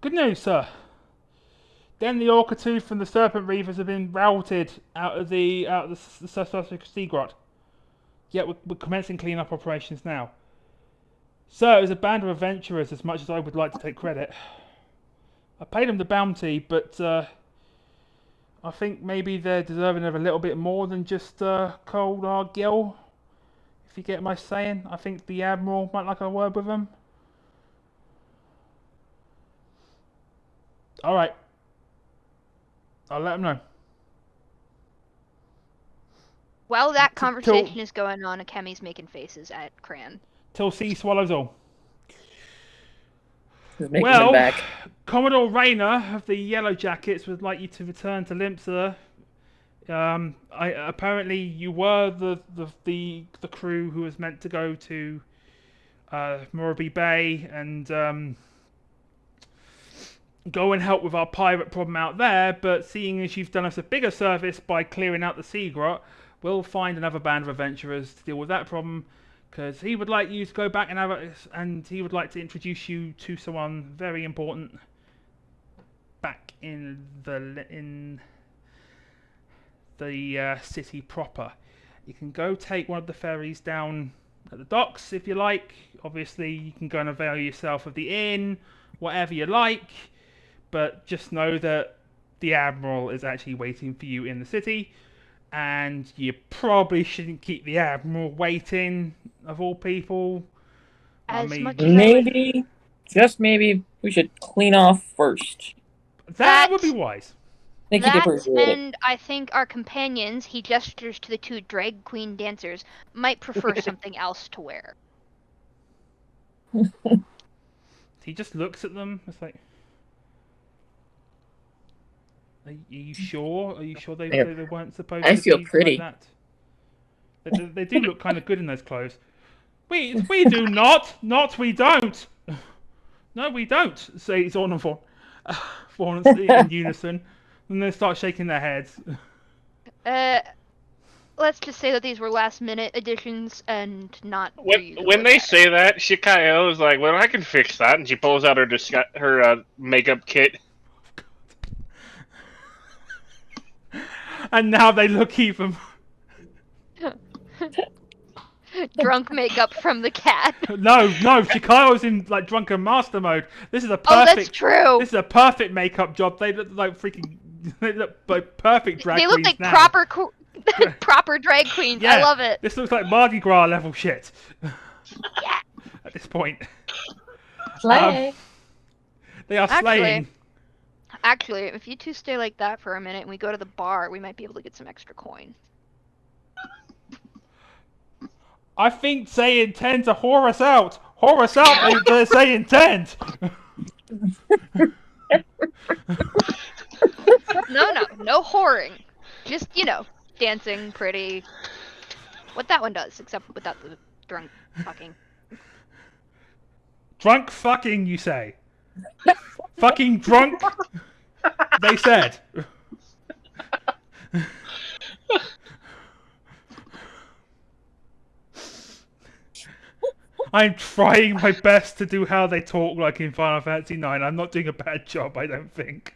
Speaker 2: good news, sir. Then the Orcatoothed and the Serpent Reavers have been routed out of the Sastasha Seagrot. Yeah, we're commencing clean-up operations now. So, it was a band of adventurers as much as I would like to take credit. I paid them the bounty, but I think maybe they're deserving of a little bit more than just cold hard gill. If you get my saying, I think the Admiral might like a word with them. Alright. I'll let them know.
Speaker 3: While that conversation is going on, Akemi's making faces at Cran.
Speaker 2: Till sea swallows all.
Speaker 4: Well, back.
Speaker 2: Commodore Rayner of the Yellow Jackets would like you to return to Limsa. Apparently you were the crew who was meant to go to Murabi Bay and go and help with our pirate problem out there, but seeing as you've done us a bigger service by clearing out the Seagrot, we'll find another band of adventurers to deal with that problem, because he would like you to go back and he would like to introduce you to someone very important back in the city proper. You can go take one of the ferries down at the docks if you like. Obviously, you can go and avail yourself of the inn, whatever you like. But just know that the Admiral is actually waiting for you in the city. And you probably shouldn't keep the Admiral waiting, of all people.
Speaker 4: Maybe, just maybe, we should clean off first.
Speaker 2: That would be wise.
Speaker 3: And I think our companions, he gestures to the two drag queen dancers, might prefer something else to wear.
Speaker 2: He just looks at them. It's like, are you sure? Are you sure they weren't supposed to be
Speaker 4: pretty.
Speaker 2: like that? They do look kind of good in those clothes. We do not. Not we don't. No, we don't. Say Zorn and Fawn in unison. And they start shaking their heads.
Speaker 3: Let's just say that these were last-minute additions and not.
Speaker 1: When they say that, Shikayo is like, "Well, I can fix that," and she pulls out her makeup kit.
Speaker 2: And now they look even.
Speaker 3: Drunk makeup from the cat.
Speaker 2: No, Shikayo's in like drunken master mode. This is a perfect.
Speaker 3: Oh, that's true.
Speaker 2: This is a perfect makeup job. They look like freaking. They look like perfect drag queens.
Speaker 3: They look like
Speaker 2: now.
Speaker 3: proper drag queens.
Speaker 2: Yeah,
Speaker 3: I love it.
Speaker 2: This looks like Mardi Gras level shit.
Speaker 3: Yeah.
Speaker 2: At this point.
Speaker 4: Slay.
Speaker 2: They are slaying.
Speaker 3: Actually, if you two stay like that for a minute and we go to the bar, we might be able to get some extra coin.
Speaker 2: I think they intend to whore us out. Whore us out, they intend.
Speaker 3: No whoring. Just, dancing pretty. What that one does, except without the drunk fucking.
Speaker 2: Drunk fucking, you say? Fucking drunk? They said. I'm trying my best to do how they talk like in Final Fantasy IX. I'm not doing a bad job, I don't think.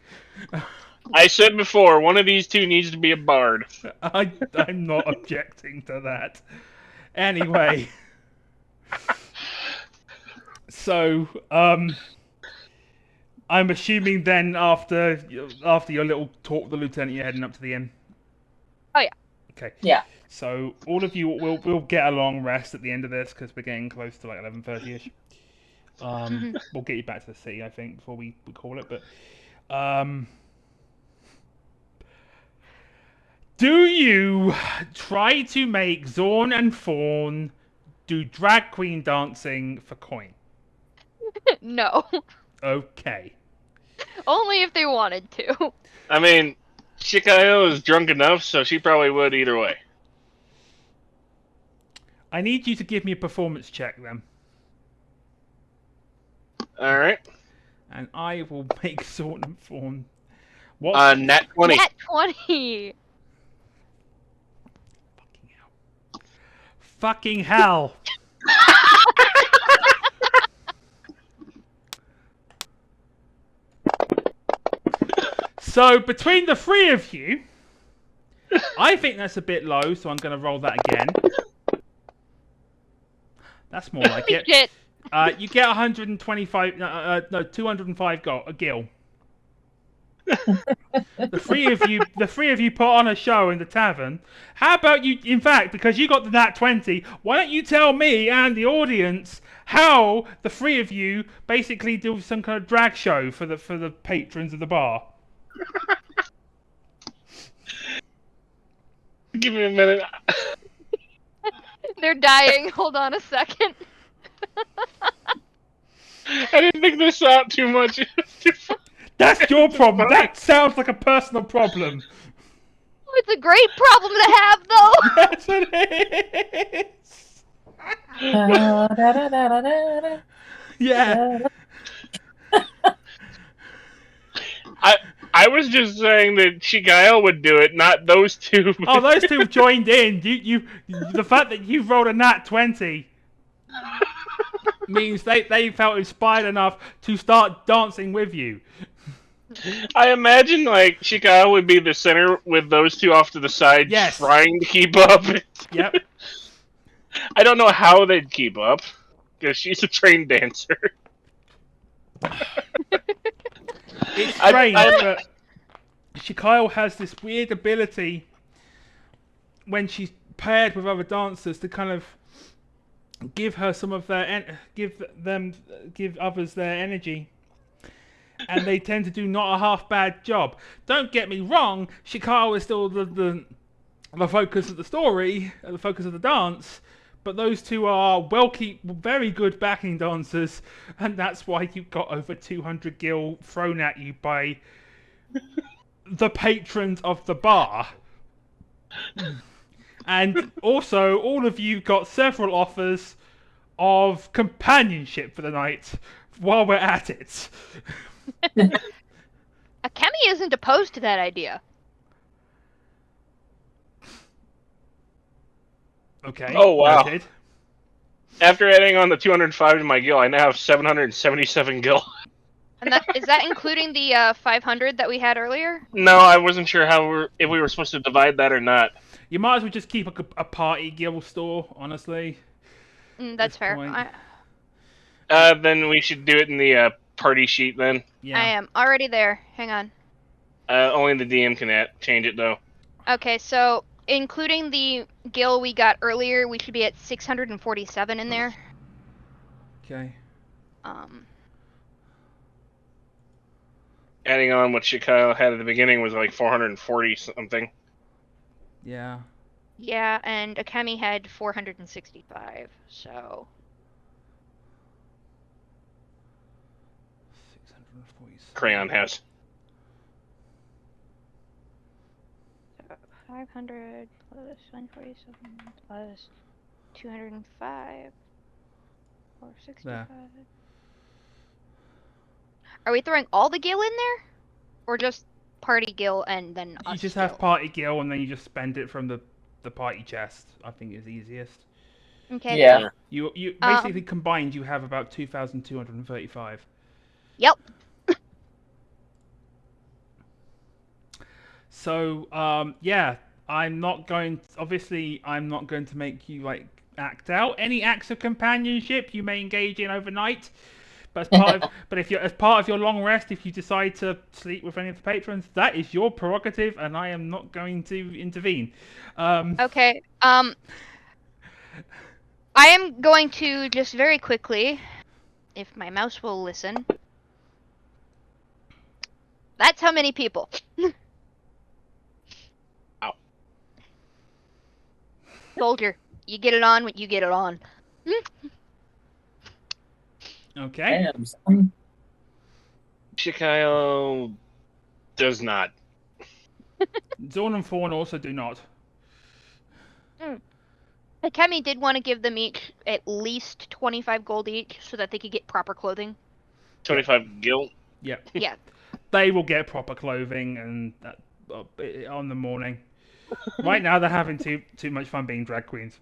Speaker 1: I said before, one of these two needs to be a bard.
Speaker 2: I'm not objecting to that. Anyway. So, I'm assuming then after your little talk with the lieutenant, you're heading up to the inn.
Speaker 3: Oh yeah.
Speaker 2: Okay.
Speaker 4: Yeah.
Speaker 2: So all of you will get a long rest at the end of this because we're getting close to like 11:30ish. We'll get you back to the city, I think, before we call it. But do you try to make Zorn and Fawn do drag queen dancing for coin?
Speaker 3: No.
Speaker 2: Okay.
Speaker 3: Only if they wanted to.
Speaker 1: I mean, Shikayo is drunk enough, so she probably would either way.
Speaker 2: I need you to give me a performance check then.
Speaker 1: Alright.
Speaker 2: And I will make Zorn and Fawn What?
Speaker 1: Nat 20.
Speaker 3: Nat 20.
Speaker 2: Fucking hell. So, between the three of you, I think that's a bit low, so I'm going to roll that again. That's more like it.
Speaker 3: Shit.
Speaker 2: You get 125, no, 205 gil. The three of you put on a show in the tavern. How about you, in fact, because you got the nat 20, why don't you tell me and the audience how the three of you basically do some kind of drag show for the patrons of the bar?
Speaker 1: Give me a minute.
Speaker 3: They're dying. Hold on a second.
Speaker 1: I didn't think this out too much.
Speaker 2: That's your problem. That sounds like a personal problem.
Speaker 3: It's a great problem to have, though.
Speaker 2: Yes, it is. Yeah.
Speaker 1: I was just saying that Shikayo would do it, not those two.
Speaker 2: Oh, those two have joined in. The fact that you rolled a nat 20 means they felt inspired enough to start dancing with you.
Speaker 1: I imagine like Shikayo would be the center with those two off to the side,
Speaker 2: Yes.
Speaker 1: trying to keep up.
Speaker 2: Yep.
Speaker 1: I don't know how they'd keep up because she's a trained dancer.
Speaker 2: It's strange, but Shikayo has this weird ability when she's paired with other dancers to kind of give her some of their give others their energy, and they tend to do not a half bad job. Don't get me wrong, Shikayo is still the focus of the story, the focus of the dance. But those two are very good backing dancers, and that's why you got over 200 gil thrown at you by the patrons of the bar. And also, all of you got several offers of companionship for the night while we're at it.
Speaker 3: Akemi isn't opposed to that idea.
Speaker 2: Okay.
Speaker 1: Oh, wow.
Speaker 2: Noted.
Speaker 1: After adding on the 205 to my gil, I now have 777 gil.
Speaker 3: And is that including the 500 that we had earlier?
Speaker 1: No, I wasn't sure if we were supposed to divide that or not.
Speaker 2: You might as well just keep a party gil store, honestly.
Speaker 3: That's fair.
Speaker 1: Then we should do it in the party sheet then.
Speaker 2: Yeah.
Speaker 3: I am already there. Hang on.
Speaker 1: Only the DM can change it though.
Speaker 3: Okay, so including the gil we got earlier, we should be at 647 in there.
Speaker 2: Okay.
Speaker 1: Adding on what Shikayo had at the beginning was like 440 something.
Speaker 2: Yeah.
Speaker 3: Yeah, and Akemi had 465, so...
Speaker 2: 647.
Speaker 1: Crayon has.
Speaker 3: 500 plus 147 plus 205 or 65.
Speaker 2: There.
Speaker 3: Are we throwing all the gil in there? Or just party gil and then us
Speaker 2: You just
Speaker 3: gil?
Speaker 2: have party gil and then you just spend it from the party chest. I think is easiest.
Speaker 3: Okay.
Speaker 4: Yeah.
Speaker 2: You basically combined you have about 2,235.
Speaker 3: Yep.
Speaker 2: So yeah, I'm not going to make you like act out any acts of companionship you may engage in overnight. But as part of your long rest, if you decide to sleep with any of the patrons, that is your prerogative, and I am not going to intervene.
Speaker 3: Okay. I am going to just very quickly, if my mouse will listen. That's how many people.
Speaker 1: Ow.
Speaker 3: Soldier, you get it on when you get it on.
Speaker 2: Okay.
Speaker 4: Damn.
Speaker 1: Shikayo does not.
Speaker 2: Zorn and Fawn also do not.
Speaker 3: Akemi did want to give them each at least 25 gold each so that they could get proper clothing.
Speaker 1: 25 gil.
Speaker 2: Yep.
Speaker 3: Yeah.
Speaker 2: they will get proper clothing and on the morning. Right now, they're having too much fun being drag queens.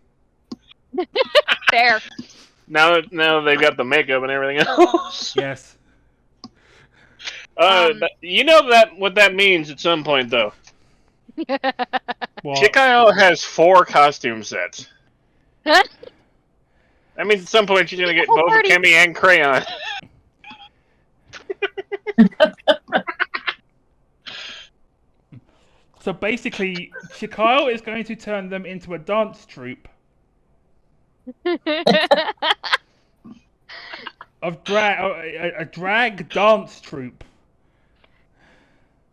Speaker 3: Fair.
Speaker 1: Now they've got the makeup and everything else.
Speaker 2: Yes.
Speaker 1: You know what that means at some point, though.
Speaker 2: What?
Speaker 1: Chikao has 4 costume sets. That means at some point she's gonna get both Kemi and Crayon.
Speaker 2: So basically, Chikao is going to turn them into a dance troupe of a drag dance troupe.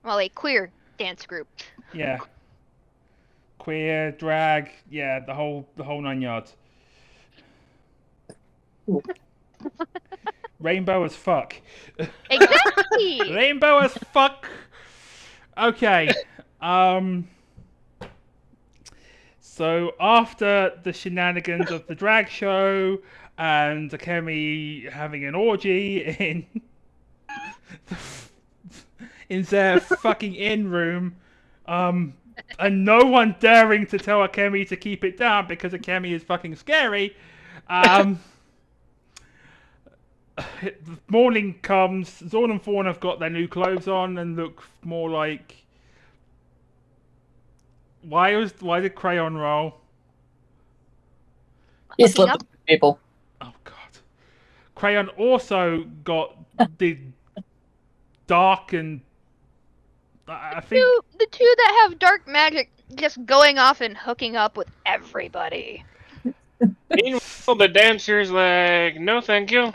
Speaker 3: Well, a queer dance group.
Speaker 2: Yeah. Queer, drag, yeah, the whole 9 yards. Rainbow as fuck.
Speaker 3: Exactly.
Speaker 2: Rainbow as fuck. Okay. So after the shenanigans of the drag show and Akemi having an orgy in their fucking inn room, and no one daring to tell Akemi to keep it down because Akemi is fucking scary, the morning comes. Zorn and Fawn have got their new clothes on and look more like... Why did Crayon roll?
Speaker 4: He slept with people.
Speaker 2: Oh god. Crayon also got the dark and I think
Speaker 3: The two that have dark magic just going off and hooking up with everybody.
Speaker 1: Meanwhile, the dancer's like, no thank you.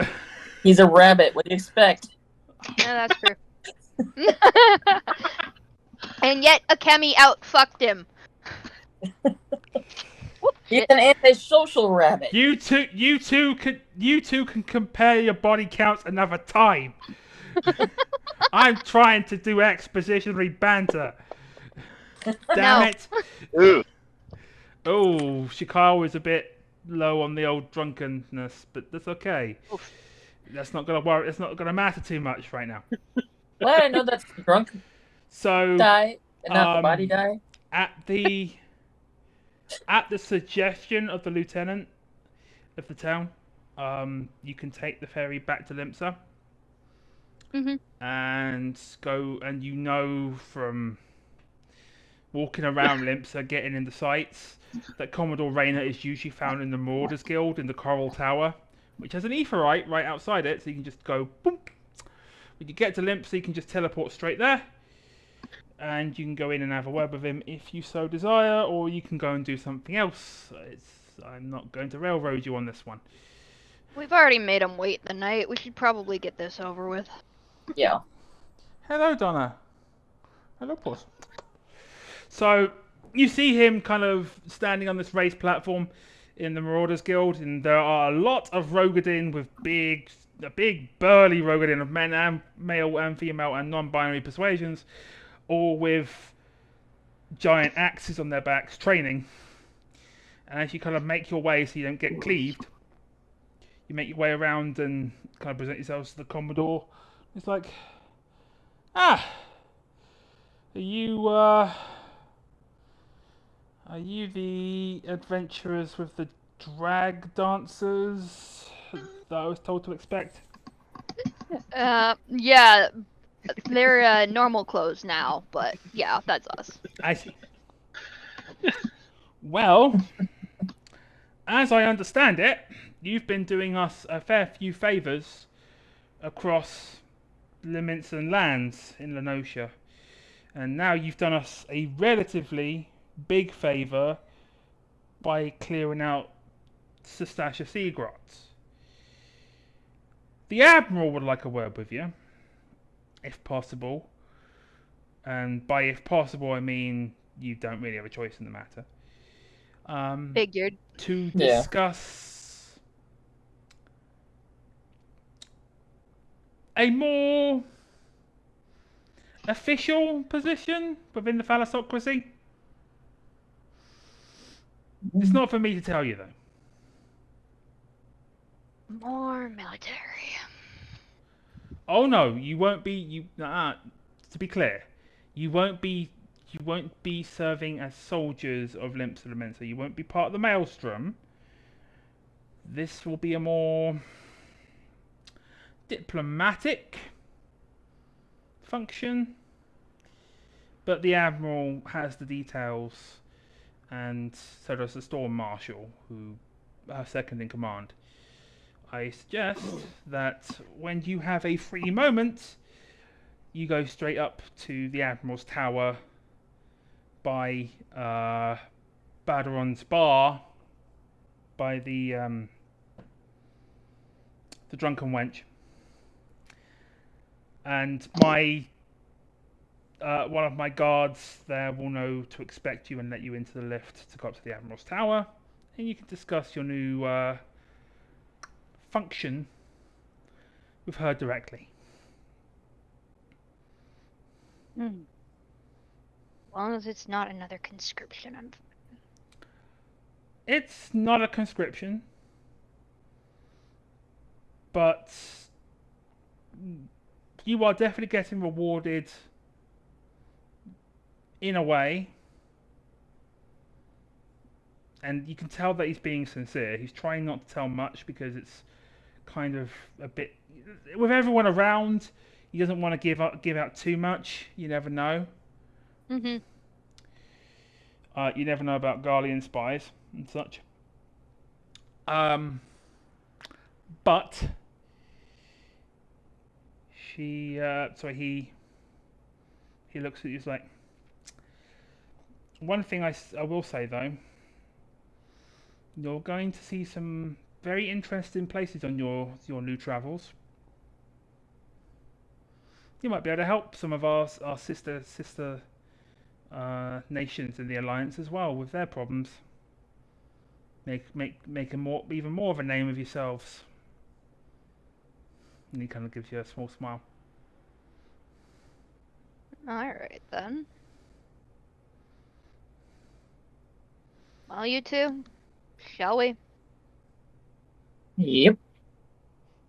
Speaker 4: He's a rabbit. What do you expect?
Speaker 3: Yeah, that's true. And yet Akemi outfucked him.
Speaker 4: He's an antisocial rabbit.
Speaker 2: you two can compare your body counts another time. I'm trying to do expositionary banter. Damn it.
Speaker 1: Ooh.
Speaker 2: Oh, Shikao is a bit low on the old drunkenness, but that's okay.
Speaker 3: Oof.
Speaker 2: That's not gonna worry. It's not gonna matter too much right now.
Speaker 4: Well, I know that's the drunk
Speaker 2: So
Speaker 4: die and not the body die.
Speaker 2: At the suggestion of the lieutenant of the town, you can take the ferry back to Limsa.
Speaker 3: Mm-hmm.
Speaker 2: And go, and you know from walking around Limsa, getting in the sights, that Commodore Rayner is usually found in the Marauders Guild in the Coral Tower, which has an aetherite right outside it, so you can just go boom. When you get to Limsa, you can just teleport straight there, and you can go in and have a word with him if you so desire, or you can go and do something else. I'm not going to railroad you on this one.
Speaker 3: We've already made him wait the night. We should probably get this over with.
Speaker 4: Yeah.
Speaker 2: Hello, Donna. Hello, Puss. So, you see him kind of standing on this raised platform in the Marauders Guild, and there are a lot of Rogadin with a big burly Rogadin of men and male and female and non-binary persuasions, all with giant axes on their backs, training. And as you kind of make your way so you don't get cleaved, you make your way around and kind of present yourselves to the Commodore. It's like, are you the adventurers with the drag dancers that I was told to expect?
Speaker 3: Yeah, they're normal clothes now, but yeah, that's us.
Speaker 2: I see. Well, as I understand it, you've been doing us a fair few favours across limits and lands in Lenosha. And now you've done us a relatively big favour by clearing out Sastasha Seagrot. The Admiral would like a word with you, if possible. And by if possible, I mean you don't really have a choice in the matter.
Speaker 3: Figured.
Speaker 2: To discuss a more official position within the Thalassocracy. It's not for me to tell you, though.
Speaker 3: More military.
Speaker 2: Oh no, you won't be. to be clear, you won't be serving as soldiers of Limps Elementa. You won't be part of the Maelstrom. This will be a more diplomatic function, but the Admiral has the details, and so does the Storm Marshal, who are second in command. I suggest that when you have a free moment, you go straight up to the Admiral's Tower by Baderon's bar, by the drunken wench, and my one of my guards there will know to expect you and let you into the lift to go up to the Admiral's Tower, and you can discuss your new function with her directly.
Speaker 3: As long as it's not another conscription.
Speaker 2: It's not a conscription, but you are definitely getting rewarded in a way. And you can tell that he's being sincere. He's trying not to tell much because it's kind of a bit... With everyone around, he doesn't want to give out too much. You never know.
Speaker 3: Mm-hmm.
Speaker 2: You never know about Garlean spies and such. But he looks at you, he's like, one thing I will say though, you're going to see some very interesting places on your new travels. You might be able to help some of our sister nations in the Alliance as well with their problems. Make even more of a name of yourselves. And he kind of gives you a small smile.
Speaker 3: Alright then. Well, you two, shall we?
Speaker 4: Yep.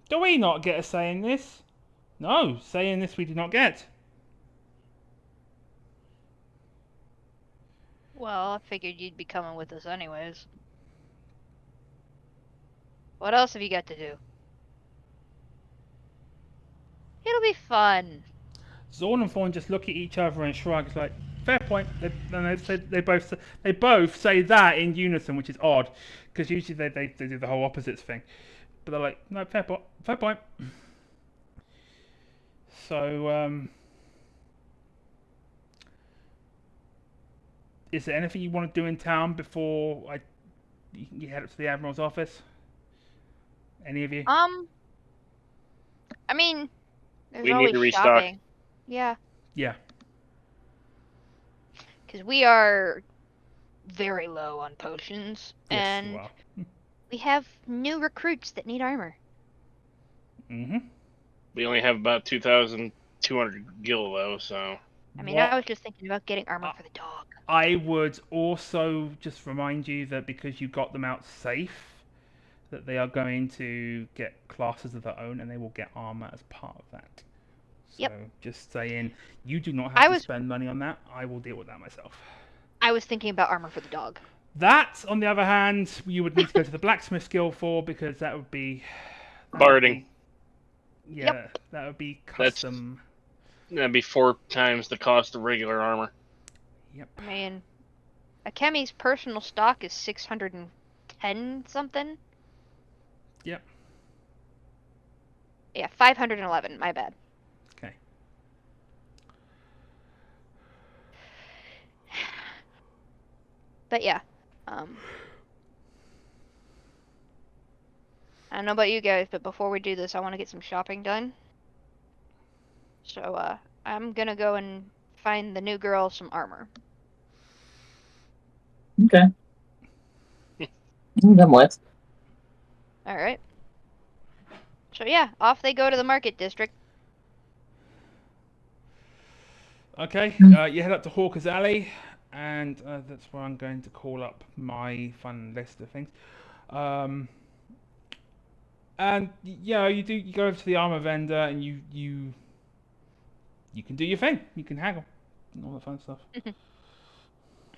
Speaker 2: Do we not get a say in this? No, say in this we do not get.
Speaker 3: Well, I figured you'd be coming with us anyways. What else have you got to do? It'll be fun.
Speaker 2: Zorn and Thorn just look at each other and shrug. It's like, fair point. They both say that in unison, which is odd, because usually they do the whole opposites thing. But they're like, no, fair point. So, is there anything you want to do in town before you head up to the Admiral's office? Any of you?
Speaker 3: I mean, there's
Speaker 1: We need
Speaker 3: always
Speaker 1: to restock.
Speaker 3: shopping. Yeah.
Speaker 2: Yeah.
Speaker 3: Because we are very low on potions,
Speaker 2: Yes,
Speaker 3: and
Speaker 2: you are.
Speaker 3: we have new recruits that need armor.
Speaker 2: Mm-hmm.
Speaker 1: We only have about 2,200 gil though, so.
Speaker 3: I mean, I was just thinking about getting armor for the dog.
Speaker 2: I would also just remind you that because you got them out safe, that they are going to get classes of their own, and they will get armor as part of that. So just saying, you do not have to spend money on that. I will deal with that myself.
Speaker 3: I was thinking about armor for the dog.
Speaker 2: That, on the other hand, you would need to go to the blacksmith guild for, because that would be...
Speaker 1: Barding.
Speaker 2: That would be custom.
Speaker 1: That'd be 4 times the cost of regular armor.
Speaker 2: Yep.
Speaker 3: I mean, Akemi's personal stock is 610 something.
Speaker 2: Yep.
Speaker 3: Yeah, 511. My bad.
Speaker 2: Okay.
Speaker 3: But yeah, I don't know about you guys, but before we do this, I want to get some shopping done. So, I'm gonna go and find the new girl some armor.
Speaker 4: Okay. I'm with.
Speaker 3: Alright. So yeah, off they go to the market district.
Speaker 2: Okay, you head up to Hawker's Alley, and that's where I'm going to call up my fun list of things. And you go over to the armor vendor, and you you can do your thing. You can haggle and all that fun stuff.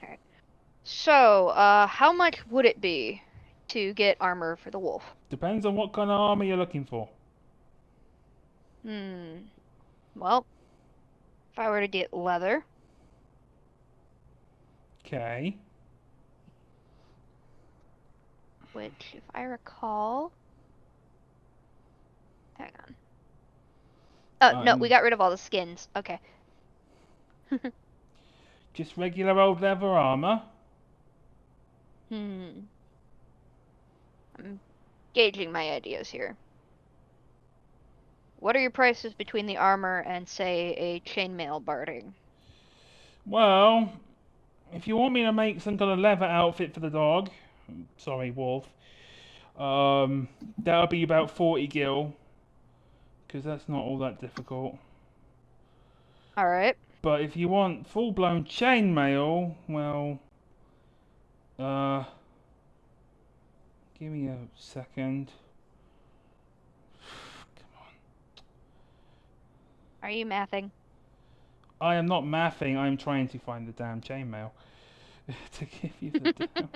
Speaker 3: Alright. So, how much would it be to get armor for the wolf?
Speaker 2: Depends on what kind of armor you're looking for.
Speaker 3: Well, if I were to get leather.
Speaker 2: Okay.
Speaker 3: Which, if I recall... Hang on. Oh, no, we got rid of all the skins. Okay.
Speaker 2: Just regular old leather armor.
Speaker 3: I'm gauging my ideas here. What are your prices between the armor and, say, a chainmail barding?
Speaker 2: Well, if you want me to make some kind of leather outfit for the dog, sorry, wolf, that'll be about 40 gil, because that's not all that difficult.
Speaker 3: Alright.
Speaker 2: But if you want full-blown chainmail, well, give me a second.
Speaker 3: Are you mathing?
Speaker 2: I am not mathing, I am trying to find the damn chainmail to give you the damn,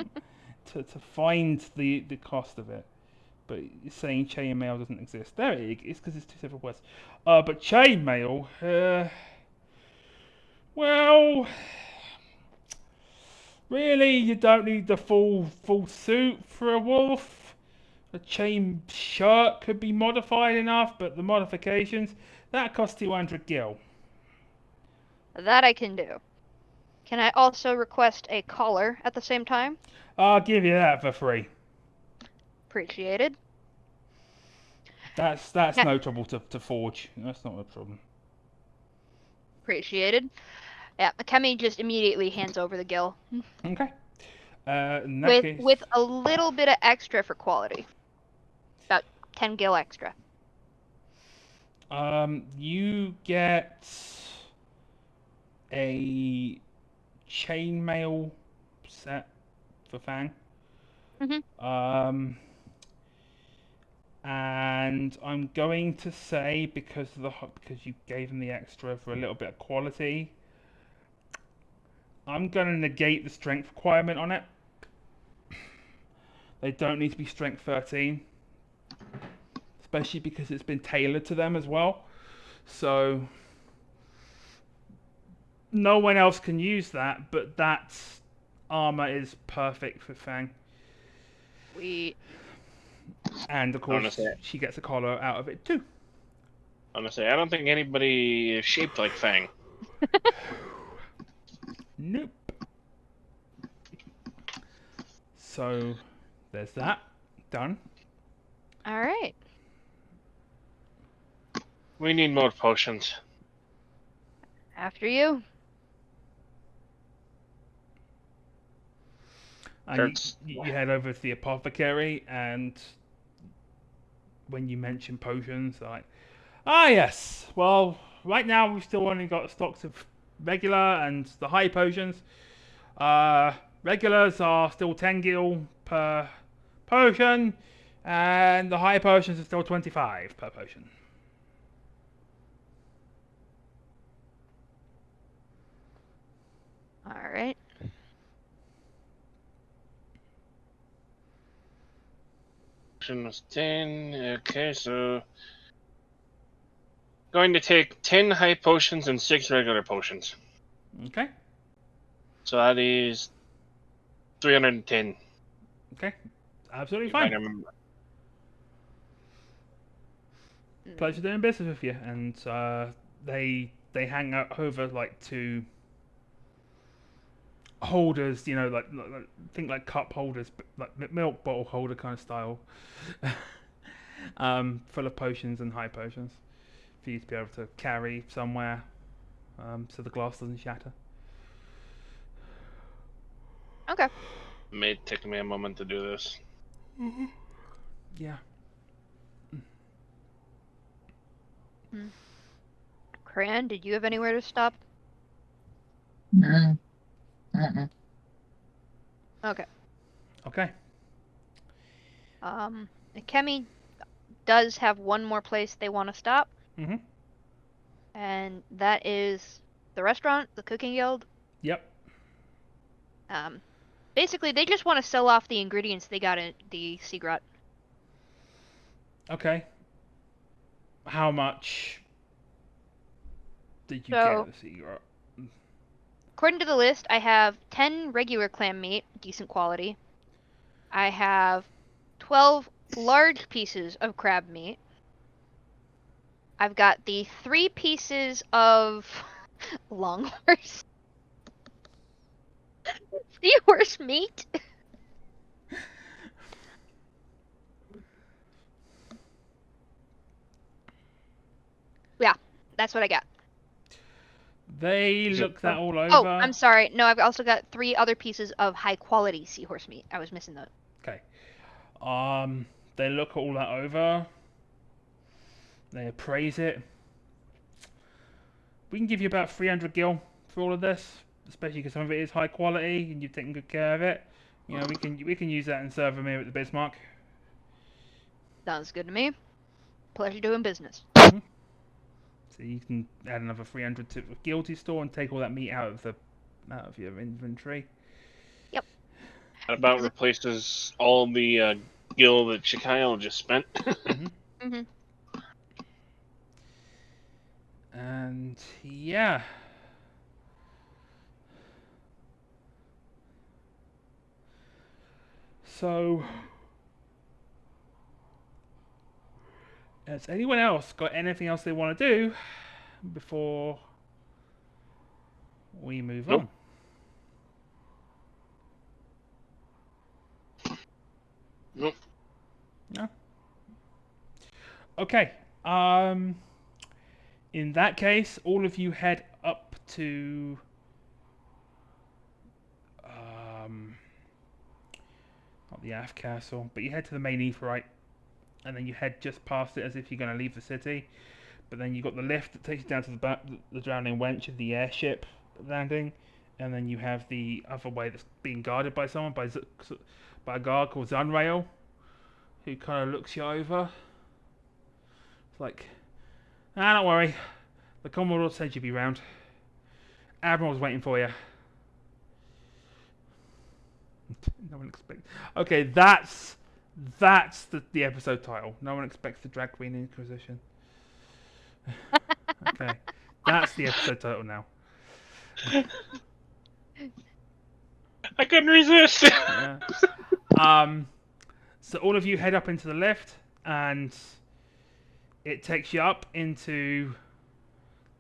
Speaker 2: to find the cost of it. But it's saying chainmail doesn't exist. There it is, because it's two separate words. But chainmail, well, really, you don't need the full suit for a wolf. A chain shirt could be modified enough, but the modifications, that costs 200 gil.
Speaker 3: That I can do. Can I also request a collar at the same time?
Speaker 2: I'll give you that for free.
Speaker 3: Appreciated.
Speaker 2: That's no trouble to forge. That's not a problem.
Speaker 3: Appreciated. Yeah, Kemi just immediately hands over the gil.
Speaker 2: Okay. In that case,
Speaker 3: with a little bit of extra for quality. About 10 gil extra.
Speaker 2: You get a chainmail set for Fang. And I'm going to say, because you gave him the extra for a little bit of quality, I'm going to negate the strength requirement on it. They don't need to be strength 13, especially because it's been tailored to them as well. So no one else can use that, but that armor is perfect for Fang. And of course, she gets a collar out of it too.
Speaker 1: Honestly, I don't think anybody is shaped like Fang.
Speaker 2: Nope. So there's that done.
Speaker 3: All right.
Speaker 1: We need more potions.
Speaker 3: After you.
Speaker 2: And you head over to the apothecary, and when you mention potions, like, yes, well, right now we've still only got stocks of regular and the high potions. Regulars are still 10 gil per potion, and the high potions are still 25 per potion.
Speaker 3: All right.
Speaker 1: Potion was 10. Okay, so going to take 10 high potions and 6 regular potions.
Speaker 2: Okay.
Speaker 1: So that is 310.
Speaker 2: Okay. Absolutely fine. Pleasure doing business with you. And they hang out over like 2 holders, you know, like think like cup holders, like milk bottle holder kind of style, full of potions and high potions for you to be able to carry somewhere, so the glass doesn't shatter.
Speaker 3: Okay.
Speaker 1: It may take me a moment to do this.
Speaker 2: Yeah.
Speaker 3: Cran, did you have anywhere to stop? Okay.
Speaker 2: Okay.
Speaker 3: Kemi does have one more place they want to stop. And that is the restaurant, the cooking guild.
Speaker 2: Yep.
Speaker 3: Basically, they just want to sell off the ingredients they got in the Seagrot.
Speaker 2: Okay. How much did you
Speaker 3: So,
Speaker 2: get at the Seagrot?
Speaker 3: According to the list, I have 10 regular clam meat, decent quality. I have 12 large pieces of crab meat. I've got the 3 pieces of longhorse. Seahorse meat. Yeah, that's what I got.
Speaker 2: They look that all over.
Speaker 3: Oh, I'm sorry. No, I've also got 3 other pieces of high quality seahorse meat. I was missing those.
Speaker 2: Okay. They look all that over. They appraise it. We can give you about 300 gil for all of this, especially because some of it is high quality and you've taken good care of it. You know, we can use that and serve them here at the Bismarck.
Speaker 3: Sounds good to me. Pleasure doing business.
Speaker 2: So you can add another 300 to the guilty store and take all that meat out of your inventory.
Speaker 3: Yep.
Speaker 1: That about replaces all the gil that Shikayo just spent.
Speaker 2: And yeah. So, has anyone else got anything else they want to do before we move on?
Speaker 1: Nope.
Speaker 2: No? Okay. In that case, all of you head up to not the Aft Castle, but you head to the main Aetheryte, and then you head just past it as if you're going to leave the city. But then you've got the lift that takes you down to the Drowning Wench of the airship landing, and then you have the other way that's being guarded by someone, by a guard called Zunrail, who kind of looks you over. It's like, don't worry, the Commodore said you'd be round. Admiral's waiting for you. No one expects. Okay, that's the episode title. No one expects the Drag Queen Inquisition. Okay, that's the episode title now.
Speaker 1: I couldn't resist.
Speaker 2: Yeah. So all of you head up into the lift, and it takes you up into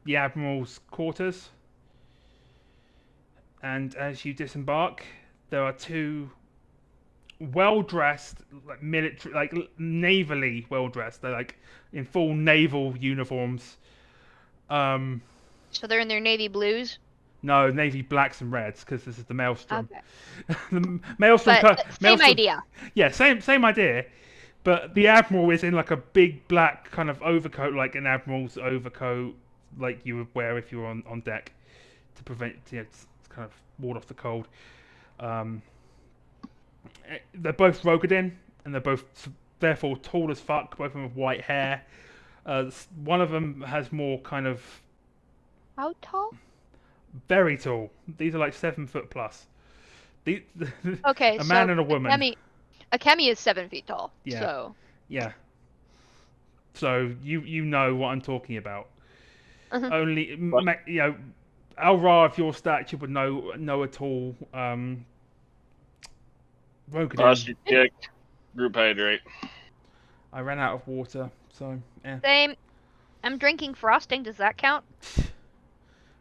Speaker 2: the Admiral's quarters. And as you disembark, there are 2 well-dressed, like military, like navally well-dressed. They're like in full naval uniforms.
Speaker 3: So they're in their navy blues?
Speaker 2: No, navy blacks and reds, because this is the Maelstrom.
Speaker 3: Okay.
Speaker 2: The Maelstrom.
Speaker 3: Same idea.
Speaker 2: Yeah, same idea. But the Admiral is in like a big black kind of overcoat, like an Admiral's overcoat, like you would wear if you were on deck, to prevent, to kind of ward off the cold. They're both Rogadin, and they're both therefore tall as fuck. Both of them have white hair. One of them has more kind of...
Speaker 3: How tall?
Speaker 2: Very tall. These are like 7 foot plus.
Speaker 3: Okay,
Speaker 2: a man and a woman.
Speaker 3: Akemi is 7 feet tall.
Speaker 2: Yeah.
Speaker 3: So.
Speaker 2: Yeah. So you know what I'm talking about. Only Al-Ra of your stature would know at all.
Speaker 1: Posture check. Group hydrate.
Speaker 2: I ran out of water, so yeah.
Speaker 3: Same. I'm drinking frosting. Does that count?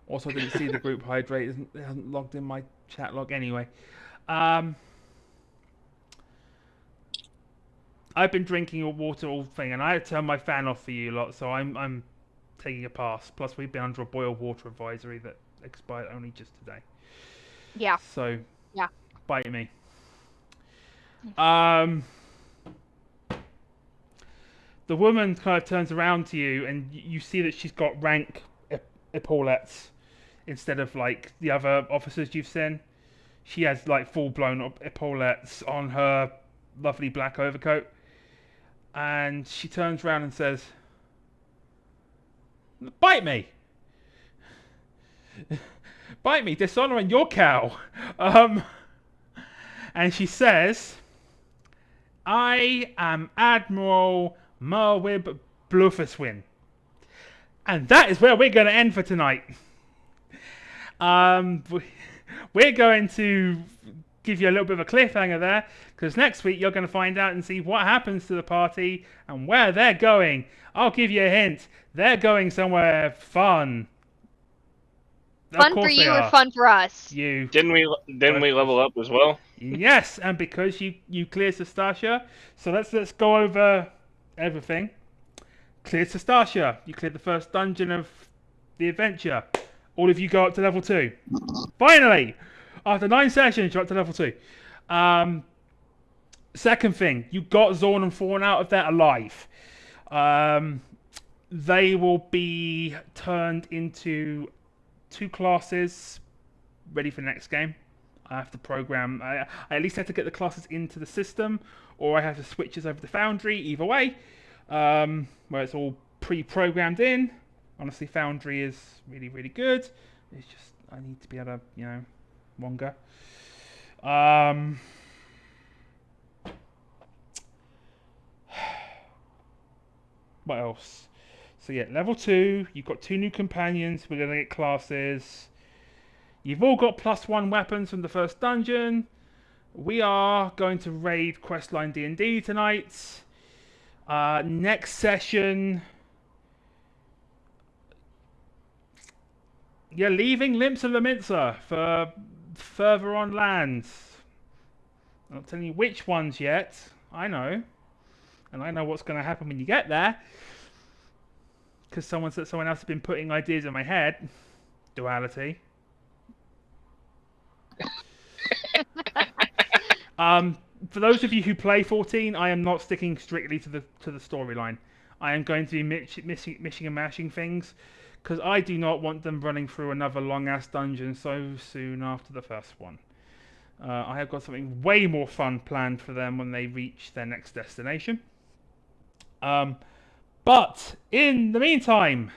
Speaker 2: Also, I didn't see the group hydrate. It hasn't logged in my chat log anyway. I've been drinking your water all thing, and I had to turn my fan off for you lot, so I'm taking a pass. Plus, we've been under a boil water advisory that expired only just today.
Speaker 3: Yeah.
Speaker 2: So,
Speaker 3: yeah,
Speaker 2: bite me. The woman kind of turns around to you, and you see that she's got rank epaulettes instead of like the other officers you've seen. She has like full-blown epaulettes on her lovely black overcoat, and she turns around and says, "Bite me." Bite me, dishonoring your cow. And she says, I am Admiral Merwib Blufferswin. And that is where we're going to end for tonight. We're going to give you a little bit of a cliffhanger there, because next week you're going to find out and see what happens to the party and where they're going. I'll give you a hint. They're going somewhere fun.
Speaker 3: Fun for you or fun for us?
Speaker 2: You.
Speaker 1: Didn't we level up as well?
Speaker 2: Yes, and because you cleared Sastasha, so let's go over everything. Cleared Sastasha. You cleared the first dungeon of the adventure. All of you go up to level 2. Finally, after 9 sessions, you're up to level 2. Second thing, you got Zorn and Fawn out of there alive. They will be turned into 2 classes ready for the next game. I have to program. I at least have to get the classes into the system, or I have to switch this over to Foundry. Either way, where it's all pre-programmed in. Honestly, Foundry is really, really good. It's just I need to be able to, Wonga. What else? So yeah, level 2. You've got 2 new companions. We're gonna get classes. You've all got +1 weapons from the first dungeon. We are going to raid Questline D&D tonight. Next session, you're leaving Limsa Laminsa for further on land. I'm not telling you which ones yet. I know. And I know what's going to happen when you get there. Because someone else has been putting ideas in my head. Duality. For those of you who play 14, I am not sticking strictly to the storyline. I am going to be mishing and mashing things, because I do not want them running through another long ass dungeon so soon after the first one. I have got something way more fun planned for them when they reach their next destination. But in the meantime,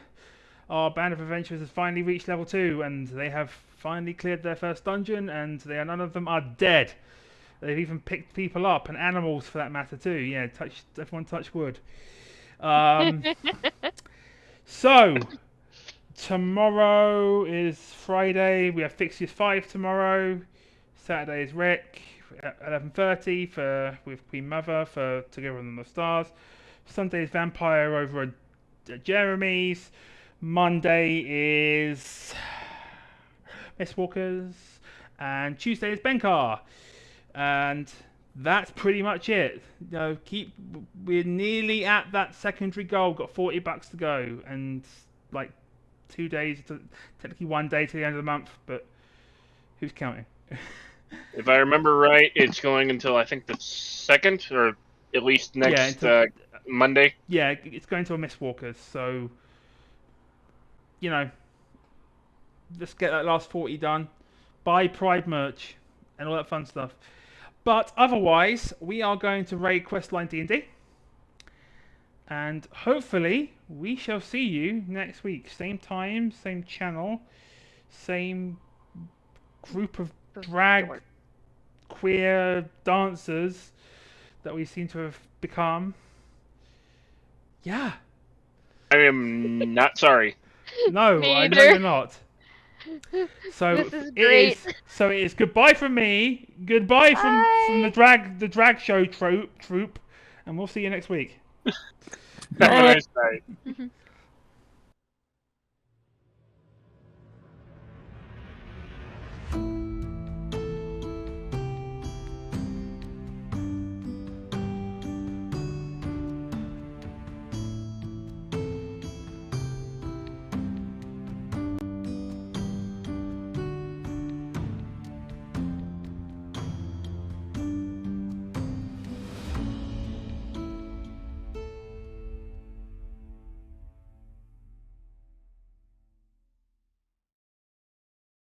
Speaker 2: our band of adventurers has finally reached level 2, and they have finally cleared their first dungeon, and none of them are dead. They've even picked people up, and animals for that matter too. Yeah, everyone touch wood. So, tomorrow is Friday. We have Fixius 5 tomorrow. Saturday is Rick at 11:30 with Queen Mother for Together on the Stars. Sunday is Vampire over at Jeremy's. Monday is Mistwalkers. And Tuesday is Benkar. And that's pretty much it. We're nearly at that secondary goal. Got $40 to go, and like 2 days, technically 1 day to the end of the month. But who's counting?
Speaker 1: If I remember right, it's going until I think the 2nd, or at least next Monday.
Speaker 2: Yeah, it's going to a Mistwalkers. So let's get that last 40 done. Buy Pride merch and all that fun stuff. But otherwise, we are going to raid Questline D&D. And hopefully, we shall see you next week. Same time, same channel, same group of drag queer dancers that we seem to have become. Yeah.
Speaker 1: I am not sorry.
Speaker 2: No, I know you're not. So
Speaker 3: this is great.
Speaker 2: It is goodbye from me. Goodbye from the drag show troupe, and we'll see you next week.
Speaker 1: Have a nice night.